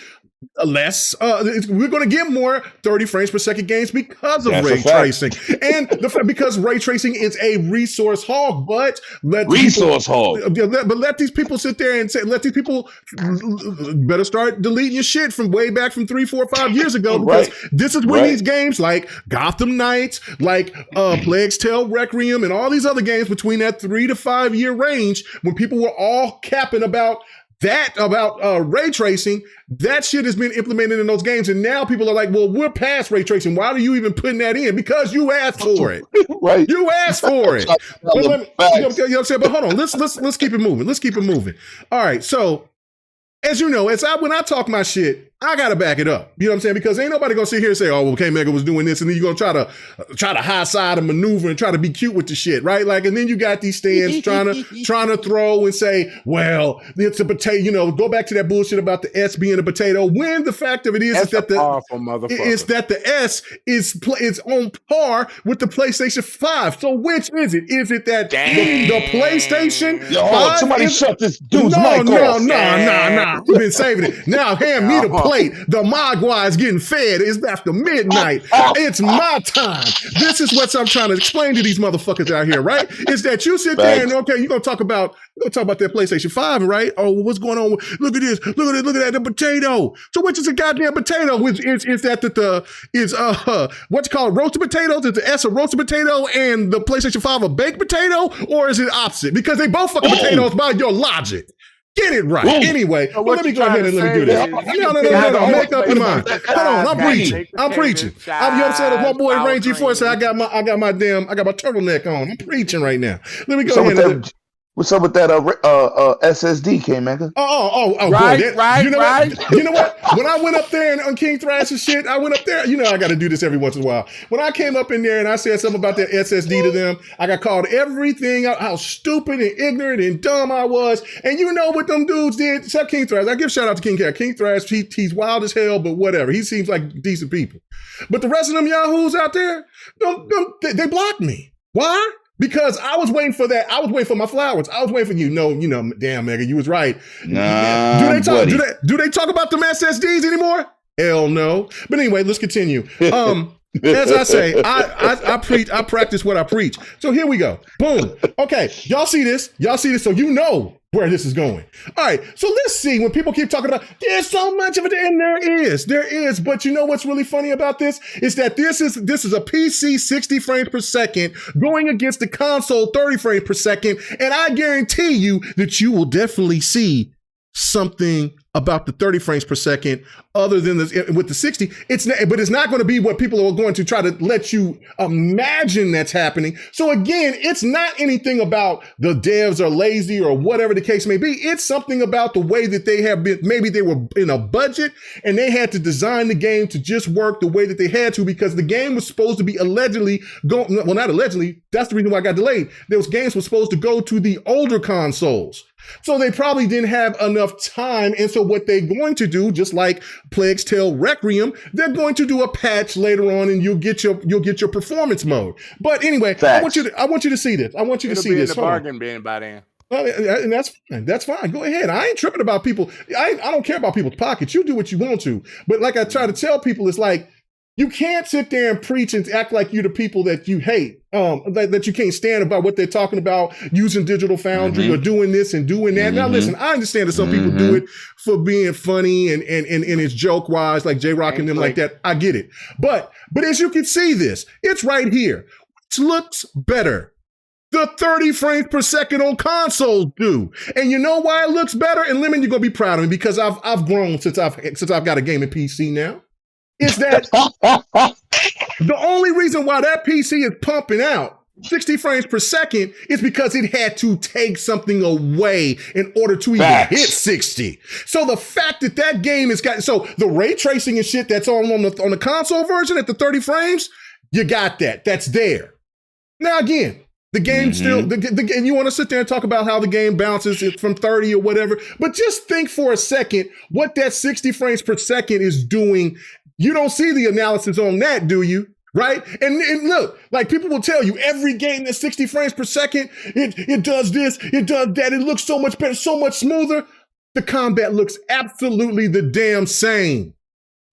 less. We're going to get more 30 frames per second games because of ray tracing, and because ray tracing is a resource hog. But let these people sit there and say, let these people better start deleting your shit from way back from 3, 4, 5 years ago, because this is when these games like Gotham Knights, like Plague's Tale Requiem, and all these other games between that 3 to 5 year range, when people were all capping about ray tracing, that shit has been implemented in those games, and now people are like, well, we're past ray tracing. Why are you even putting that in? Because you asked for it. Right. You asked for it. But you know what I'm saying? But hold on, let's keep it moving. Let's keep it moving. All right, so as you know, when I talk my shit, I gotta back it up. You know what I'm saying? Because ain't nobody gonna sit here and say, "Oh, well, K-Mega was doing this," and then you're gonna try to high side and maneuver and try to be cute with the shit, right? Like, and then you got these stands trying to throw and say, "Well, it's a potato." You know, go back to that bullshit about the S being a potato. When the fact of it is that the S is on par with the PlayStation 5. So which is it? Is it that the PlayStation? Somebody shut this dude's mic off. No. We've been saving it. Now hand me the plate. The Mogwai is getting fed. It's after midnight. It's my time. This is what I'm trying to explain to these motherfuckers out here, right? Is that you sit there and you're gonna talk about that PlayStation 5, right? Oh, what's going on? Look at this. Look at that. The potato. So which is a goddamn potato? Is that what you call it, roasted potatoes? Is the S a roasted potato and the PlayStation 5 a baked potato, or is it opposite? Because they both fucking potatoes by your logic. Get it right. Ooh. Anyway, let me go ahead and let me do this. No. Make up your mind. Hold on, I'm preaching. You know what I'm saying? As my boy Rain G4 said, I got my turtleneck on. I'm preaching right now. Let me go ahead and what's up with that SSD, K-Mega? Right. You know what? When I went up there on King Thrash and shit, I went up there. You know, I got to do this every once in a while. When I came up in there and I said something about that SSD to them, I got called everything, how stupid and ignorant and dumb I was. And you know what them dudes did? Except King Thrash. I give shout out to King Cat. King Thrash, he's wild as hell, but whatever. He seems like decent people. But the rest of them yahoos out there, they blocked me. Why? Because I was waiting for that. I was waiting for my flowers. I was waiting for you. No, damn, Mega, you was right. Nah, do they talk about them SSDs anymore? Hell no. But anyway, let's continue. As I say, I practice what I preach. So here we go. Boom. Okay, y'all see this? So you know where this is going. All right, so let's see. When people keep talking about, there's so much of it, and there is. But you know what's really funny about this is that this is a PC 60 frames per second going against the console 30 frames per second, and I guarantee you that you will definitely see something about the 30 frames per second other than with the 60. But it's not going to be what people are going to try to let you imagine that's happening. So again, it's not anything about the devs are lazy or whatever the case may be. It's something about the way that they have been. Maybe they were in a budget and they had to design the game to just work the way that they had to, because the game was supposed to be not allegedly, that's the reason why it got delayed. Those games were supposed to go to the older consoles. So they probably didn't have enough time. And so what they're going to do, just like Plague's Tale Requiem, they're going to do a patch later on and you'll get your performance mode. But anyway, I want you to see this. I want you to see this. It'll be in the bargain bin by then. And that's fine. That's fine. Go ahead. I ain't tripping about people. I don't care about people's pockets. You do what you want to. But like I try to tell people, it's like, you can't sit there and preach and act like you're the people that you hate, that you can't stand about what they're talking about, using Digital Foundry or doing this and doing that. Now, listen, I understand that some people do it for being funny and it's joke wise, like J-Rock and them like that. I get it. But as you can see this, it's right here. It looks better. The 30 frames per second on consoles do. And you know why it looks better? And Lemon, you're going to be proud of me because I've grown since I've got a gaming PC now. is that the only reason why that PC is pumping out 60 frames per second is because it had to take something away in order to even hit 60. So the fact that that game has got, so the ray tracing and shit that's on the console version at the 30 frames, you got that. That's there. Now again, the game still, and you want to sit there and talk about how the game bounces from 30 or whatever, but just think for a second what that 60 frames per second is doing. You don't see the analysis on that, do you? Right? And look, like people will tell you every game that's 60 frames per second, it does this, it does that, it looks so much better, so much smoother. The combat looks absolutely the damn same.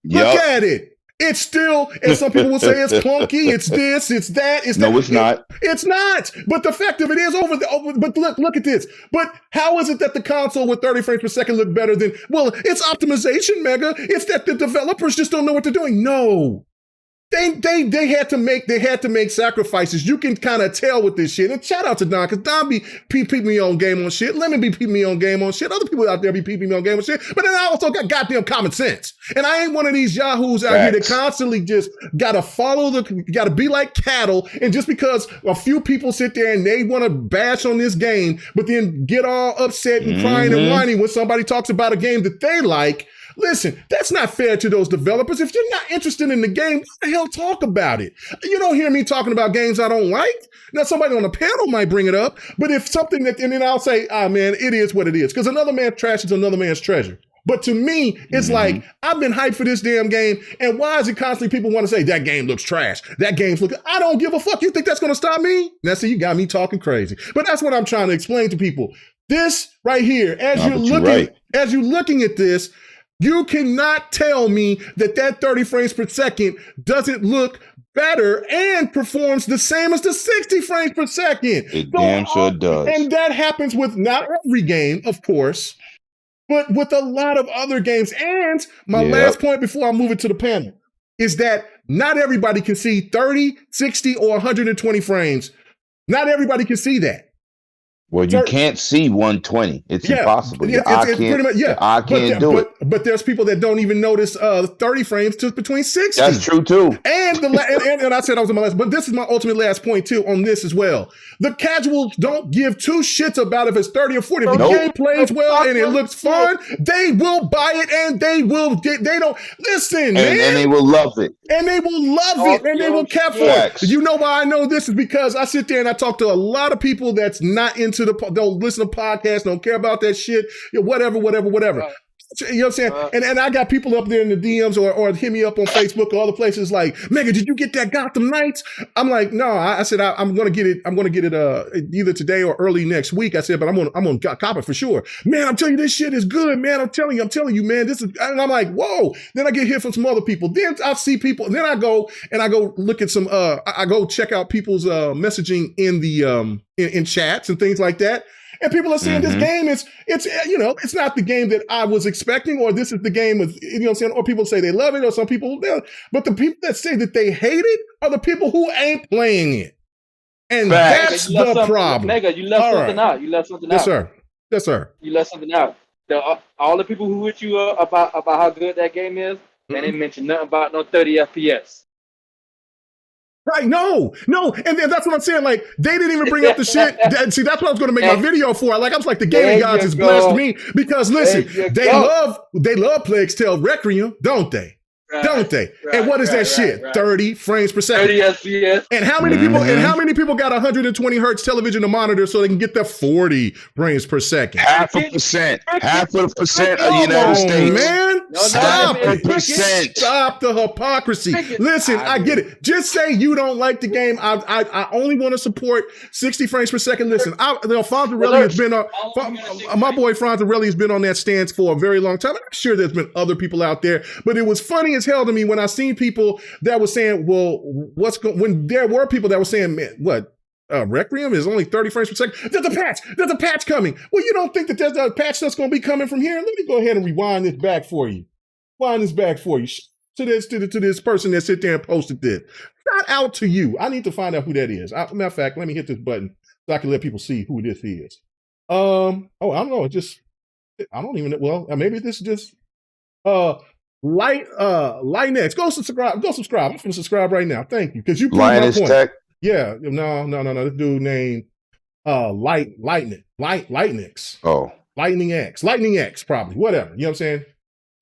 Look at it. It's still, and some people will say it's clunky, it's this, it's that, it's that. No, it's not. It's not. But the fact of it is but look at this. But how is it that the console with 30 frames per second look better than, well, it's optimization, Mega. It's that the developers just don't know what they're doing. No. They had to make sacrifices. You can kind of tell with this shit. And shout out to Don, because Don be peeping me on game on shit. Lemon be peeping me on game on shit. Other people out there be peeping me on game on shit. But then I also got goddamn common sense. And I ain't one of these yahoos out here that constantly just gotta gotta be like cattle. And just because a few people sit there and they want to bash on this game, but then get all upset and crying and whining when somebody talks about a game that they like. Listen, that's not fair to those developers. If you're not interested in the game, what the hell talk about it? You don't hear me talking about games I don't like. Now, somebody on the panel might bring it up, but if something that, and then I'll say, man, it is what it is. Because another man's trash is another man's treasure. But to me, it's like, I've been hyped for this damn game, and why is it constantly people want to say, that game looks trash, that game's looking, I don't give a fuck. You think that's going to stop me? Now, see, you got me talking crazy. But that's what I'm trying to explain to people. This right here, as you're looking at this, you cannot tell me that 30 frames per second doesn't look better and performs the same as the 60 frames per second. It damn sure does. And that happens with not every game, of course, but with a lot of other games. And my last point before I move it to the panel is that not everybody can see 30, 60, or 120 frames. Not everybody can see that. Well, you can't see 120. It's impossible. I can't do it. But there's people that don't even notice 30 frames to between 60. That's true too. And and I said I was on my last, but this is my ultimate last point too on this as well. The casuals don't give two shits about if it's 30 or 40. If the game plays well and it looks fun, they will buy it and they don't listen, man. And they will love it. And they will love it and they will care for it. You know why I know this is because I sit there and I talk to a lot of people that's not into don't listen to podcasts, don't care about that shit, whatever. Right. You know what I'm saying? And I got people up there in the DMs or hit me up on Facebook or other places like, Mega, did you get that Gotham Knights? I'm like, no, I said, I'm going to get it. I'm going to get it either today or early next week. I said, but I'm going to cop it for sure. Man, I'm telling you, this shit is good, man. I'm telling you, man, this is, and I'm like, whoa. Then I get hit from some other people. Then I see people, and then I go look at some, I go check out people's messaging in the, in chats and things like that. And people are saying this game it's not the game that I was expecting, or this is the game of, you know what I'm saying? Or people say they love it, or some people don't. But the people that say that they hate it are the people who ain't playing it. And that's the problem. Mega, you left something out. You left something out. Yes, sir. You left something out. All the people who hit you about how good that game is, they didn't mention nothing about no 30 FPS. Right, no, and then that's what I'm saying. Like, they didn't even bring up the shit. See, that's what I was going to make my video for. Like, I was like, the gaming gods has blessed me because listen, they love Plague's Tale Requiem, don't they? Don't they? And what is that shit? 30 frames per second. 30 FPS. And how many people? And how many people got 120 hertz television to monitor so they can get their 40 frames per second? Half a percent of the United States. Man, stop it. Stop the hypocrisy. Listen, I get it. Just say you don't like the game. I only want to support 60 frames per second. Listen, Fonzarelli has been on. My boy Fonzarelli has been on that stance for a very long time. I'm sure there's been other people out there, but it was funny as hell to me when I seen people that were saying, well, when there were people that were saying, man, what? Requiem is only 30 frames per second. There's a patch coming. Well, you don't think that there's a patch that's going to be coming from here? Let me go ahead and rewind this back for you. To this person that sit there and posted this. Shout out to you. I need to find out who that is. Matter of fact, let me hit this button so I can let people see who this is. I don't know. I don't even know. Well, maybe this is just Lightnex. Go subscribe. Go subscribe. I'm gonna subscribe right now. Thank you. Because you proved my Linus point. Tech. Yeah. No. This dude named Lightnex. Oh. Lightning X, probably. Whatever. You know what I'm saying?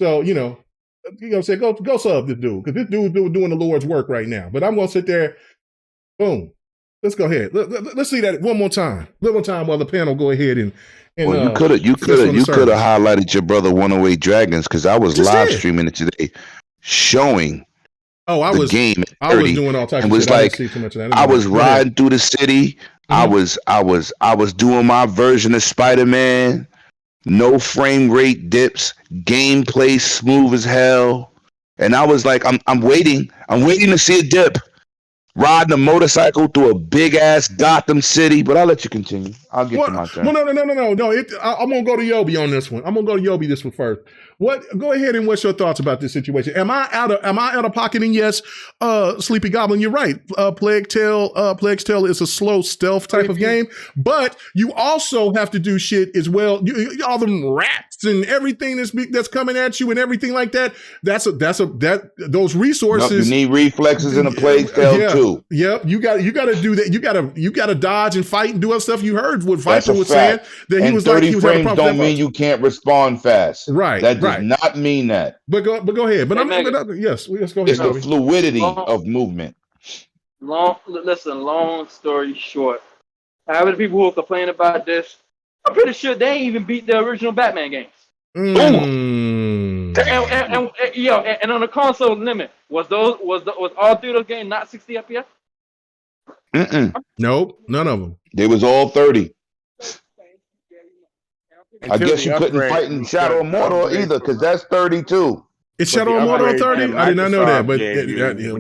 So, you know what I'm saying? Go sub this dude. Because this dude's doing the Lord's work right now. But I'm gonna sit there. Boom. Let's go ahead. Let's see that one more time. One more time while the panel go ahead and well, you could have highlighted your brother 108 Dragons, because I was live streaming it today, showing the game. I was doing all types of shit. Like, I was riding through the city. Mm-hmm. I was doing my version of Spider-Man. No frame rate dips. Gameplay smooth as hell. And I was like, I'm waiting to see a dip. Riding a motorcycle through a big ass Gotham City, but I'll let you continue. I'll get to my turn. Well, no. I'm gonna go to Yobi on this one. I'm gonna go to Yobi this one first. Go ahead and what's your thoughts about this situation? Am I out of pocket? And yes, Sleepy Goblin, you're right. Plague Tale is a slow stealth type of game, but you also have to do shit as well. All them rats and everything that's coming at you and everything like that. Those resources. Nope, you need reflexes in a Plague Tale too. Yep, you got to do that. You got to dodge and fight and do other stuff. You heard what Viper was saying that he was 30 frames don't mean you can't respond fast. Right. That does not mean that. But go ahead. But yes, let's go ahead. It's the fluidity of movement. Long story short, however the people who are complaining about this, I'm pretty sure they ain't even beat the original Batman games. And on the console limit, was all three of those games not 60 FPS? Nope, none of them. They was all 30. I guess you couldn't fight in Shadow of Mordor either, because that's 32. It's Shadow of Mordor 30? I did not know that, but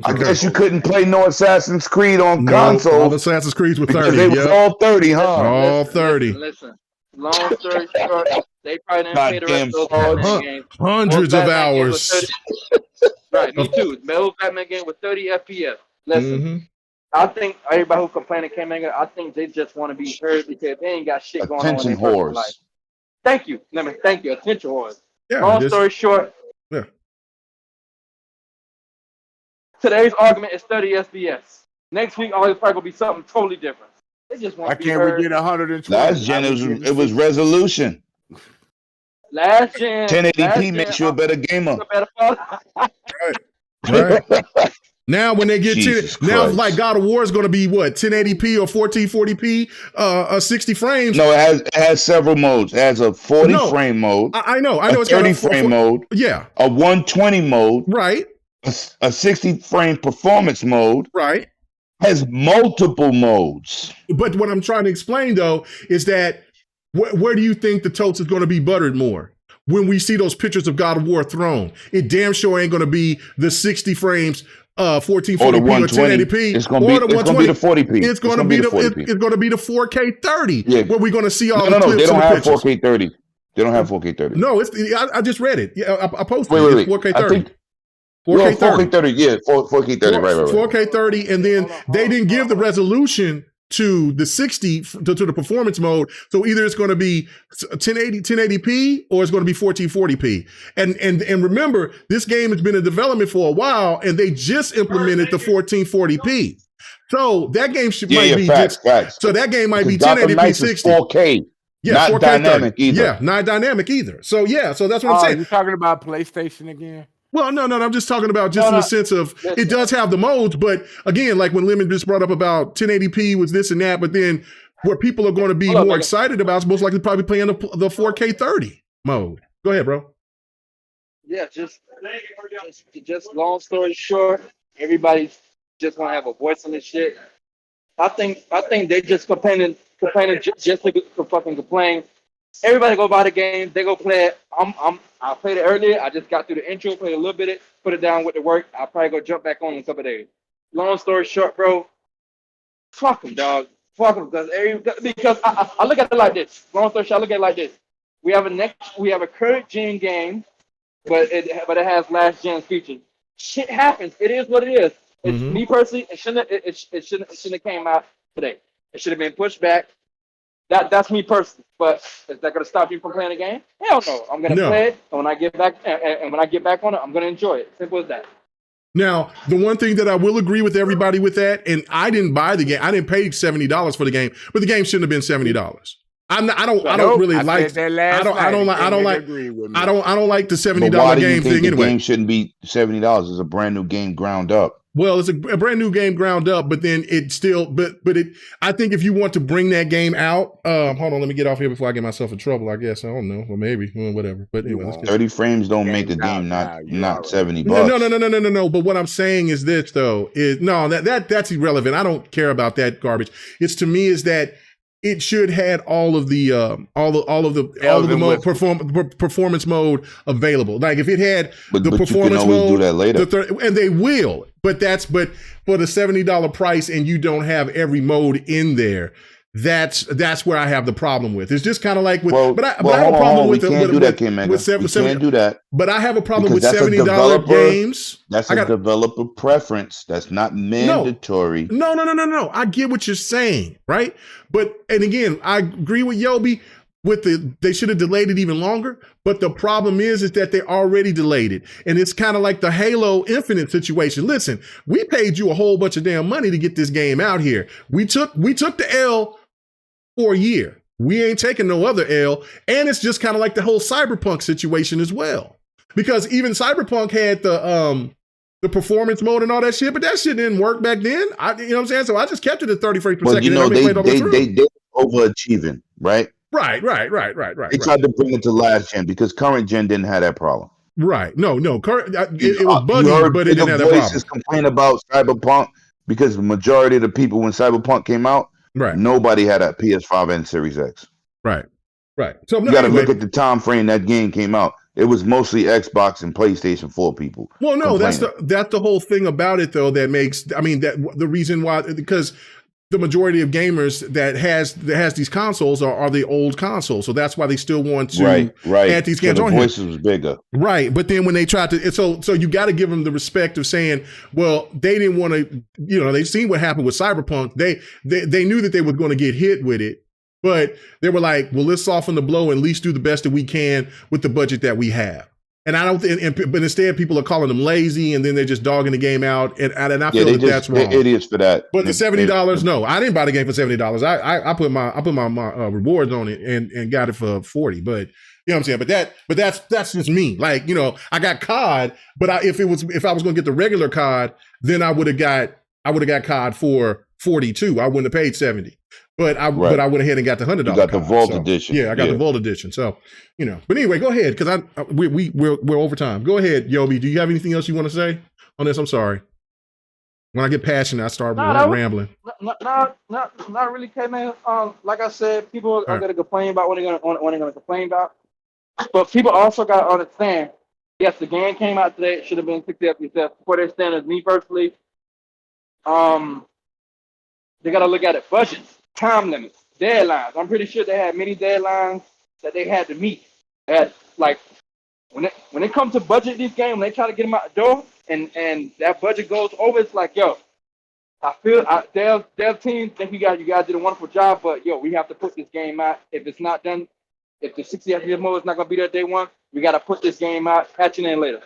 I guess you couldn't play no Assassin's Creed on console. All the Assassin's Creeds were 30. They was all 30, huh? All 30. Listen. Long story short, they probably didn't pay the rest of those games. Hundreds of hours. Right, me too. Metal Batman game with 30 FPS. Listen, I think everybody who complaining I think they just want to be heard because they ain't got shit going on in their personal life. Thank you. Thank you. Attention whores. Yeah, long story short. Yeah. Today's argument is 30 FPS. Next week, probably gonna be something totally different. They just want to be heard. We get 120? Last gen, it was resolution. Last gen 1080p makes you a better gamer. Right. Now when they get now like God of War is going to be what 1080p or 1440p, 60 frames. No, it has several modes. It has a 40 frame mode. I know. A it's 30 frame mode. Yeah. A 120 mode. Right. A 60 frame performance mode. Right. Has multiple modes. But what I'm trying to explain though is that where do you think the totes is going to be buttered more? When we see those pictures of God of War Throne, it damn sure ain't going to be the 60 frames, 1440p or 1080p. It's going to be the 40p. It's going to be the 4K 30. Yeah. Where we're going to see all the clips. They don't have pictures. 4K 30. They don't have 4K 30. No, I just read it. Yeah, I posted it. Wait. 4K 30. 4K 30. Yeah, 4K 30. Right. 4K 30, and then they didn't give the resolution to the 60 to the performance mode. So either it's going to be 1080p or it's going to be 1440p. And remember, this game has been in development for a while, and they just implemented the 1440p. So that game might be facts. So that game might be 1080p 60. 4K. Yeah, not 4K dynamic 30. either. Yeah, not dynamic either. So that's what I'm saying. You're talking about PlayStation again? Well, no, I'm just talking about in the sense of it does have the modes, but again, like when Lemon just brought up about 1080p was this and that, but then what people are going to be more excited about is most likely probably playing the 4K 30 mode. Go ahead, bro. Yeah, just long story short, everybody just want to have a voice on this shit. I think they just complaining just to fucking complain. Everybody go buy the game, they go play it. I played it earlier. I just got through the intro, played a little bit, put it down with the work. I'll probably go jump back on in a couple of days. Long story short, bro, fuck them, dog. Fuck them, because I look at it like this. Long story short, I look at it like this. We have a current gen game, but it has last gen features. Shit happens. It is what it is. It's me personally. It shouldn't have came out today. It should have been pushed back. That's me personally. But is that gonna stop you from playing the game? Hell no. I'm gonna play it, and when I get back on it, I'm gonna enjoy it. Simple as that. Now, the one thing that I will agree with everybody with that, and I didn't buy the game. I didn't pay $70 for the game, but the game shouldn't have been $70. I don't really like. I don't like the $70 game thing anyway. The game shouldn't be $70. It's a brand new game ground up. Well, it's a brand new game ground up, but then it still, but it. I think if you want to bring that game out, hold on, let me get off here before I get myself in trouble. I guess I don't know, or maybe whatever. But anyway, 30 frames don't make a game not $70. No. But what I'm saying is this though: that's irrelevant. I don't care about that garbage. It's to me is that it should had all of the performance mode available. Like if it had the performance mode, do that later. And they will. But for the $70 price, and you don't have every mode in there. That's where I have the problem with. It's just kind of like with, but I have a problem with can't do that, can't do that. But I have a problem with $70 games. That's a developer preference. That's not mandatory. No. I get what you're saying, right? And again, I agree with Yobi. They should have delayed it even longer. But the problem is that they already delayed it. And it's kind of like the Halo Infinite situation. Listen, we paid you a whole bunch of damn money to get this game out here. We took the L for a year. We ain't taking no other L. And it's just kind of like the whole Cyberpunk situation as well. Because even Cyberpunk had the performance mode and all that shit, but that shit didn't work back then. You know what I'm saying? So I just kept it at 30 frames per second. They overachieving, right? Right. They tried to bring it to last gen because current gen didn't have that problem. Right. No. It was buggy, but it didn't have that problem. Voices complain about Cyberpunk because the majority of the people when Cyberpunk came out, nobody had a PS5 and Series X. Right. So you got to look at the time frame that game came out. It was mostly Xbox and PlayStation 4 people. Well, no, that's the whole thing about it though that makes. I mean, that the reason why because the majority of gamers that has these consoles are the old consoles, so that's why they still want to add these games on here. The voices was bigger, right? But then when they tried to, so you got to give them the respect of saying, well, they didn't want to, they've seen what happened with Cyberpunk. They knew that they were going to get hit with it, but they were like, well, let's soften the blow and at least do the best that we can with the budget that we have. And I don't think, but instead people are calling them lazy, and then they're just dogging the game out, and I feel that's wrong. They're idiots for that. But the $70, no, I didn't buy the game for $70. I put my rewards on it and got it for $40. But you know what I'm saying. But that's just me. Like I got COD, but if I was going to get the regular COD, then I would have got COD for $42. I wouldn't have paid $70. But I went ahead and got the $100. You got the Vault Edition. Yeah, I got the Vault Edition. So, But anyway, go ahead because we're over time. Go ahead, Yobi. Do you have anything else you want to say on this? I'm sorry. When I get passionate, I start rambling. Not really, man. Like I said, people are gonna complain about what they're gonna complain about. But people also got to understand. Yes, the game came out today. It should have been picked up yourself for their standards. Me personally, they got to look at it. Budgets, time limits, deadlines. I'm pretty sure they had many deadlines that they had to meet. They had, like, when it comes to budget these games, when they try to get them out the door and that budget goes over, it's like, yo, I feel their team think you guys did a wonderful job, but yo, we have to put this game out. If it's not done, if the 60 FPS mode is not gonna be there day one, we gotta put this game out, patch it in later.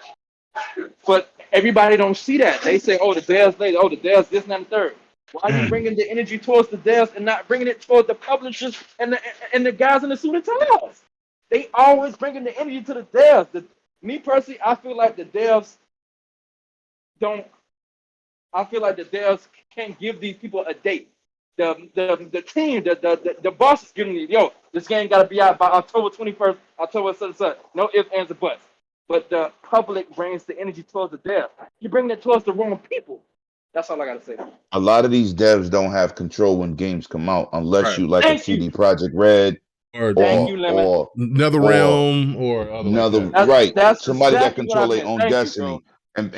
But everybody don't see that. They say, oh, the devs later, oh, the devs this and that and third. Why are you bringing the energy towards the devs and not bringing it towards the publishers and the guys in the suit and ties? They always bringing the energy to the devs. Me personally, I feel like the devs can't give these people a date. The team, the boss is giving me, yo, this game got to be out by October 21st, October 7th. No ifs, ands, or buts. But the public brings the energy towards the devs. You bring it towards the wrong people. That's all I gotta say. A lot of these devs don't have control when games come out unless you like a CD Projekt Red or NetherRealm or another that's somebody exactly that control their own destiny. And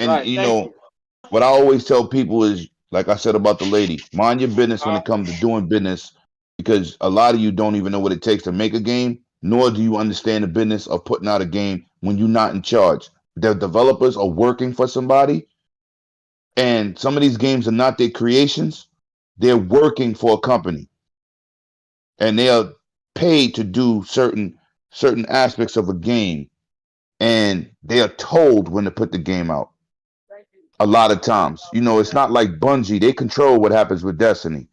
what I always tell people is, like I said about the lady, mind your business when it comes to doing business, because a lot of you don't even know what it takes to make a game, nor do you understand the business of putting out a game when you're not in charge. The developers are working for somebody. And some of these games are not their creations. They're working for a company. and they are paid to do certain aspects of a game, and they are told when to put the game out. A lot of times, it's not like Bungie. They control what happens with Destiny.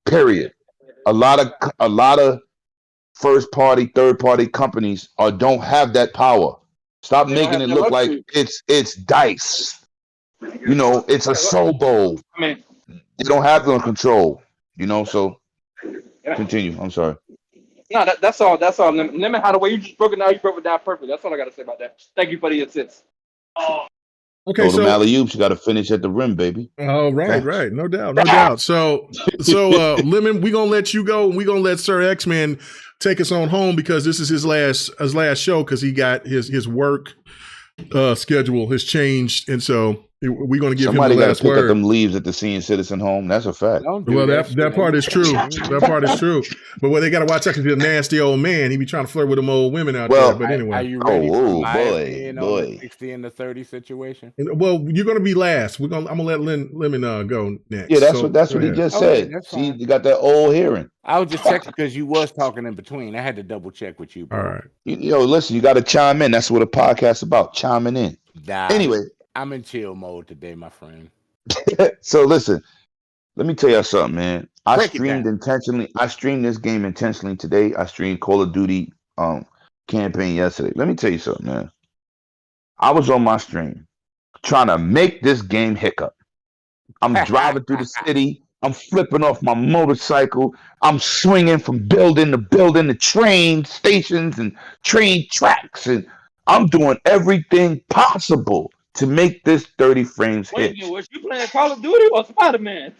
Period. A lot of first party, third party companies don't have that power. Stop making it look like it's dice. It's a Soul Bowl. I mean, They don't have no control. So continue. I'm sorry. no, that's all. That's all. Lemon, how the way you just broke it down, you broke it down perfectly. That's all I got to say about that. Thank you for the assist. Okay, So alley-oops, you got to finish at the rim, baby. Oh, right, no doubt. So, Lemon, we gonna let you go, and we gonna let Sir X-Man take us on home because this is his last show because he got his work schedule has changed, and so we're going to give Somebody him the got last to pick word. up them leaves at the senior citizen home. That's a fact. Well, that part is true. That part is true. But they got to watch out because he's a nasty old man. He be trying to flirt with them old women out there. But anyway, are you ready for my boy. opinion on the 60 and the 30 situation? Well, you're going to be last. I'm going to let Lemon go next. Yeah, that's what he just said. See, you got that old hearing. I was just checking because you was talking in between. I had to double check with you, bro. All right. Listen, you got to chime in. That's what a podcast's about, chiming in. Anyway, I'm in chill mode today, my friend. So listen, let me tell y'all something, man. I streamed this game intentionally today. I streamed Call of Duty campaign yesterday. Let me tell you something, man. I was on my stream trying to make this game hiccup. I'm driving through the city. I'm flipping off my motorcycle. I'm swinging from building to building to train stations and train tracks. And I'm doing everything possible to make this 30 frames hit. Wait a minute, was you playing Call of Duty or Spider-Man?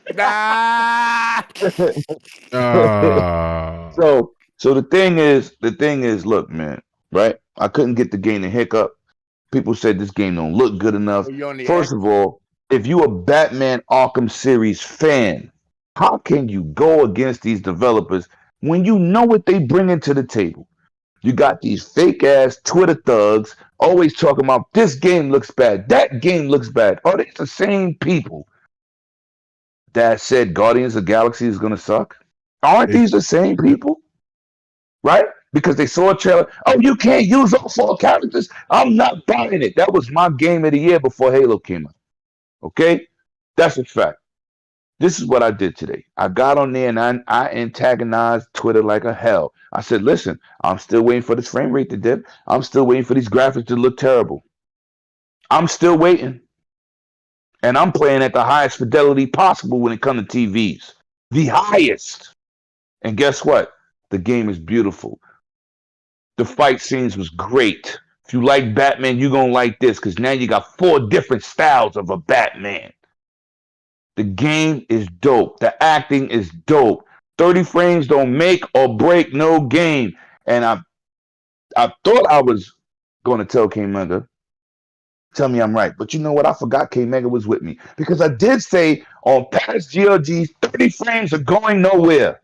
So the thing is, look, man, right? I couldn't get the game to hiccup. People said this game don't look good enough. First of all, if you a Batman Arkham series fan, how can you go against these developers when you know what they bring into the table? You got these fake ass Twitter thugs always talking about this game looks bad, that game looks bad. Are they the same people that said Guardians of the Galaxy is gonna suck? Aren't these the same people? Right? Because they saw a trailer. Oh, you can't use all 4 characters. I'm not buying it. That was my game of the year before Halo came out. Okay? That's a fact. This is what I did today. I got on there and I antagonized Twitter like a hell. I said, listen, I'm still waiting for this frame rate to dip. I'm still waiting for these graphics to look terrible. I'm still waiting. And I'm playing at the highest fidelity possible when it comes to TVs. The highest. And guess what? The game is beautiful. The fight scenes was great. If you like Batman, you're going to like this because now you got 4 different styles of a Batman. The game is dope. The acting is dope. 30 frames don't make or break no game. And I thought I was going to tell K-Mega, tell me I'm right. But you know what? I forgot K-Mega was with me. Because I did say on past GRGs, 30 frames are going nowhere.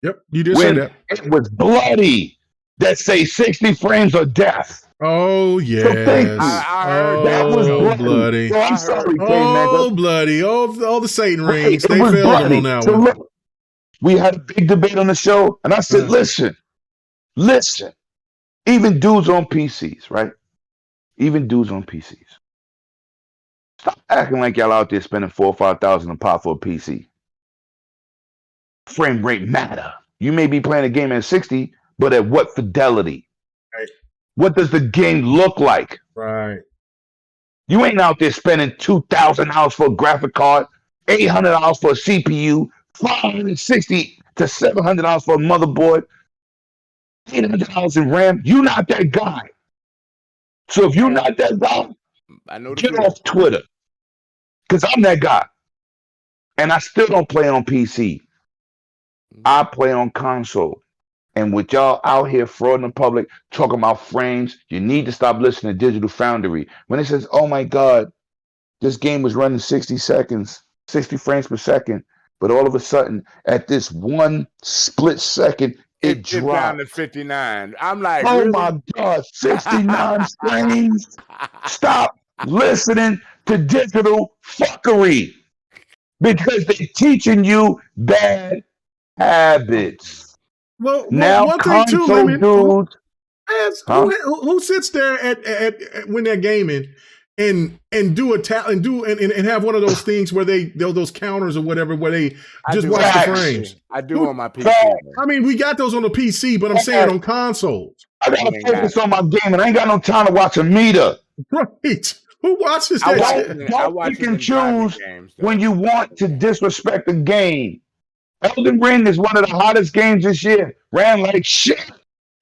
Yep, you did say that. It was bloody that say 60 frames are death. Oh, yes. I heard that was bloody. So I'm sorry, oh, bloody. All the Satan rings. They failed him on that one. Look, we had a big debate on the show, and I said, listen. Even dudes on PCs, right? Even dudes on PCs. Stop acting like y'all out there spending $4,000 or $5,000 a pop for a PC. Frame rate matter. You may be playing a game at 60, but at what fidelity? Right. What does the game look like? Right. You ain't out there spending $2,000 for a graphic card, $800 for a CPU, $560 to $700 for a motherboard, $800 in RAM. You're not that guy. So if you're not that guy, get off Twitter. Because I'm that guy. And I still don't play on PC. I play on console. And with y'all out here frauding the public, talking about frames, you need to stop listening to Digital Foundry. When it says, oh my God, this game was running 60 frames per second, but all of a sudden, at this one split second, it dropped down to 59. I'm like, oh really? My God, 69 frames? Stop listening to digital fuckery because they're teaching you bad habits. Well, Now one thing too, console Lemon. dudes, Who sits there at when they're gaming and do and have one of those things where those counters or whatever where they just watch the frames. I do on my PC. I mean, we got those on the PC, but I'm saying on consoles. I gotta focus on my game, and I ain't got no time to watch a meter. Right? Who watches that? Don't pick and choose when you want to disrespect the game. Elden Ring is one of the hottest games this year. Ran like shit.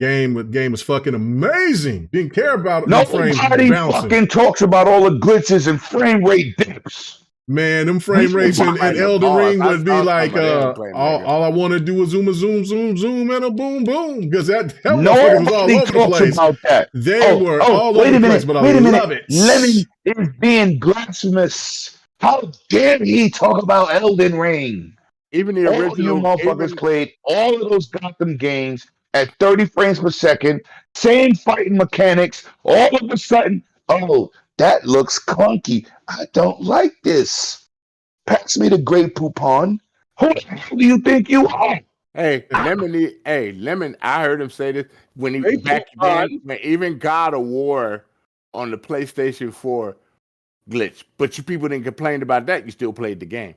Game was fucking amazing. Didn't care about nobody fucking talks about all the glitches and frame rate dips. Man, them frame rates in Elden Ring would be like all I want to do is zoom, and a boom, boom. Because that motherfucker was all over the place. About that. They were all over the place, but I love it. Lemon is being blasphemous. How dare he talk about Elden Ring? Even the original. All you motherfuckers played all of those Gotham games at 30 frames per second, same fighting mechanics. All of a sudden, oh, that looks clunky. I don't like this. Pass me the Great Poupon. Who the hell do you think you are? Hey, Lemon, I heard him say this when he back then, even God of War on the PlayStation 4 glitch. But you people didn't complain about that. You still played the game.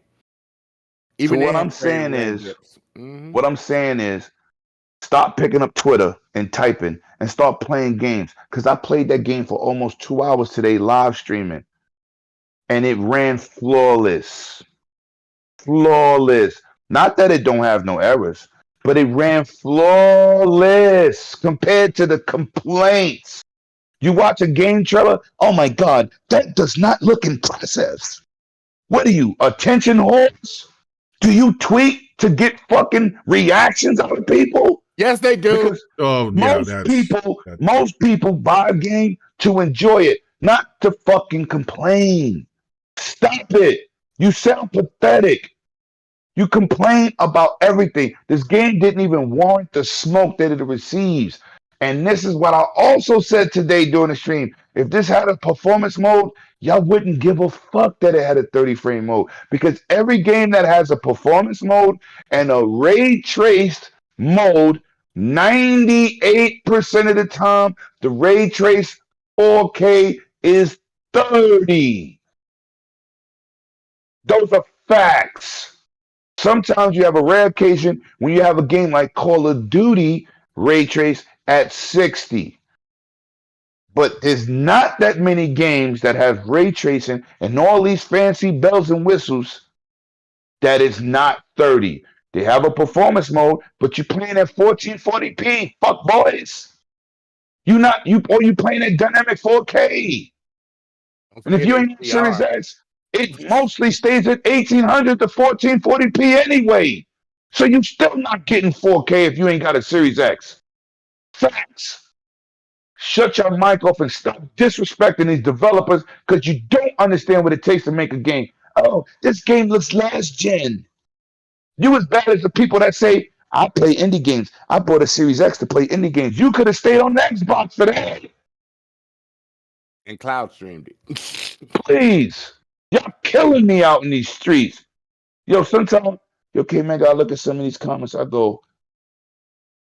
Even so what I'm saying is, stop picking up Twitter and typing and start playing games. Because I played that game for almost 2 hours today, live streaming. And it ran flawless. Flawless. Not that it don't have no errors, but it ran flawless compared to the complaints. You watch a game trailer, oh my God, that does not look impressive. What are you, attention whores? Do you tweet to get fucking reactions out of people? Yes, they do. Because most people buy a game to enjoy it, not to fucking complain. Stop it. You sound pathetic. You complain about everything. This game didn't even warrant the smoke that it receives. And this is what I also said today during the stream. If this had a performance mode, y'all wouldn't give a fuck that it had a 30 frame mode. Because every game that has a performance mode and a ray traced mode, 98% of the time, the ray trace 4K is 30. Those are facts. Sometimes you have a rare occasion when you have a game like Call of Duty ray trace at 60. But there's not that many games that have ray tracing and all these fancy bells and whistles that is not 30. They have a performance mode, but you're playing at 1440p. Fuck boys. You playing at dynamic 4K. And if you ain't Series X, it mostly stays at 1800 to 1440p anyway. So you still not getting 4K if you ain't got a Series X. Facts. Shut your mic off and stop disrespecting these developers because you don't understand what it takes to make a game. Oh, this game looks last gen. You as bad as the people that say, I play indie games. I bought a Series X to play indie games. You could have stayed on the Xbox for that. And cloud streamed it. Please. Y'all killing me out in these streets. Yo, sometimes, okay, man, I look at some of these comments. I go,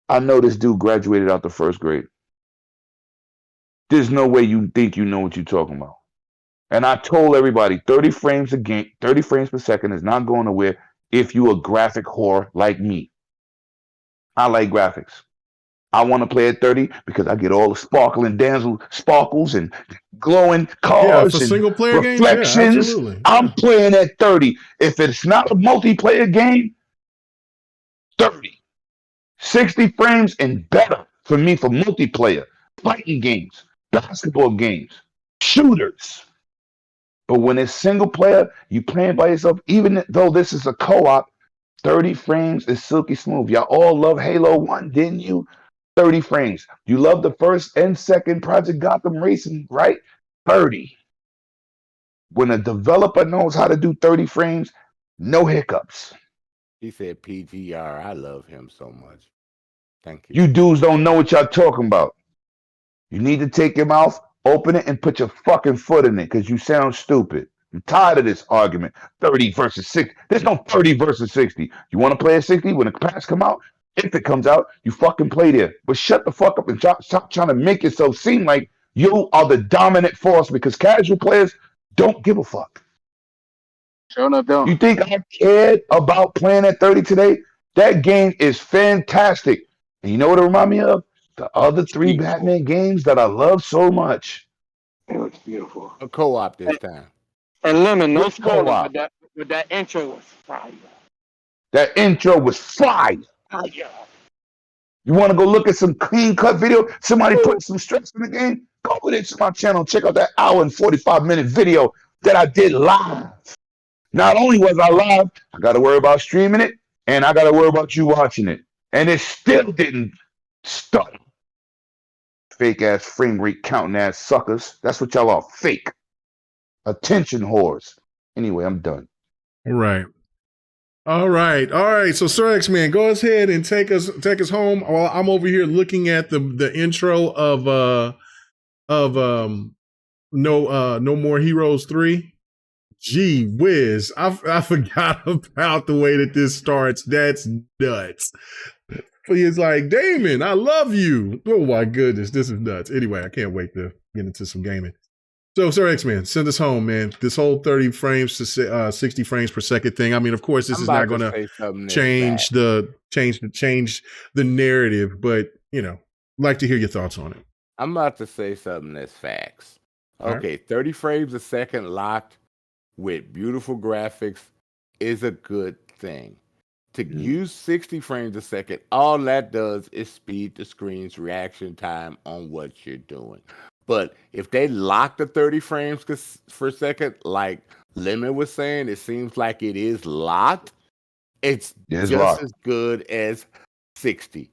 I know this dude graduated out the first grade. There's no way you think you know what you're talking about. And I told everybody 30 frames a game, 30 frames per second is not going nowhere if you a graphic whore like me. I like graphics. I want to play at 30 because I get all the sparkling sparkles and glowing cars and single player reflections. Games, I'm playing at 30. If it's not a multiplayer game, 30. 60 frames and better for me for multiplayer, fighting games, basketball games, shooters. But when it's single player, you playing by yourself, even though this is a co-op, 30 frames is silky smooth. Y'all all love Halo 1, didn't you? 30 frames. You love the first and second Project Gotham Racing, right? 30. When a developer knows how to do 30 frames, no hiccups. He said PGR. I love him so much. Thank you. You dudes don't know what y'all talking about. You need to take your mouth, open it, and put your fucking foot in it because you sound stupid. I'm tired of this argument. 30 versus 60. There's no 30 versus 60. You want to play at 60 when the patch come out? If it comes out, you fucking play there. But shut the fuck up and stop trying to make yourself seem like you are the dominant force because casual players don't give a fuck. Sure enough, don't. You think I cared about playing at 30 today? That game is fantastic. And you know what it remind me of? The other three Beautiful. Batman games that I love so much. It looks beautiful. A co-op this time. And Lemon, no Which spoilers, co-op? but that intro was fire. That intro was fire. Fire. You want to go look at some clean cut video? Somebody put some stress in the game? Go over there to my channel. Check out that hour and 45-minute video that I did live. Not only was I live, I got to worry about streaming it, and I got to worry about you watching it. And it still didn't stop. Fake ass frame rate counting ass suckers. That's what y'all are. Fake. Attention whores. Anyway, I'm done. All right. So Sir X Man, go ahead and take us home. While I'm over here looking at the intro of No More Heroes 3. Gee whiz, I forgot about the way that this starts. That's nuts. He's like, Damon, I love you. Oh my goodness, this is nuts. Anyway, I can't wait to get into some gaming. So, Sir X-Man, send us home, man. This whole 30 frames to 60 frames per second thing. I mean, of course, this is not going to change the narrative, but like to hear your thoughts on it. I'm about to say something that's facts. All Okay, 30 frames a second locked with beautiful graphics is a good thing. To use 60 frames a second, all that does is speed the screen's reaction time on what you're doing. But if they lock the 30 frames per second, like Lemon was saying, it seems like it is locked. It's just locked. as good as 60.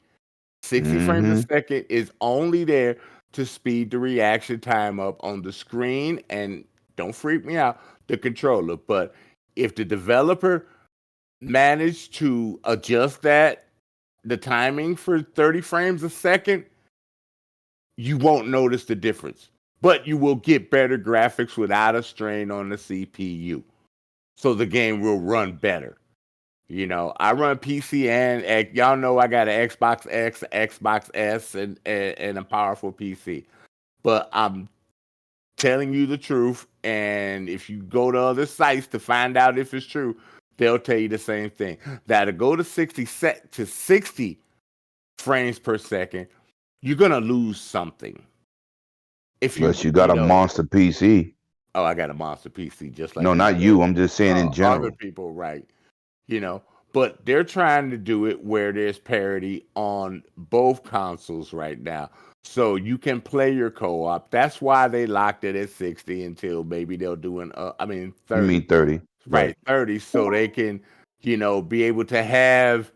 60 frames a second is only there to speed the reaction time up on the screen. And don't freak me out, the controller. But if the developer managed to adjust the timing for 30 frames a second, you won't notice the difference, but you will get better graphics without a strain on the CPU. So the game will run better. I run PC and y'all know I got an Xbox X, Xbox S, and a powerful PC. But I'm telling you the truth, and if you go to other sites to find out if it's true, they'll tell you the same thing. That to go to 60 frames per second, you're gonna lose something. Unless you got a monster PC. Oh, I got a monster PC, just like no, not you. I'm just saying in general. Other people, right? But they're trying to do it where there's parity on both consoles right now, so you can play your co-op. That's why they locked it at 60 until maybe they'll do 30. You mean 30? Right, 30, so they can, be able to have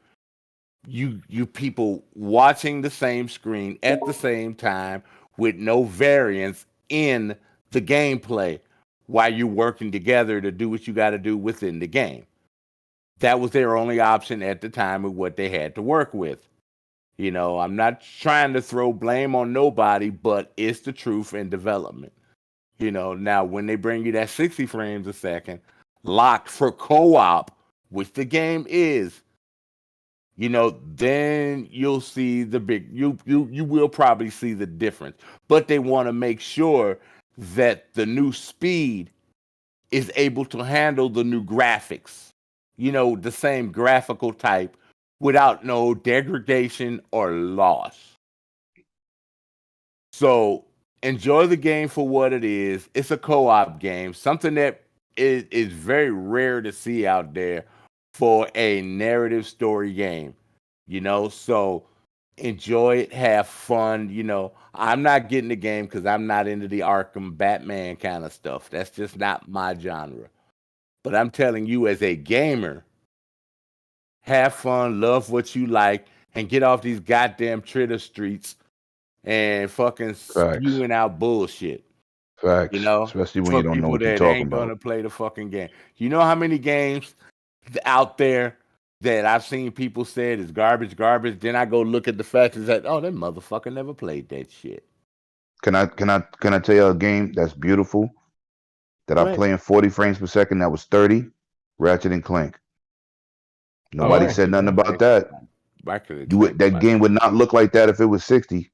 you people watching the same screen at the same time with no variance in the gameplay while you're working together to do what you got to do within the game. That was their only option at the time of what they had to work with. I'm not trying to throw blame on nobody, but it's the truth in development. Now when they bring you that 60 frames a second locked for co-op, which the game is, then you'll see the big, you will probably see the difference. But they want to make sure that the new speed is able to handle the new graphics, the same graphical type without no degradation or loss. So enjoy the game for what it is. It's a co-op game, something that is very rare to see out there for a narrative story game, so enjoy it, have fun. I'm not getting the game because I'm not into the Arkham Batman kind of stuff. That's just not my genre. But I'm telling you, as a gamer, have fun, love what you like, and get off these goddamn Twitter streets and fucking spewing out bullshit. Facts. Especially when you don't know what you're talking ain't about. Gonna play the fucking game. You know how many games out there that I've seen people said is garbage. Then I go look at the facts and say, oh, that motherfucker never played that shit. Can I tell you a game that's beautiful that I play in 40 frames per second that was 30? Ratchet and Clank. Nobody said nothing about that. back in the That game would not look like that if it was 60.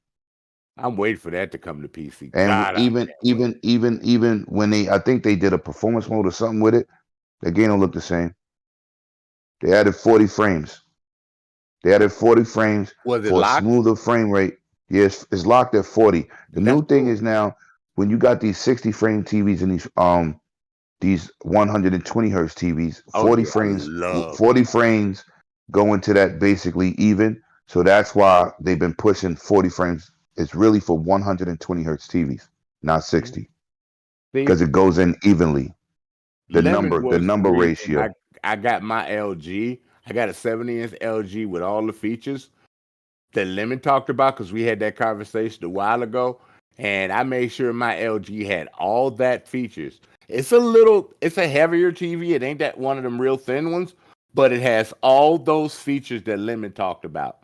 I'm waiting for that to come to PC. And God, even when I think they did a performance mode or something with it, the game don't look the same. They added 40 frames. Was it for a smoother frame rate. Yes, it's locked at 40. The new thing is now when you got these 60 frame TVs and these 120 hertz TVs, 40 frames go into that basically even. So that's why they've been pushing 40 frames. It's really for 120 hertz TVs, not 60, because it goes in evenly. The number ratio. I got my LG. I got a 70-inch LG with all the features that Lemon talked about, because we had that conversation a while ago, and I made sure my LG had all that features. It's a heavier TV. It ain't that one of them real thin ones, but it has all those features that Lemon talked about.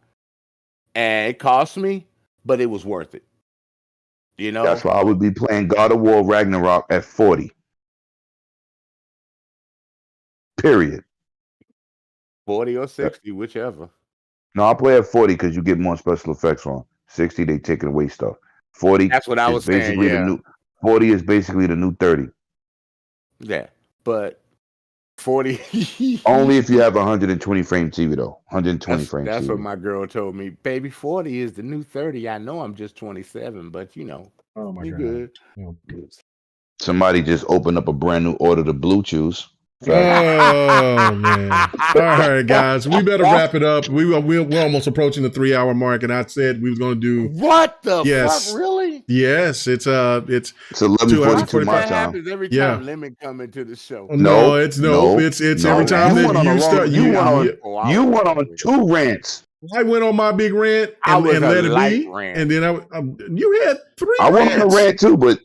And it cost me, but it was worth it. You know? That's why I would be playing God of War Ragnarok at 40. Period. 40 or 60, whichever. No, I'll play at 40 because you get more special effects on. 60, they taking away stuff. 40. That's what I was saying. Yeah. 40 is basically the new 30. Yeah, but 40 only if you have 120 frame TV though. 120 frame. That's TV. what my girl told me. Baby, 40 is the new 30. I know I'm just 27, but you know, oh my God. Good. Oh. Somebody just opened up a brand new order to Blue Chews. Oh man! All right, guys, we better wrap it up. We're almost approaching the 3-hour mark, and I said we was going to do what the fuck? Really? Yes, it's 11:42 my time. Every time Lemon come into the show. No, it's every time you went on 2 rants. I went on my big rant and let it be, and then you had 3. I went on a rant too, but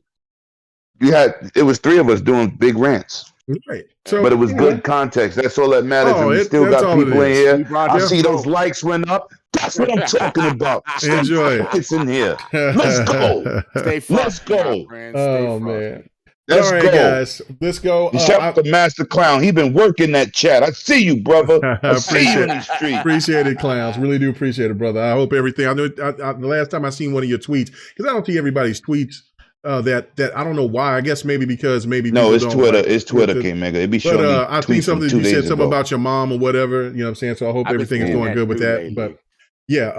it was 3 of us doing big rants. Right. So, but it was good context. That's all that matters. And we still got people in here. I see those likes went up. That's what I'm talking about. Enjoy it. It's in here. Let's go. Let's go. Oh man. Let's go, guys. Let's go. Shout out to Master Clown. He been working that chat. I see you, brother. I see you in the street. Appreciate it, Clowns. Really do appreciate it, brother. I hope everything. I know the last time I seen one of your tweets, because I don't see everybody's tweets. That I don't know why. I guess maybe because no, it's Twitter. It's Twitter, King Mega. It'd be showing me I think something you said something about your mom or whatever. You know what I'm saying? So I hope everything is going good with that. Lately. But yeah,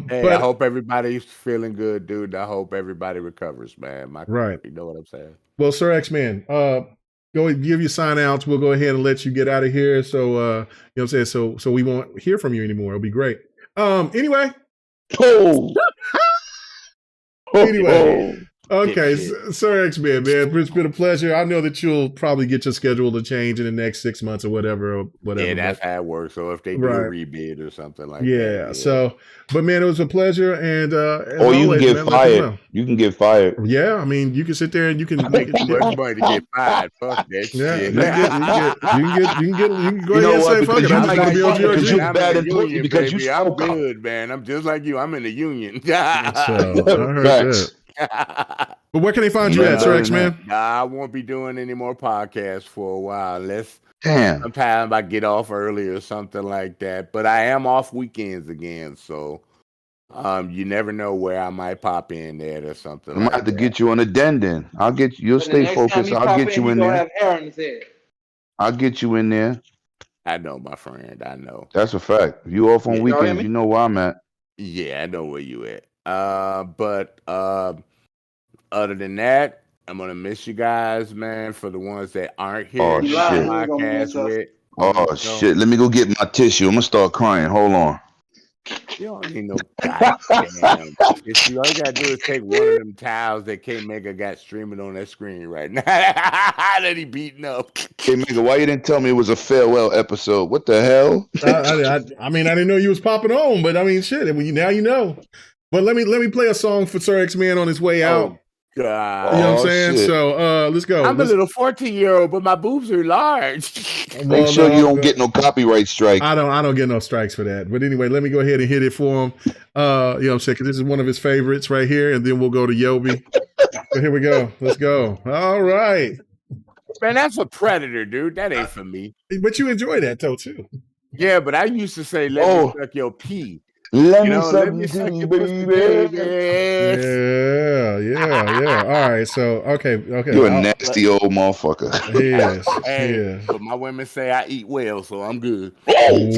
hey, but I hope everybody's feeling good, dude. I hope everybody recovers, man. Right. You know what I'm saying? Well, Sir X-Man, go give your sign outs. We'll go ahead and let you get out of here. So you know what I'm saying? So we won't hear from you anymore. It'll be great. Anyway. Anyway. Okay, Sir X-Man, man, it's been a pleasure. I know that you'll probably get your schedule to change in the next 6 months or whatever. Yeah, that's how it works. So if they do a rebid or something like that. Yeah, so, but man, it was a pleasure. And or you can get fired. You can get fired. Yeah, I mean, you can sit there and you can make too much money to get fired. Fuck that shit. You can go ahead and say, fuck it. I'm just going to be on GRG. Because you I'm good, man. I'm just like you. I'm in the union. So, I heard that. But where can they find you at, Sir X-Man? Nah, I won't be doing any more podcasts for a while unless sometime I get off early or something like that. But I am off weekends again, so you never know where I might pop in there or something. I might have to get you on a den then. I'll get you. You'll stay focused. I'll get you in there. Have hair on his head. I'll get you in there. I know, my friend. I know. That's a fact. If you off on weekends, you know where I'm at. Yeah, I know where you at. But other than that, I'm gonna miss you guys, man. For the ones that aren't here, shit! Let me go get my tissue. I'm gonna start crying. Hold on. You don't need no goddamn tissue. All you gotta do is take one of them towels that K-Mega got streaming on that screen right now. That he beating up. K-Mega, why you didn't tell me it was a farewell episode? What the hell? I mean, I didn't know you was popping on, but I mean, shit. Now you know. But let me play a song for Sir X-Man on his way out. God. You know what I'm saying? Shit. So let's go. I'm a little 14-year-old, but my boobs are large. Make sure you don't get no copyright strike. I don't get no strikes for that. But anyway, let me go ahead and hit it for him. You know what I'm saying? Because this is one of his favorites right here, and then we'll go to Yobi. So here we go. Let's go. All right. Man, that's a predator, dude. That ain't for me. But you enjoy that though too. Yeah, but I used to say, "Let me suck your pee." Let You me know, suck let me you suck too, your pussy, baby. Yeah. All right. So, okay. You a I'll- nasty old motherfucker. He is. He Hey, is. but my women say I eat well, so I'm good. Ooh.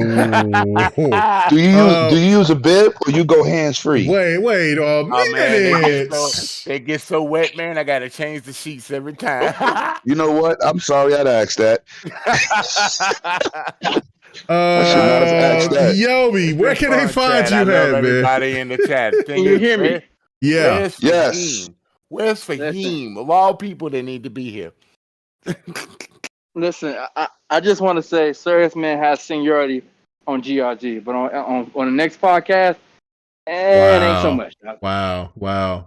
Do you use a bib or you go hands free? Wait a Oh man, minute. they get so wet, man. I gotta change the sheets every time. You know what? I'm sorry I'd asked that. I should not have asked that. Yobi, where can they find you I love at, man? everybody in the chat. The thing Can you is, hear me? Yeah. Where's Yes. Fahim? Where's Fahim? Of all people that need to be here. Listen, I just want to say, Serious Man has seniority on GRG, but on the next podcast, it ain't so much. Wow.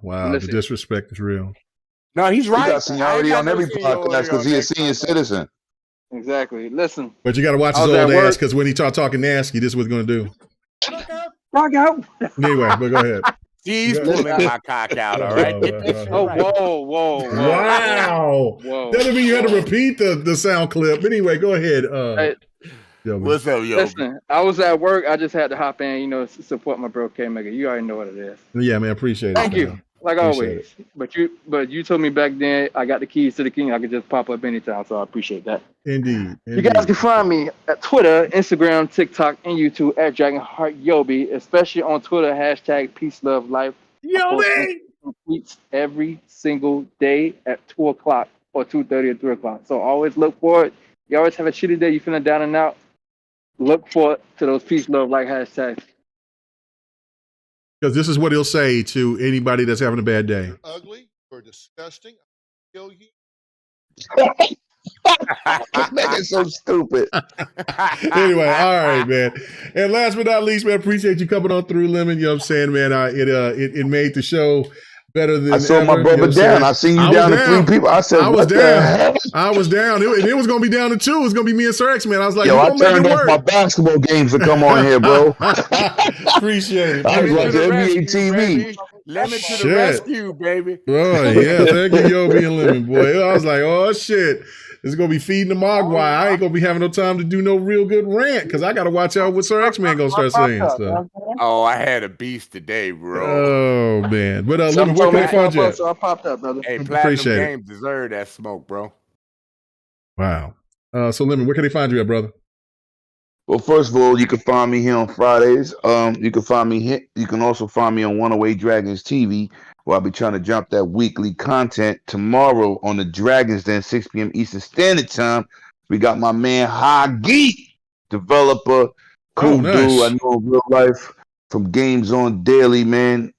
The Listen. disrespect is real. No, he's He right. got seniority on every podcast because he's a senior citizen. Exactly. Listen. But you got to watch I his was old at ass work. because when he start talking nasty, this is what he's going to do. Rock out. Anyway, but go ahead. He's pulling my cock out, all right? Get this shit Oh, right. whoa. Wow. Doesn't mean you had to repeat the sound clip. But anyway, go ahead. Hey, Yobi. What's up, yo? listen, I was at work. I just had to hop in, support my bro K-Mega. You already know what it is. Yeah, man, appreciate it. Thank you. Man. Like Appreciate always. But you told me back then I got the keys to the king. I could just pop up anytime, so I appreciate that. Indeed. You guys can find me at Twitter, Instagram, TikTok, and YouTube at DragonHeartYobi, especially on Twitter, hashtag Peace, Love, Life. Yobi! Tweets every single day at 2 o'clock or 2:30 or 3 o'clock. So always look forward. You always have a shitty day, you feeling down and out. Look forward to those Peace, Love, Life hashtags. Because this is what he'll say to anybody that's having a bad day. You're ugly. You're disgusting. I'll kill you. That is so stupid. Anyway, all right, man. And last but not least, man, appreciate you coming on through, Lemon. You know what I'm saying, man? It made the show better than I saw ever, my brother you know down. I seen you down to 3 people. I said, what the hell? I was down. It was going to be down to 2. It was going to be me and Sir X, man. I was like, Yo, I turned off my basketball games to come on here, bro. Appreciate it. I was watching NBA rescue, TV. Baby. Lemon to the rescue, baby. Oh, yeah. Thank you, Yobi and Lemon, boy. I was like, oh, shit. This is going to be feeding the mogwai. I ain't going to be having no time to do no real good rant because I got to watch out what Sir X-Man going to start saying stuff. Oh, I had a beast today, bro. Oh, man. But Lemon, where can they find you at? So I popped up, brother. Hey, Platinum Games deserve that smoke, bro. Wow. So, Lemon, where can they find you at, brother? Well, first of all, you can find me here on Fridays. You can find me here. You can also find me on 108 Dragons TV, where I'll be trying to jump that weekly content tomorrow on the Dragons Den, 6 p.m. Eastern Standard Time. We got my man Hagi, developer, cool dude. I know in real life from Games on Daily, man.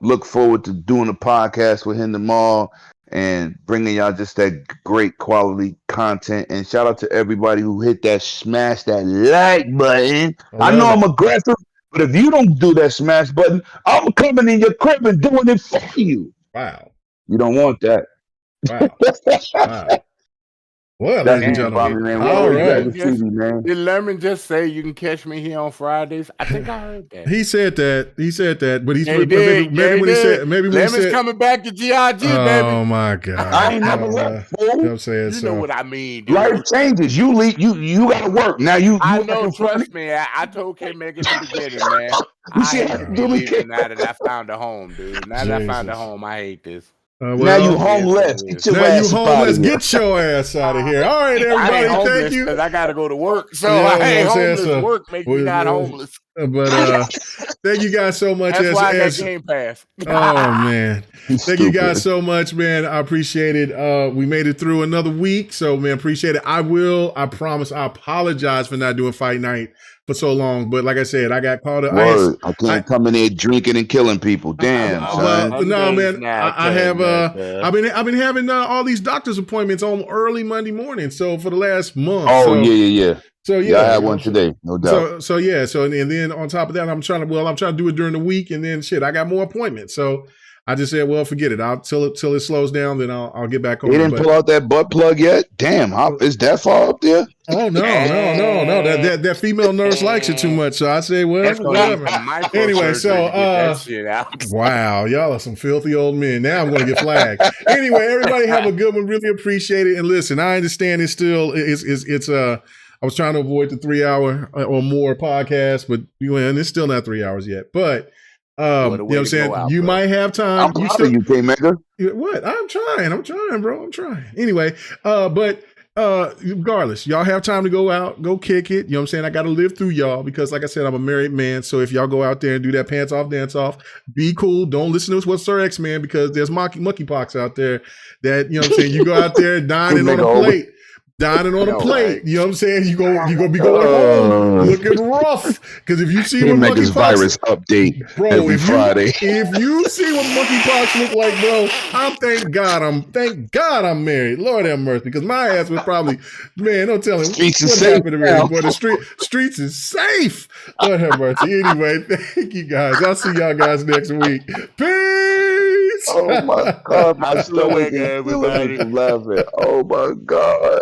Look forward to doing a podcast with him tomorrow and bringing y'all just that great quality content. And shout out to everybody who smash that like button. I know I'm aggressive, but if you don't do that smash button, I'm coming in your crib and doing it for you. Wow. You don't want that. Wow. Well, ladies and gentlemen, all right. Did Lemon just say you can catch me here on Fridays? I think I heard that. He said that, but he's maybe when he said Lemon's said, coming back to GRG, baby. Oh my God! I ain't never left. You know what I'm saying? You know what I mean, dude. Life changes. You leave. You got to work now. I know. Trust me. I told K-Mega in the beginning, man. I hate leaving now that I found a home, dude. Now that I found a home, I hate this. Now you homeless. Get your ass out of here. Get your ass out of here. All right, everybody. Thank you. Because I got to go to work, so I ain't homeless. Work makes me not homeless. But thank you guys so much. That's why I got Gamepass. Oh man, thank you guys so much, man. I appreciate it. We made it through another week, so man, appreciate it. I promise. I apologize for not doing fight night for so long, but like I said, I got called up. I can't come in there drinking and killing people. Damn, son. No, man. I have. I've been having all these doctor's appointments on early Monday morning. So for the last month. Oh yeah. So yeah, I had one today, no doubt. So and then on top of that, I'm trying to do it during the week, and then I got more appointments. So I just said, well, forget it. I'll till it slows down, then I'll get back on. They didn't pull out that butt plug yet. Damn, is that far up there? Oh no. That female nurse likes it too much. So I say, well, whatever. Anyway, wow, y'all are some filthy old men. Now I'm going to get flagged. Anyway, everybody have a good one. Really appreciate it. And listen, I understand it's still it's I was trying to avoid the 3 hour or more podcast, but and it's still not 3 hours yet. But you know what I'm saying? You might have time. I'm proud of you, K-Mega. What? I'm trying, bro. I'm trying. Anyway, but regardless, y'all have time to go out, go kick it. You know what I'm saying? I got to live through y'all because, like I said, I'm a married man. So if y'all go out there and do that pants off, dance off, be cool. Don't listen to what's Sir X, man, because there's monkeypox out there that, you know what I'm saying? You go out there dining on a plate. Dining on a plate, you know what I'm saying? You gonna be going home looking rough. Because if you see what monkeypox virus update, bro, every Friday. If you see what monkeypox look like, bro, thank God I'm married. Lord have mercy, because my ass was probably, man, don't tell him what happened to me. Boy, the streets is safe. Lord have mercy. Anyway, thank you guys. I'll see y'all guys next week. Peace. Oh my God, my stomach is everybody laughing. Oh my God.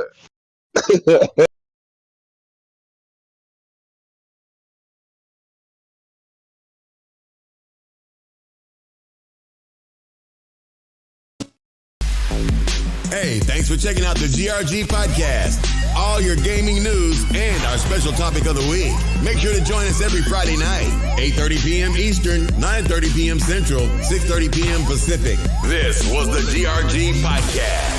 Hey, thanks for checking out the GRG podcast. All your gaming news and our special topic of the week. Make sure to join us every Friday night, 8:30 p.m. Eastern, 9:30 p.m. Central, 6:30 p.m. Pacific. This was the GRG podcast.